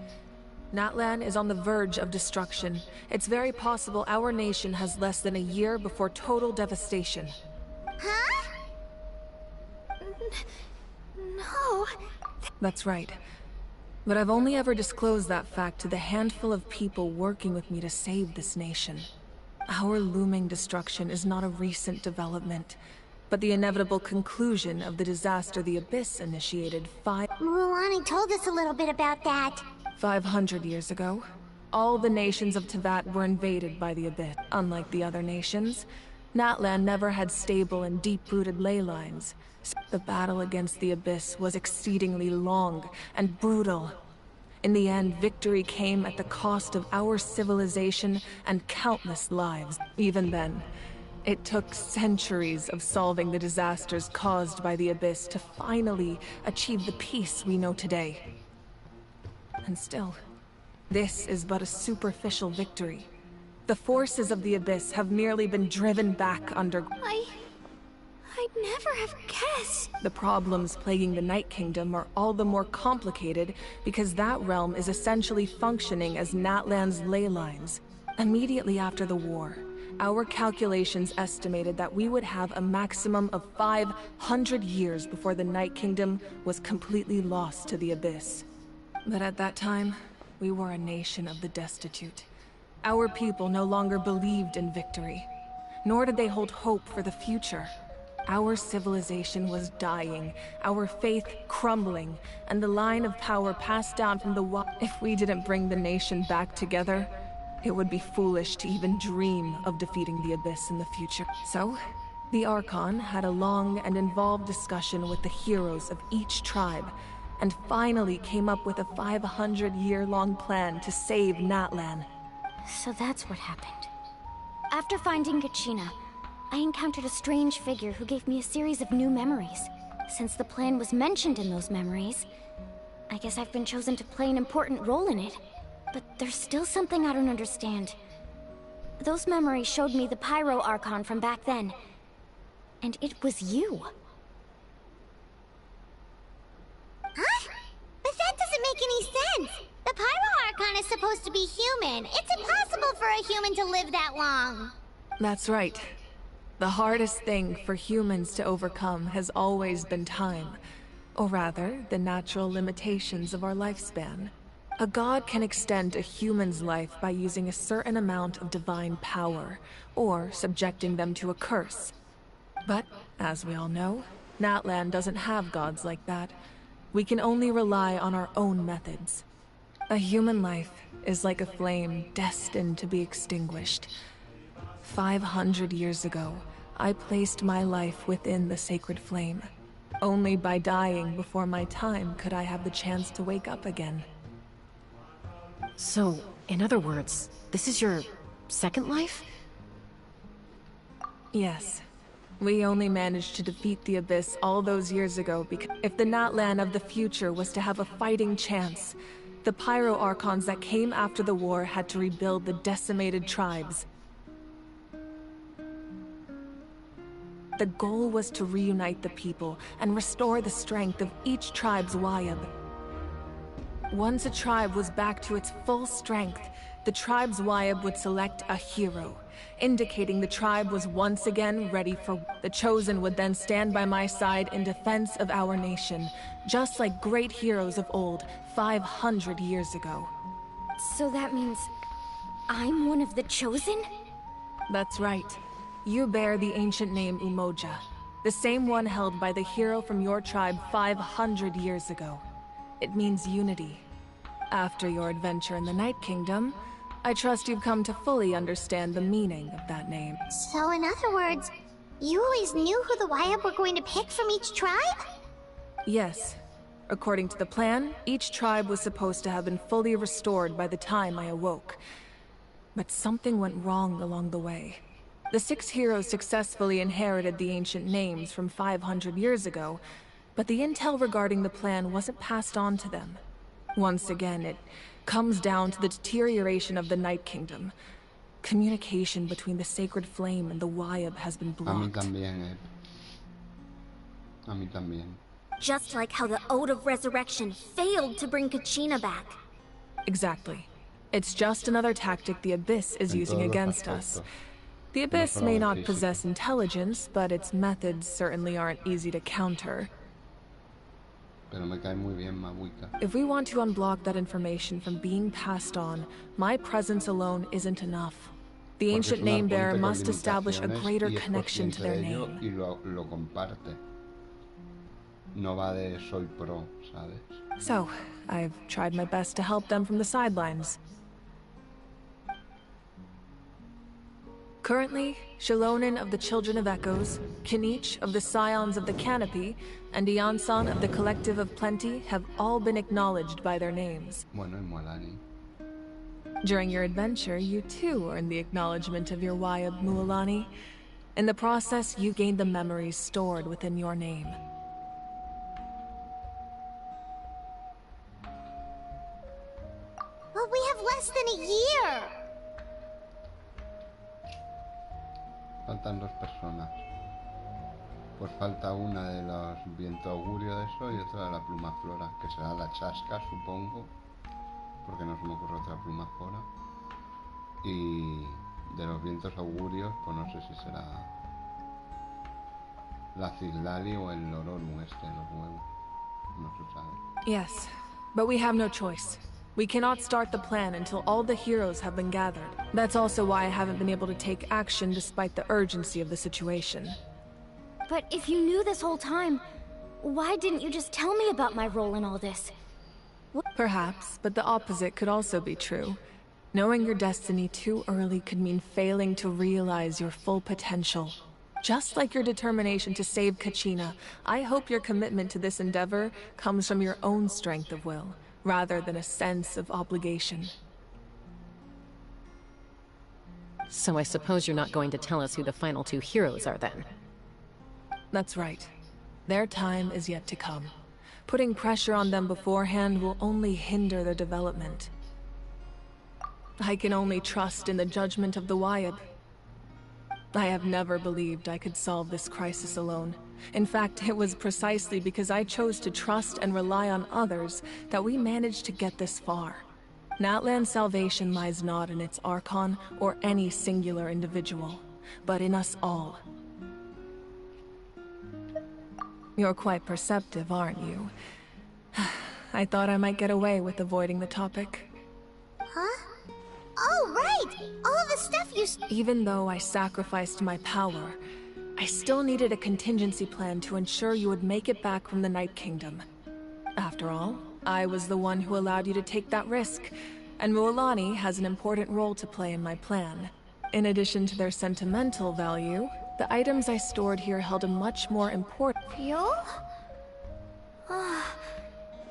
Natlan is on the verge of destruction. It's very possible our nation has less than a year before total devastation. Huh? No. That's right. But I've only ever disclosed that fact to the handful of people working with me to save this nation. Our looming destruction is not a recent development, but the inevitable conclusion of the disaster the Abyss initiated Mulani told us a little bit about that. 500 years ago. All the nations of Teyvat were invaded by the Abyss. Unlike the other nations, Natlan never had stable and deep-rooted ley lines. The battle against the Abyss was exceedingly long and brutal. In the end, victory came at the cost of our civilization and countless lives. Even then, it took centuries of solving the disasters caused by the Abyss to finally achieve the peace we know today. And still, this is but a superficial victory. The forces of the Abyss have merely been driven back under... I'd never have guessed. The problems plaguing the Night Kingdom are all the more complicated because that realm is essentially functioning as Natlan's ley lines. Immediately after the war, our calculations estimated that we would have a maximum of 500 years before the Night Kingdom was completely lost to the Abyss. But at that time, we were a nation of the destitute. Our people no longer believed in victory, nor did they hold hope for the future. Our civilization was dying, our faith crumbling, and the line of power passed down from the If we didn't bring the nation back together, it would be foolish to even dream of defeating the Abyss in the future. So, the Archon had a long and involved discussion with the heroes of each tribe, and finally came up with a 500-year-long plan to save Natlan. So that's what happened. After finding Kachina, I encountered a strange figure who gave me a series of new memories. Since the plan was mentioned in those memories, I guess I've been chosen to play an important role in it. But there's still something I don't understand. Those memories showed me the Pyro Archon from back then. And it was you. Huh? But that doesn't make any sense! The Pyro Archon is supposed to be human. It's impossible for a human to live that long. That's right. The hardest thing for humans to overcome has always been time. Or rather, the natural limitations of our lifespan. A god can extend a human's life by using a certain amount of divine power, or subjecting them to a curse. But, as we all know, Natlan doesn't have gods like that. We can only rely on our own methods. A human life is like a flame destined to be extinguished. 500 years ago, I placed my life within the sacred flame. Only by dying before my time could I have the chance to wake up again. So, in other words, this is your second life? Yes. We only managed to defeat the Abyss all those years ago because if the Natlan of the future was to have a fighting chance, the Pyro Archons that came after the war had to rebuild the decimated tribes. The goal was to reunite the people and restore the strength of each tribe's Wayab. Once a tribe was back to its full strength, the tribe's Wayab would select a hero, indicating the tribe was once again ready for... The Chosen would then stand by my side in defense of our nation, just like great heroes of old, 500 years ago. So that means I'm one of the Chosen? That's right. You bear the ancient name Umoja, the same one held by the hero from your tribe 500 years ago. It means unity. After your adventure in the Night Kingdom, I trust you've come to fully understand the meaning of that name. So in other words, you always knew who the Wayab were going to pick from each tribe? Yes. According to the plan, each tribe was supposed to have been fully restored by the time I awoke. But something went wrong along the way. The 6 heroes successfully inherited the ancient names from 500 years ago, but the intel regarding the plan wasn't passed on to them. Once again, it comes down to the deterioration of the Night Kingdom. Communication between the Sacred Flame and the Wyab has been blocked. A mí también. Just like how the Ode of Resurrection failed to bring Kachina back. Exactly. It's just another tactic the Abyss is using against us. The Abyss may not possess intelligence, but its methods certainly aren't easy to counter. If we want to unblock that information from being passed on, my presence alone isn't enough. The ancient name bearer must establish a greater connection to their name. So, I've tried my best to help them from the sidelines. Currently, Shilonin of the Children of Echoes, Kinich of the Scions of the Canopy, and Iansan of the Collective of Plenty have all been acknowledged by their names. During your adventure, you too earned the acknowledgement of your Wyab, Mualani. In the process, you gained the memories stored within your name. But we have less than a year! Faltan 2 personas. Pues falta una de los viento augurio de eso y otra de la pluma flora, que será la chasca, supongo, porque no se me ocurre otra pluma flora. Y de los vientos augurios, pues no sé si será la cislali o el lororum los huevos. No se sabe. Yes, but we have no choice. We cannot start the plan until all the heroes have been gathered. That's also why I haven't been able to take action despite the urgency of the situation. But if you knew this whole time, why didn't you just tell me about my role in all this? Perhaps, but the opposite could also be true. Knowing your destiny too early could mean failing to realize your full potential. Just like your determination to save Kachina, I hope your commitment to this endeavor comes from your own strength of will, rather than a sense of obligation. So I suppose you're not going to tell us who the final 2 heroes are then? That's right. Their time is yet to come. Putting pressure on them beforehand will only hinder their development. I can only trust in the judgment of the Wyab. I have never believed I could solve this crisis alone. In fact, it was precisely because I chose to trust and rely on others that we managed to get this far. Natlan's salvation lies not in its Archon or any singular individual, but in us all. You're quite perceptive, aren't you? I thought I might get away with avoiding the topic. Huh? Oh, right! All the stuff you... Even though I sacrificed my power, I still needed a contingency plan to ensure you would make it back from the Night Kingdom. After all, I was the one who allowed you to take that risk, and Mualani has an important role to play in my plan. In addition to their sentimental value, the items I stored here held a much more important... Fuel?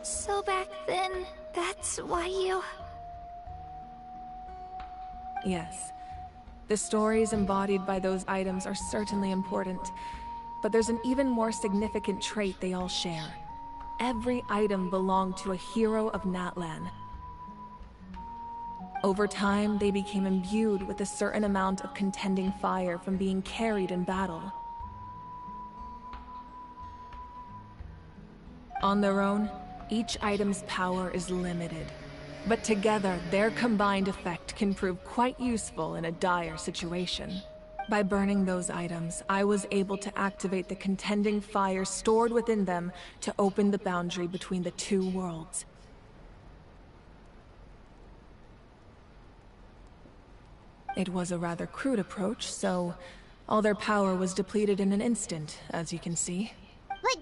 So back then, that's why you... Yes. The stories embodied by those items are certainly important, but there's an even more significant trait they all share. Every item belonged to a hero of Natlan. Over time, they became imbued with a certain amount of contending fire from being carried in battle. On their own, each item's power is limited. But together, their combined effect can prove quite useful in a dire situation. By burning those items, I was able to activate the contending fire stored within them to open the boundary between the 2 worlds. It was a rather crude approach, so all their power was depleted in an instant, as you can see. But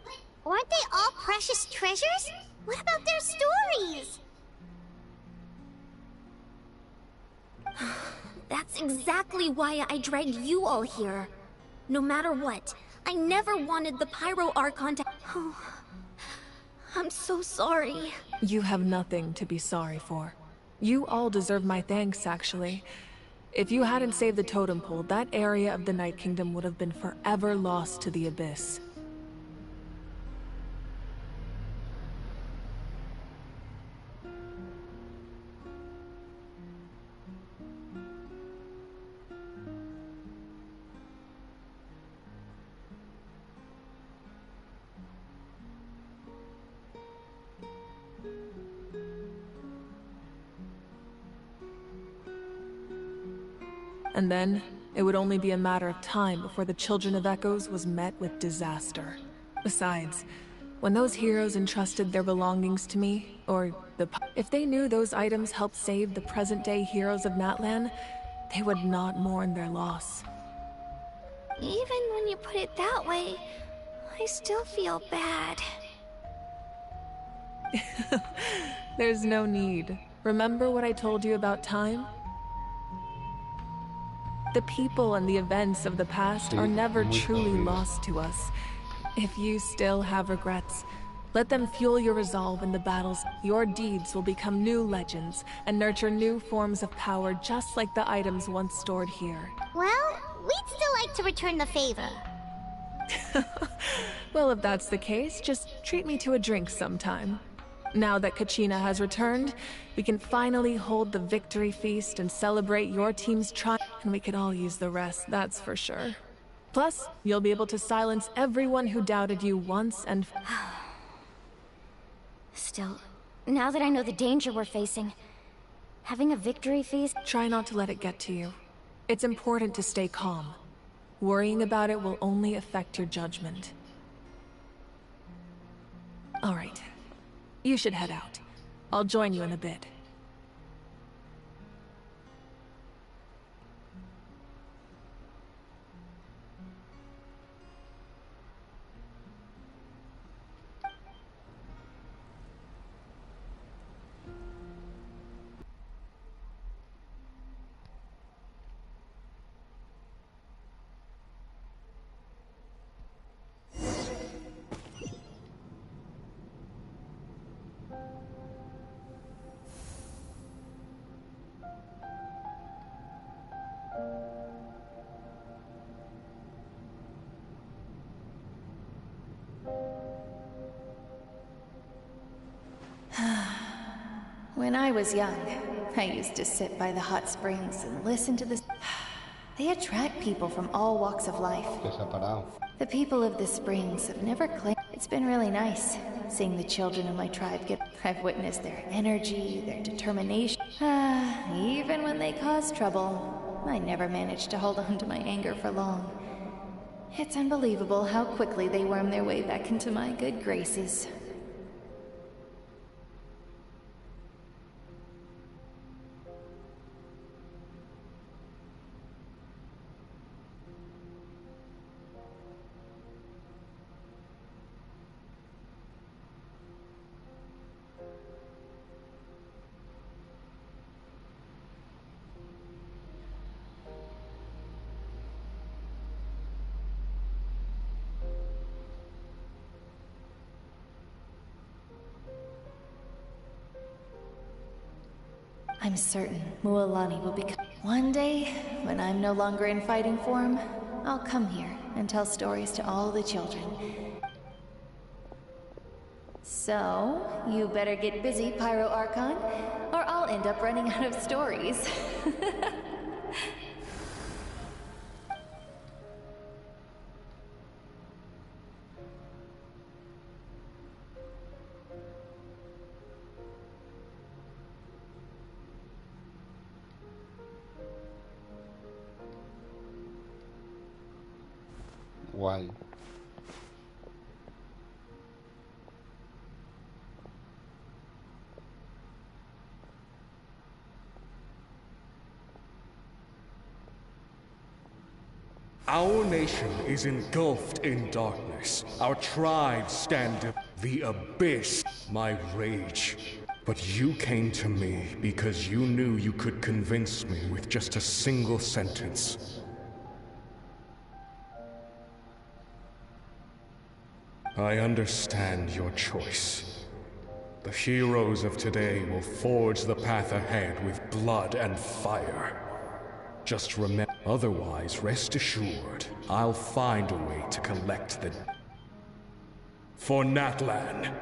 weren't they all precious treasures? What about their stories? That's exactly why I dragged you all here. No matter what, I never wanted the Pyro Archon to... I'm I'm so sorry. You have nothing to be sorry for. You all deserve my thanks, actually. If you hadn't saved the totem pole, that area of the Night Kingdom would have been forever lost to the abyss. And then, it would only be a matter of time before the Children of Echoes was met with disaster. Besides, when those heroes entrusted their belongings to me, if they knew those items helped save the present-day heroes of Natlan, they would not mourn their loss. Even when you put it that way, I still feel bad. There's no need. Remember what I told you about time? The people and the events of the past are never truly lost to us. If you still have regrets, let them fuel your resolve in the battles. Your deeds will become new legends and nurture new forms of power, just like the items once stored here. Well, we'd still like to return the favor. Well, if that's the case, just treat me to a drink sometime. Now that Kachina has returned, we can finally hold the victory feast and celebrate your team's triumph, and we could all use the rest, that's for sure. Plus, you'll be able to silence everyone who doubted you once and Still, now that I know the danger we're facing, having a victory feast... Try not to let it get to you. It's important to stay calm. Worrying about it will only affect your judgment. All right. You should head out. I'll join you in a bit. When I was young, I used to sit by the hot springs and listen to the... They attract people from all walks of life. The people of the springs have never claimed... It's been really nice, seeing the children of my tribe get... I've witnessed their energy, their determination. Even when they cause trouble, I never managed to hold on to my anger for long. It's unbelievable how quickly they worm their way back into my good graces. I'm certain Mualani will become... One day, when I'm no longer in fighting form, I'll come here and tell stories to all the children. So, you better get busy, Pyro Archon, or I'll end up running out of stories. Guay. Our nation is engulfed in darkness. Our tribes stand the abyss. My rage. But you came to me because you knew you could convince me with just a single sentence. I understand your choice. The heroes of today will forge the path ahead with blood and fire. Just remember, otherwise rest assured, I'll find a way to collect the... For Natlan.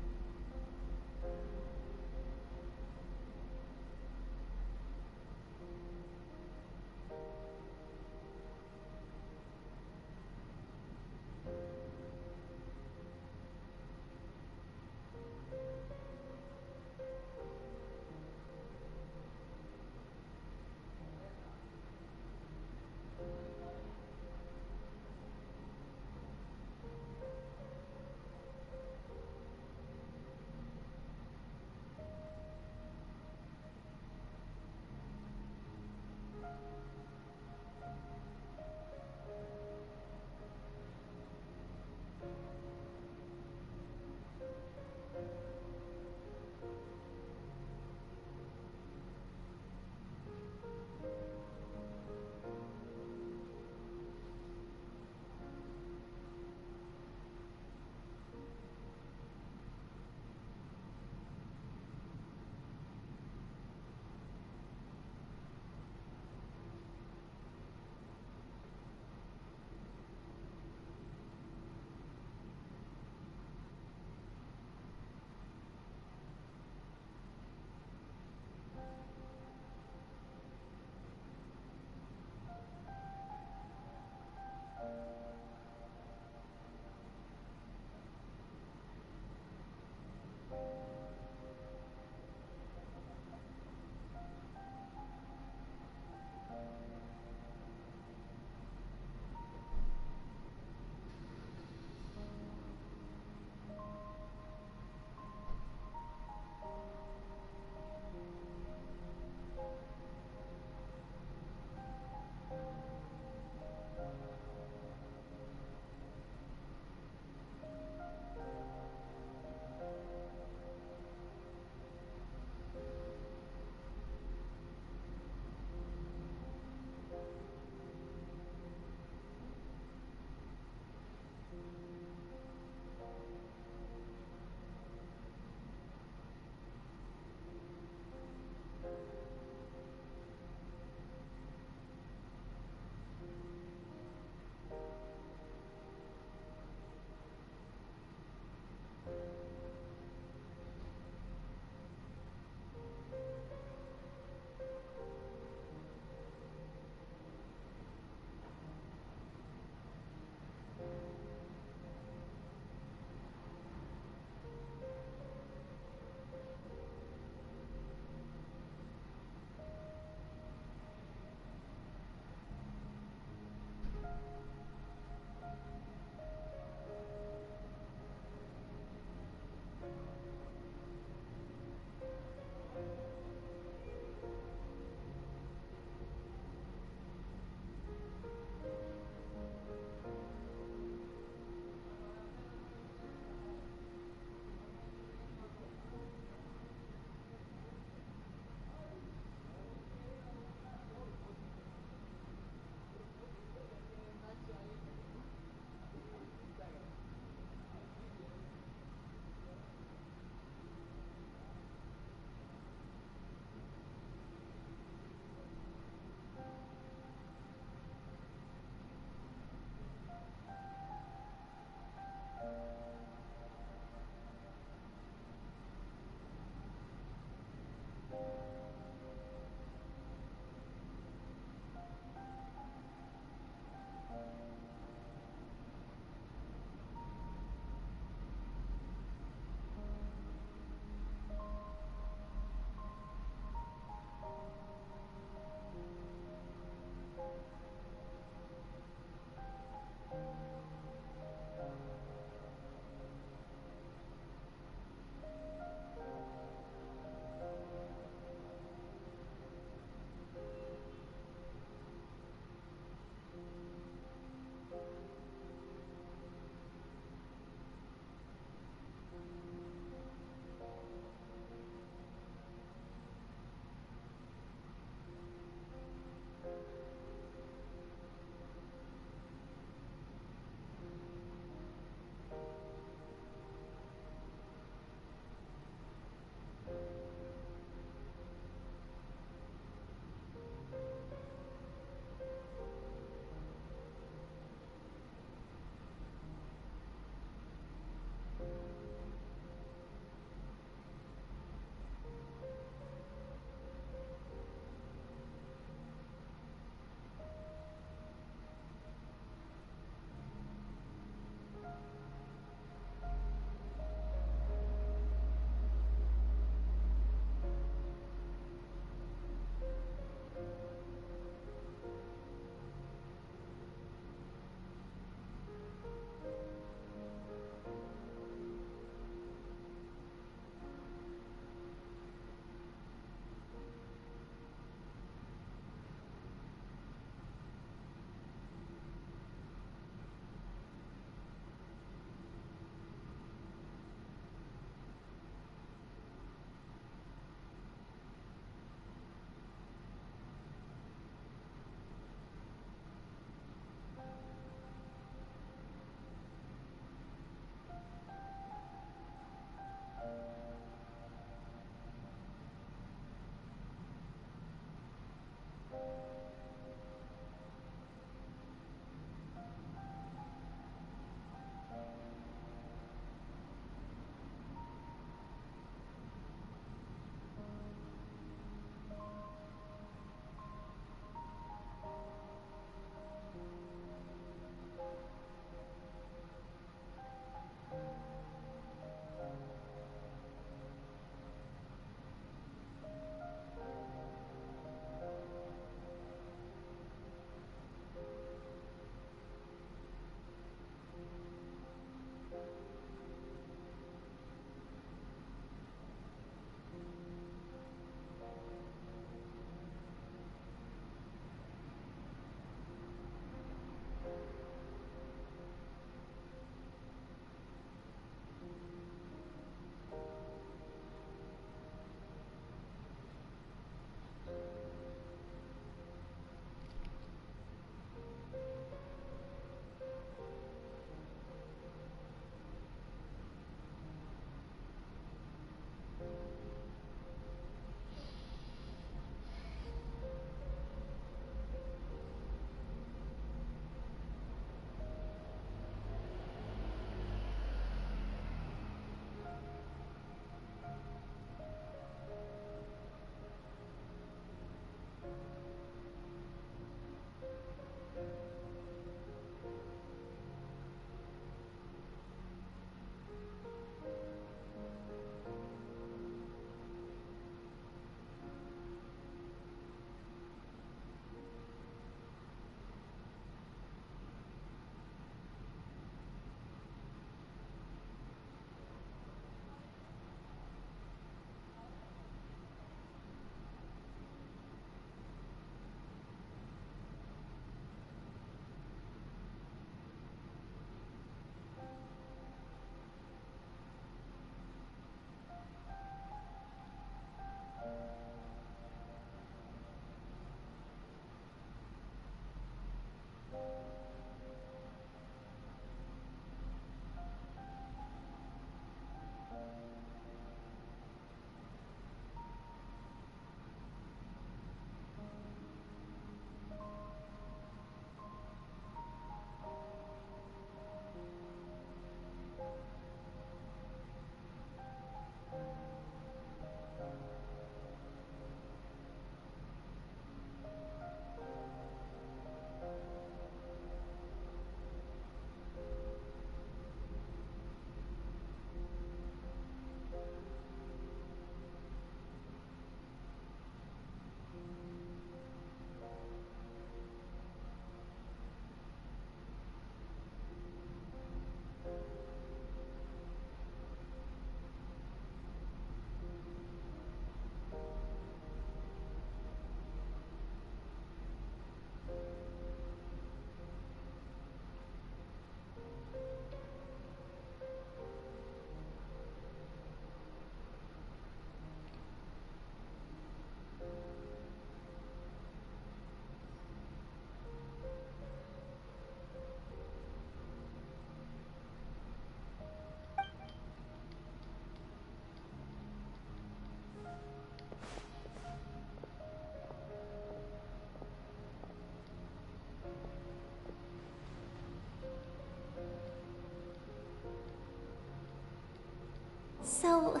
So,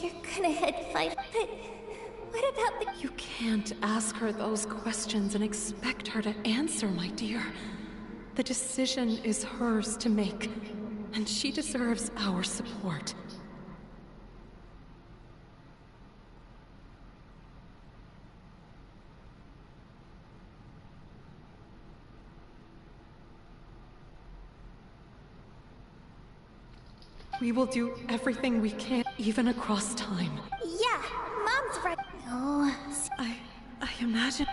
you're gonna head fight, but what about the— You can't ask her those questions and expect her to answer, my dear. The decision is hers to make, and she deserves our support. We will do everything we can, even across time. Yeah, Mom's right. No. I imagine...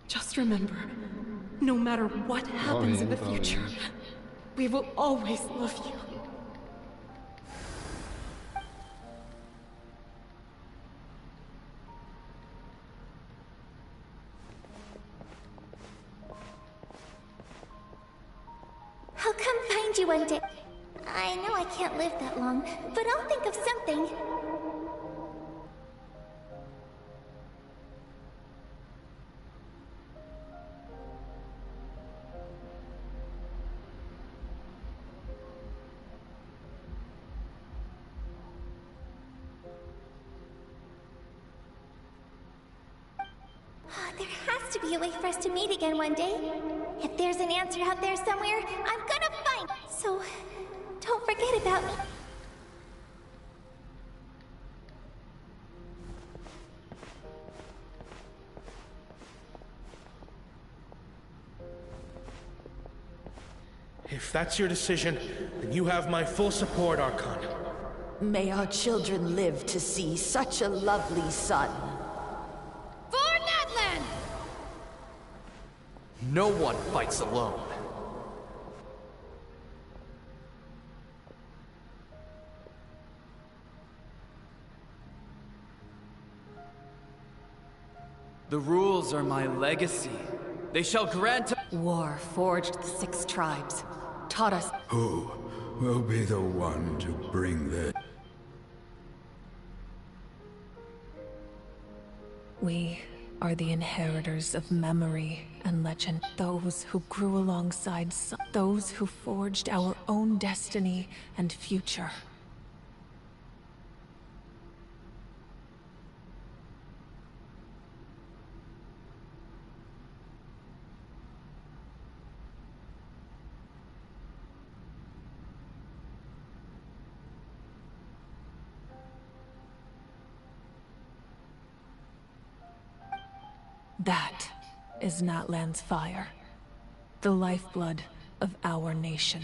Just remember, no matter what happens in the future, we will always love you. I'll come find you one day. I know I can't live that long, but I'll think of something. Oh, there has to be a way for us to meet again one day. If there's an answer out there somewhere, I'm gonna find it. So, don't forget about me. If that's your decision, then you have my full support, Archon. May our children live to see such a lovely son. For Natlan! No one fights alone. The rules are my legacy. They shall grant... War forged the 6 tribes, taught us... Who will be the one to bring this? We are the inheritors of memory and legend. Those who grew alongside those who forged our own destiny and future. That is Natlan's fire, the lifeblood of our nation.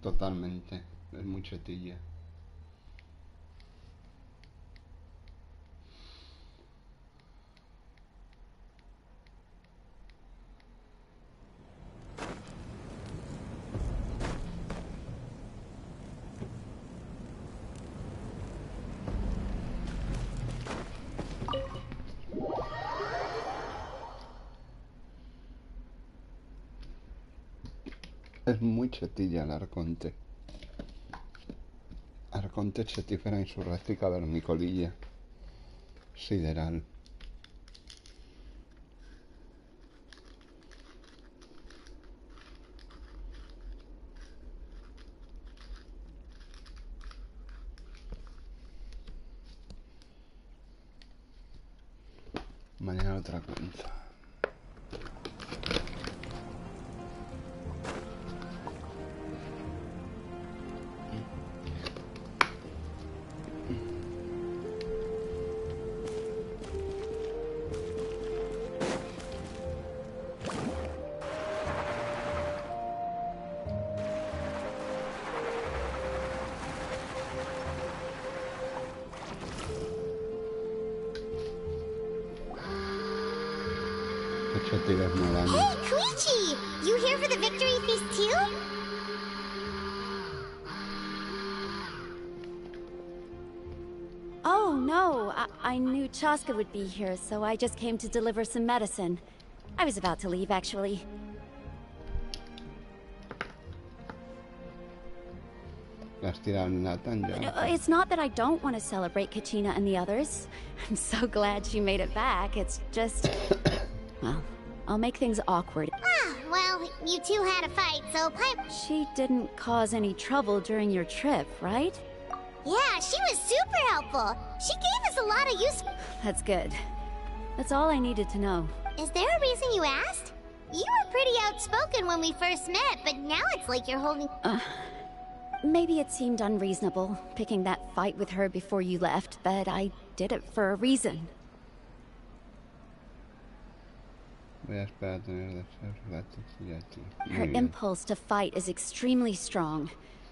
Totalmente, es muy chetilla. Es muy chetilla el arconte. Arconte chetífera insurréctica vermicolilla. Sideral. Mañana otra cuenta. se tires no daño. Hey, Koichi! You here for the victory feast too? Oh, no. I knew Chaska would be here, so I just came to deliver some medicine. I was about to leave, actually. It's not that I don't want to celebrate Kachina and the others. I'm so glad she made it back. It's just... well, I'll make things awkward. Ah, well, you two had a fight, so She didn't cause any trouble during your trip, right? Yeah, she was super helpful. She gave us a lot of use. That's good. That's all I needed to know. Is there a reason you asked? You were pretty outspoken when we first met, but now it's like you're holding... Maybe it seemed unreasonable, picking that fight with her before you left, but I did it for a reason. Her impulse to fight is extremely strong.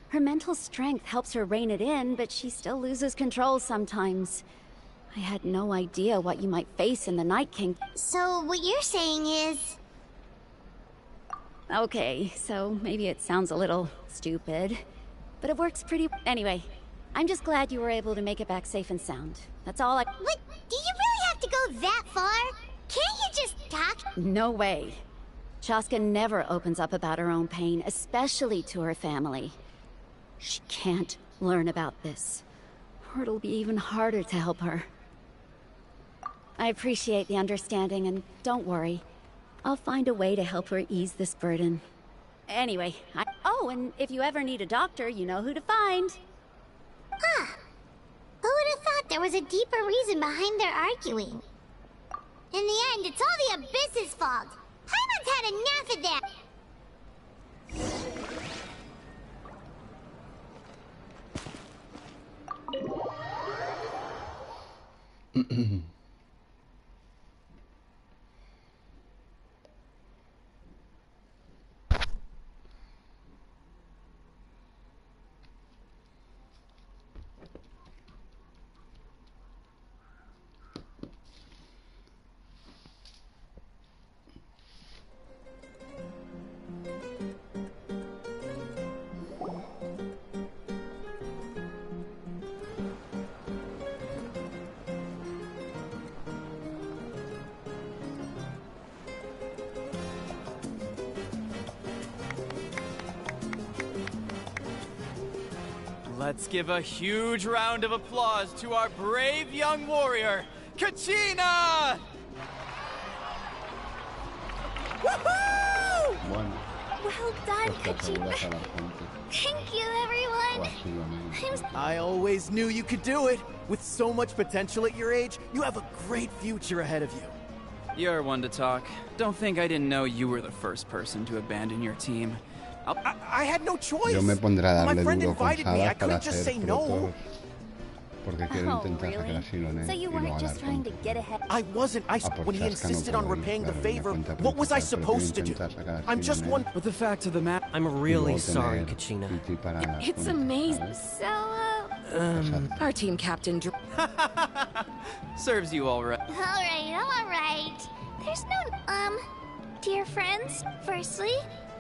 Her mental strength helps her rein it in, but she still loses control sometimes. I had no idea what you might face in the Night King. So what you're saying is... Okay, so maybe it sounds a little stupid, but it works pretty... Anyway, I'm just glad you were able to make it back safe and sound. That's all I... But do you really have to go that far? Can't you just talk? No way. Chaska never opens up about her own pain, especially to her family. She can't learn about this, or it'll be even harder to help her. I appreciate the understanding, and don't worry. I'll find a way to help her ease this burden. Anyway, Oh, and if you ever need a doctor, you know who to find. Ah, who would have thought there was a deeper reason behind their arguing? In the end, it's all the Abyss's fault. Paimon's had enough of that. Let's give a huge round of applause to our brave young warrior, Kachina! Woohoo! Well done, Kachina. Thank you, everyone. I always knew you could do it. With so much potential at your age, you have a great future ahead of you. You're one to talk. Don't think I didn't know you were the first person to abandon your team. I had no choice. Yo me pondré a darle My friend duro con invited me. I Sada para couldn't just ser say no. Porque quiero intentar sacar a Siloné So you y weren't luego just trying to get ahead. I wasn't. When he insisted on repaying the favor, what was I supposed to do? I'm just one. But the fact of the matter, I'm really sorry, Kachina. It's amazing. So, our team captain... Serves you all right. all right. There's no, dear friends, firstly,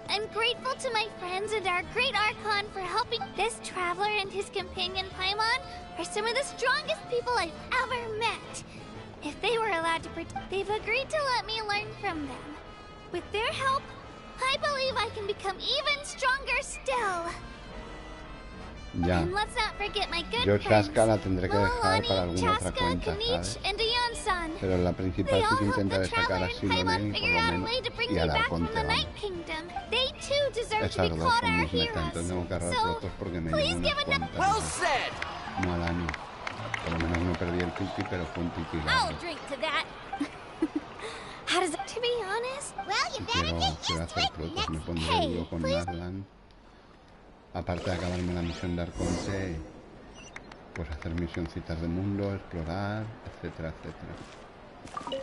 I'm grateful to my friends and our great Archon for helping. This traveler and his companion Paimon are some of the strongest people I've ever met. If they were allowed to they've agreed to let me learn from them. With their help, I believe I can become even stronger still. Ya. And let's not forget my good Yo friends, Chaska la tendré que dejar para alguna otra Chaska, cuenta, Kanich, ¿sabes? and Aeon-san. Pero la principal sí que intentaré sacar a Siloné y por lo menos y al Arconte, vamos. They too deserve to Esas be dos called son our mis metas, heroes. entonces tengo que agarrar So, rotos porque me please llevo give unas a cuantas. well said. No al año. Por lo menos no perdí el tiki, pero fue un tiki I'll largo. drink to that. How does it... To be honest, well, you better Quiero hacer protos, me pondré duro con Narlan. Aparte de acabarme la misión de Arconte, pues hacer misioncitas de mundo, explorar, etcétera, etcétera.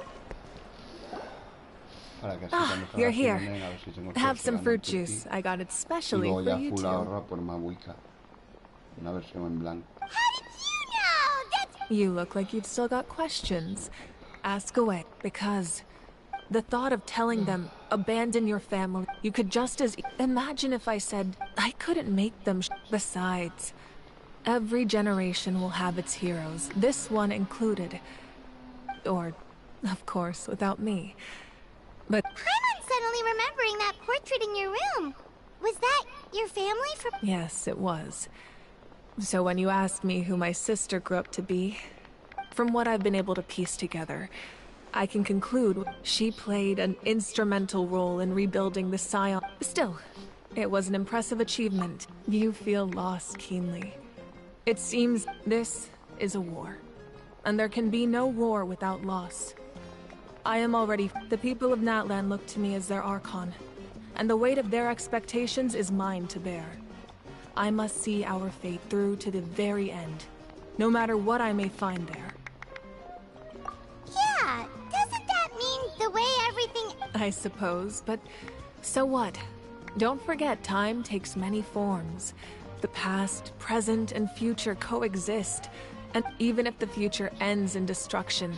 Para que así cuando salga you're here. Siloné, a ver si tengo Have suerte, some gano fruit el tiki. juice. I got it Y specially luego for ya you full two. ahorra por Mabuika. Una versión en blanco. You look like you've still got questions. Ask away, because The thought of telling them, abandon your family, you could just as... Imagine if I said, I couldn't make them Besides, every generation will have its heroes, this one included. Or, of course, without me. But... I'm suddenly remembering that portrait in your room. Was that your family from... Yes, it was. So when you asked me who my sister grew up to be, from what I've been able to piece together, I can conclude she played an instrumental role in rebuilding the Scion. Still, it was an impressive achievement. You feel loss keenly. It seems this is a war, and there can be no war without loss. I am already... The people of Natlan look to me as their Archon, and the weight of their expectations is mine to bear. I must see our fate through to the very end, no matter what I may find there. Yeah, doesn't that mean the way everything... I suppose, but so what? Don't forget, time takes many forms. The past, present, and future coexist, and even if the future ends in destruction,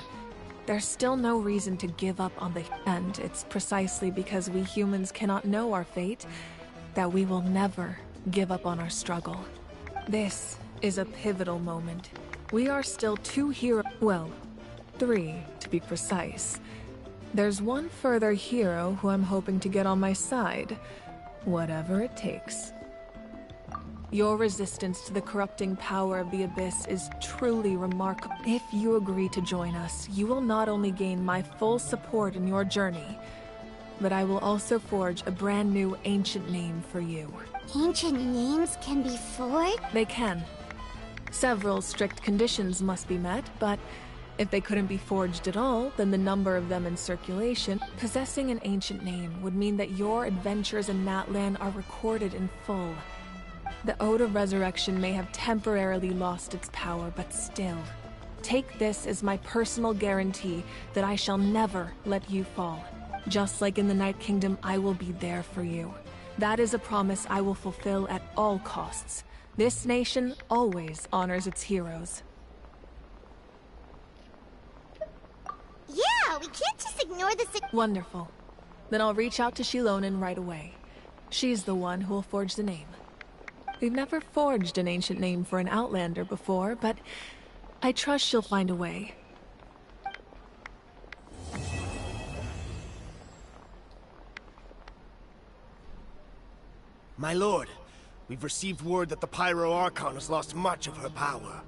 there's still no reason to give up on the... And it's precisely because we humans cannot know our fate that we will never give up on our struggle. This is a pivotal moment. We are still 2 heroes... Well, 3, to be precise. There's one further hero who I'm hoping to get on my side, whatever it takes. Your resistance to the corrupting power of the Abyss is truly remarkable. If you agree to join us, you will not only gain my full support in your journey, but I will also forge a brand new ancient name for you. Ancient names can be forged? They can. Several strict conditions must be met, but if they couldn't be forged at all, then the number of them in circulation. Possessing an ancient name would mean that your adventures in Natlan are recorded in full. The Ode of Resurrection may have temporarily lost its power, but still, take this as my personal guarantee that I shall never let you fall. Just like in the Night Kingdom, I will be there for you. That is a promise I will fulfill at all costs. This nation always honors its heroes. Yeah, we can't just ignore this. Wonderful. Then I'll reach out to Shilonen right away. She's the one who will forge the name. We've never forged an ancient name for an Outlander before, but I trust she'll find a way. My lord, we've received word that the Pyro Archon has lost much of her power.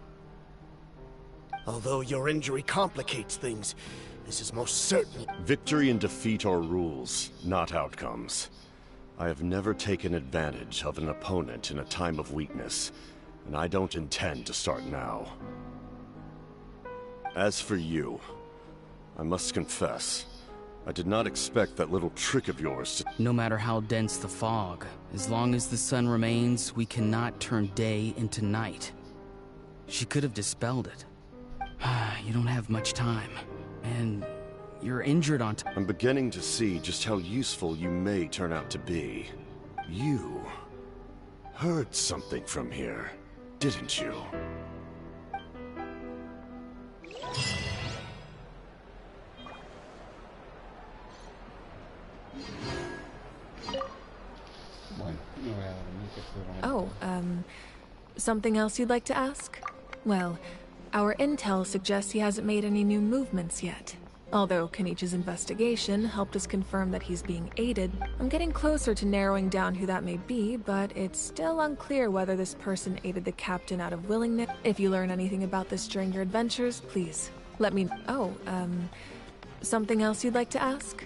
Although your injury complicates things, this is most certainly... Victory and defeat are rules, not outcomes. I have never taken advantage of an opponent in a time of weakness, and I don't intend to start now. As for you, I must confess, I did not expect that little trick of yours to... No matter how dense the fog, as long as the sun remains, we cannot turn day into night. She could have dispelled it. You don't have much time, and you're injured on I'm beginning to see just how useful you may turn out to be. You heard something from here, didn't you? Oh, something else you'd like to ask? Well, our intel suggests he hasn't made any new movements yet. Although Kenichi's investigation helped us confirm that he's being aided, I'm getting closer to narrowing down who that may be, but it's still unclear whether this person aided the captain out of willingness. If you learn anything about this during your adventures, please let me... Oh, something else you'd like to ask?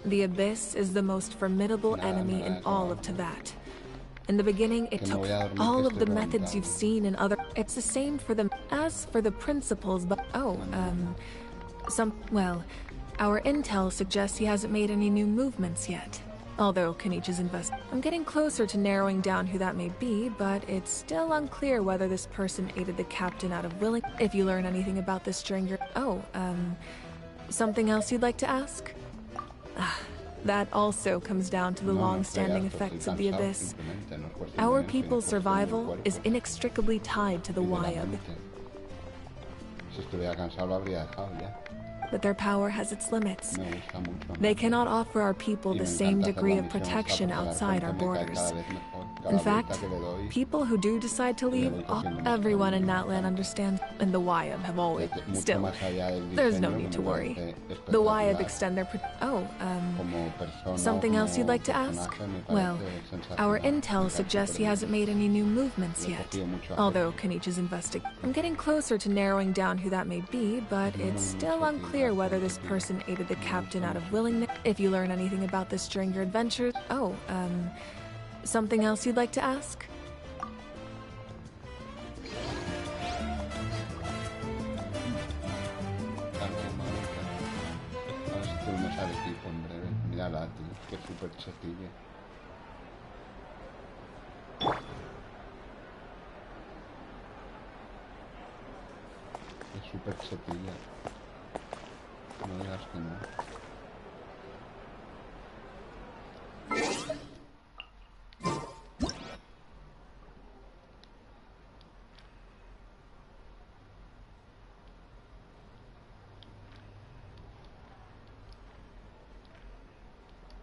The Abyss is the most formidable enemy in all of Teyvat. In the beginning, it took all of the methods you've seen in other... It's the same for them. As for the principles, but... Oh, well, our intel suggests he hasn't made any new movements yet. Although Kenichi's I'm getting closer to narrowing down who that may be, but it's still unclear whether this person aided the captain out of willing... If you learn anything about this during your... Oh, something else you'd like to ask? That also comes down to the long-standing effects of the Abyss. Our people's survival is inextricably tied to the Wyab. but their power has its limits. They cannot offer our people the same degree of protection outside our borders. In fact, people who do decide to leave, everyone in Natlan understands, and the Wyab have always... Still, there's no need to worry. The Wyab extend their... something else you'd like to ask? Well, our intel suggests he hasn't made any new movements yet, although Kenichi's investigating. I'm getting closer to narrowing down who that may be, but it's still unclear whether this person aided the captain out of willingness. If you learn anything about this during your adventures... something else you'd like to ask? Es súper chetilla. No digas que no.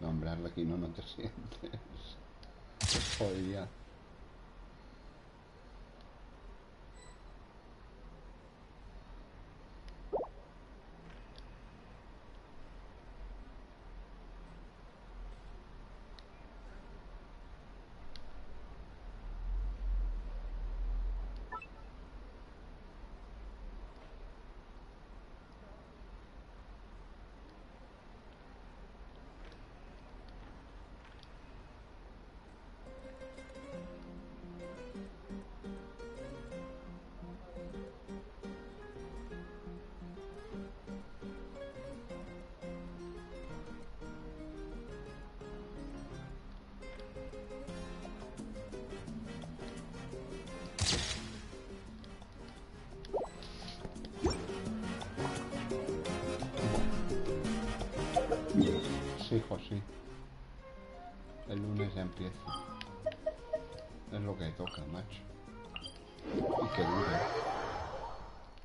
Nombrarle aquí no te sientes. Jodía. Sí, hijo, sí. El lunes ya empieza. Es lo que toca, macho. Y que dure.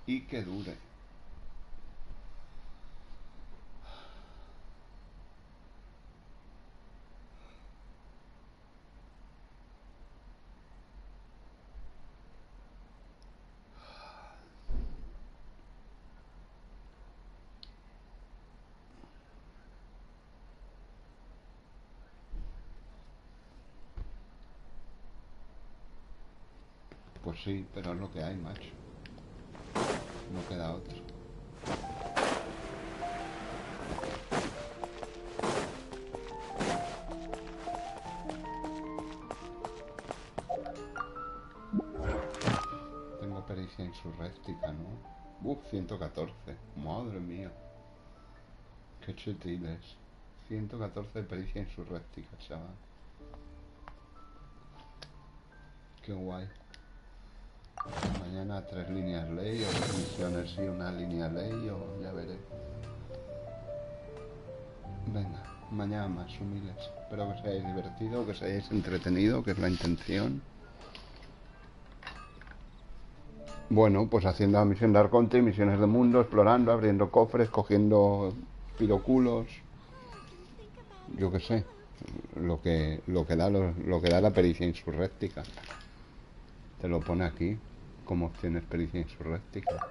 Y que dure. Pues sí, pero es lo que hay, macho. No queda otro. Tengo pericia insurréctica, ¿no? 114. Madre mía. Qué chutiles. 114 de pericia insurréctica, chaval. Qué guay. Mañana 3 líneas ley, o 2 misiones y una línea ley, o ya veré. Venga, mañana más humildes. Espero que os hayáis divertido, que os hayáis entretenido, que es la intención. Bueno, pues haciendo la misión de Arconte, misiones de mundo, explorando, abriendo cofres, cogiendo piroculos. Yo qué sé. Lo que da la pericia insurréctica. Te lo pone aquí, como opciones pericia insurréctica.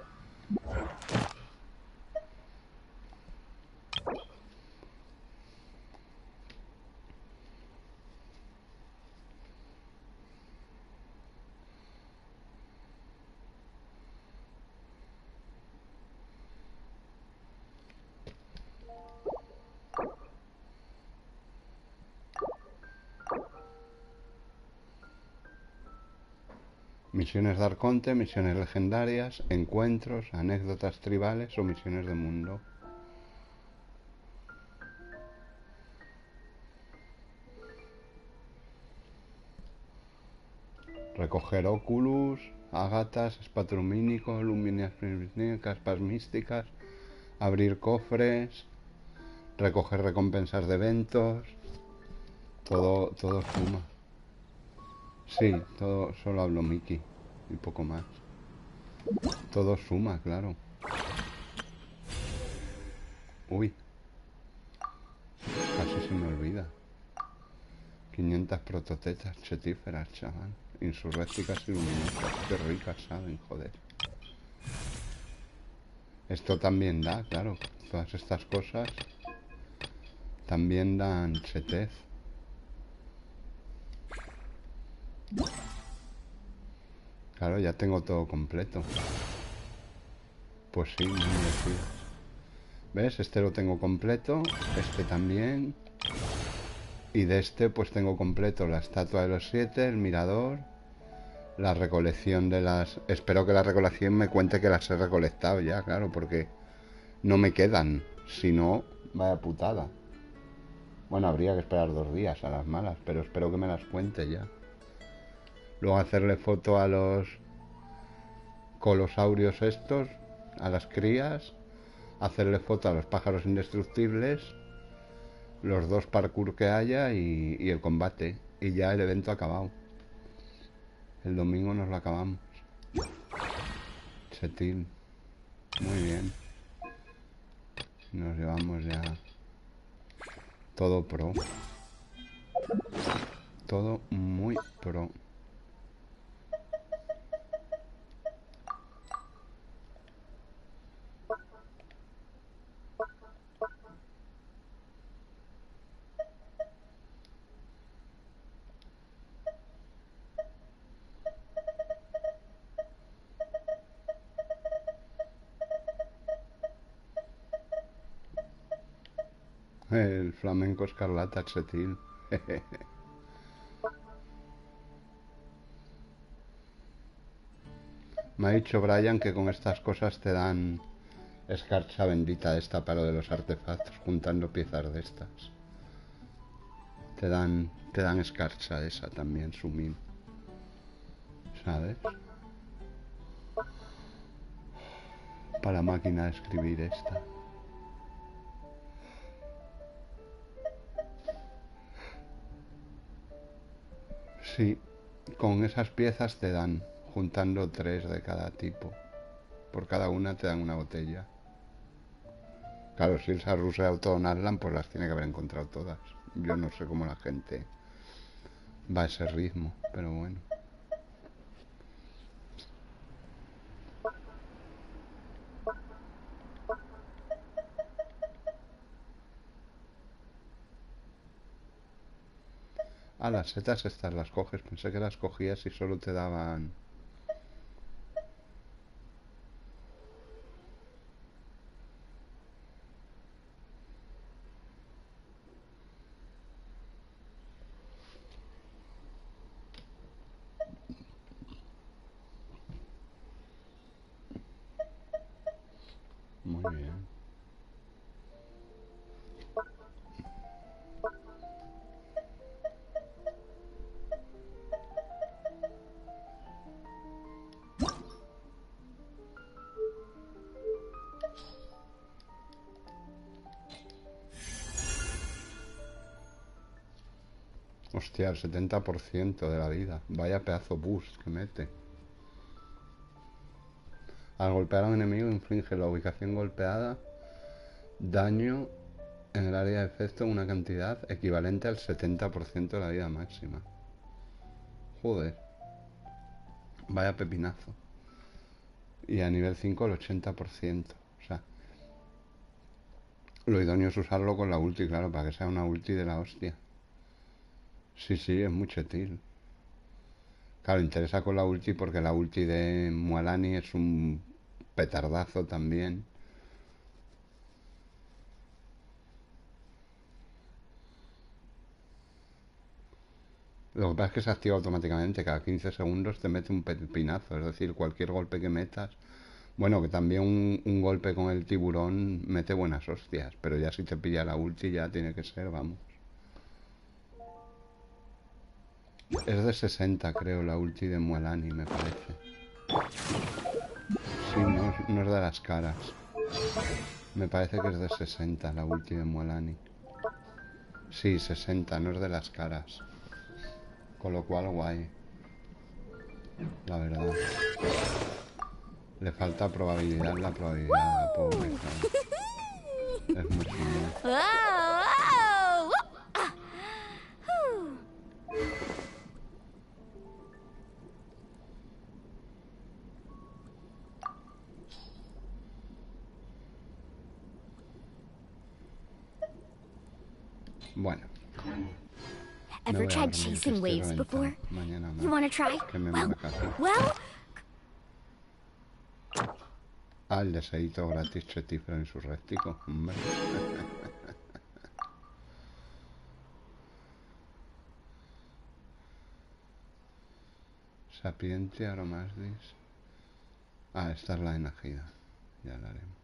Misiones de Arconte, misiones legendarias, encuentros, anécdotas tribales o misiones de mundo. Recoger óculos, ágatas, espatrumínicos, luminas caspas místicas, abrir cofres, recoger recompensas de eventos. Todo suma. Sí, todo, solo hablo Mickey y poco más. Todo suma, claro. Uy. Casi se me olvida. 500 prototetas chetíferas, chaval. Insurrécticas y luminosas. Qué ricas saben, joder. Esto también da, claro. Todas estas cosas también dan chetez. Claro, ya tengo todo completo. Pues sí, muy merecido. ¿Ves? Este lo tengo completo. Este también. Y de este pues tengo completo la estatua de los 7, el mirador, la recolección de las... Espero que la recolección me cuente que las he recolectado ya, claro, porque no me quedan. Si no, vaya putada. Bueno, habría que esperar 2 días a las malas, pero espero que me las cuente ya. Luego hacerle foto a los colosaurios estos, a las crías, hacerle foto a los pájaros indestructibles, los 2 parkour que haya y el combate. Y ya el evento acabado. El domingo nos lo acabamos. Chetil. Muy bien. Nos llevamos ya todo pro. Todo muy pro. El flamenco escarlata chetil. Me ha dicho Brian que con estas cosas te dan escarcha bendita esta para lo de los artefactos, juntando piezas de estas. Te dan escarcha esa también, Sumin. ¿Sabes? Para máquina de escribir esta. Sí, con esas piezas te dan, juntando 3 de cada tipo. Por cada una te dan una botella. Claro, si él se ha ruseado todo en Aslan, pues las tiene que haber encontrado todas. Yo no sé cómo la gente va a ese ritmo, pero bueno. Ah, las setas estas las coges. Pensé que las cogías y solo te daban... Muy bien. Hostia, el 70% de la vida. Vaya pedazo boost que mete. Al golpear a un enemigo inflige la ubicación golpeada daño en el área de efecto en una cantidad equivalente al 70% de la vida máxima. Joder. Vaya pepinazo. Y a nivel 5 el 80%. O sea, lo idóneo es usarlo con la ulti, claro, para que sea una ulti de la hostia. Sí, sí, es muy chetil. Claro, interesa con la ulti porque la ulti de Mualani es un petardazo también. Lo que pasa es que se activa automáticamente, cada 15 segundos te mete un pepinazo, es decir, cualquier golpe que metas. Bueno, que también un golpe con el tiburón mete buenas hostias, pero ya si te pilla la ulti ya tiene que ser, vamos. Es de 60, creo, la ulti de Mualani, me parece. Sí, no es de las caras. Me parece que es de 60 la ulti de Mualani. Sí, 60, no es de las caras. Con lo cual, guay. La verdad. Le falta probabilidad, la probabilidad, la pobre, claro. Es muy similar. Oh, oh. Bueno. Ever tried chasing waves before? Mañana You want to try? Well, el deseito gratis chetifra en su restico. Sapiente aromasdis. Esta es la enajida. Ya la haremos.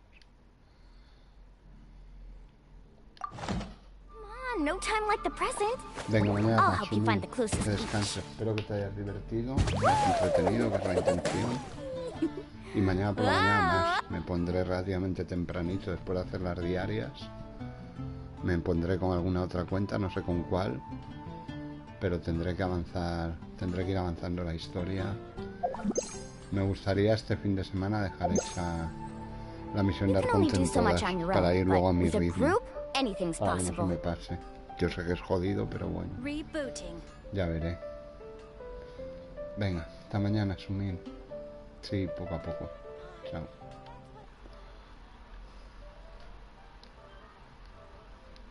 no time like the present. Venga, mañana I'll help you find the closest. que descanses. Espero que te hayas divertido, entretenido, que es la intención. Y mañana por la mañana más. Me pondré relativamente tempranito después de hacer las diarias. Me pondré con alguna otra cuenta, no sé con cuál. Pero tendré que avanzar, tendré que ir avanzando la historia. Me gustaría este fin de semana dejar hecha la misión de Arconte en todas, para ir luego a mi ritmo. Para que no se me pase. Yo sé que es jodido, pero bueno. Ya veré. Venga, hasta mañana, Sumil. Sí, poco a poco. Chao.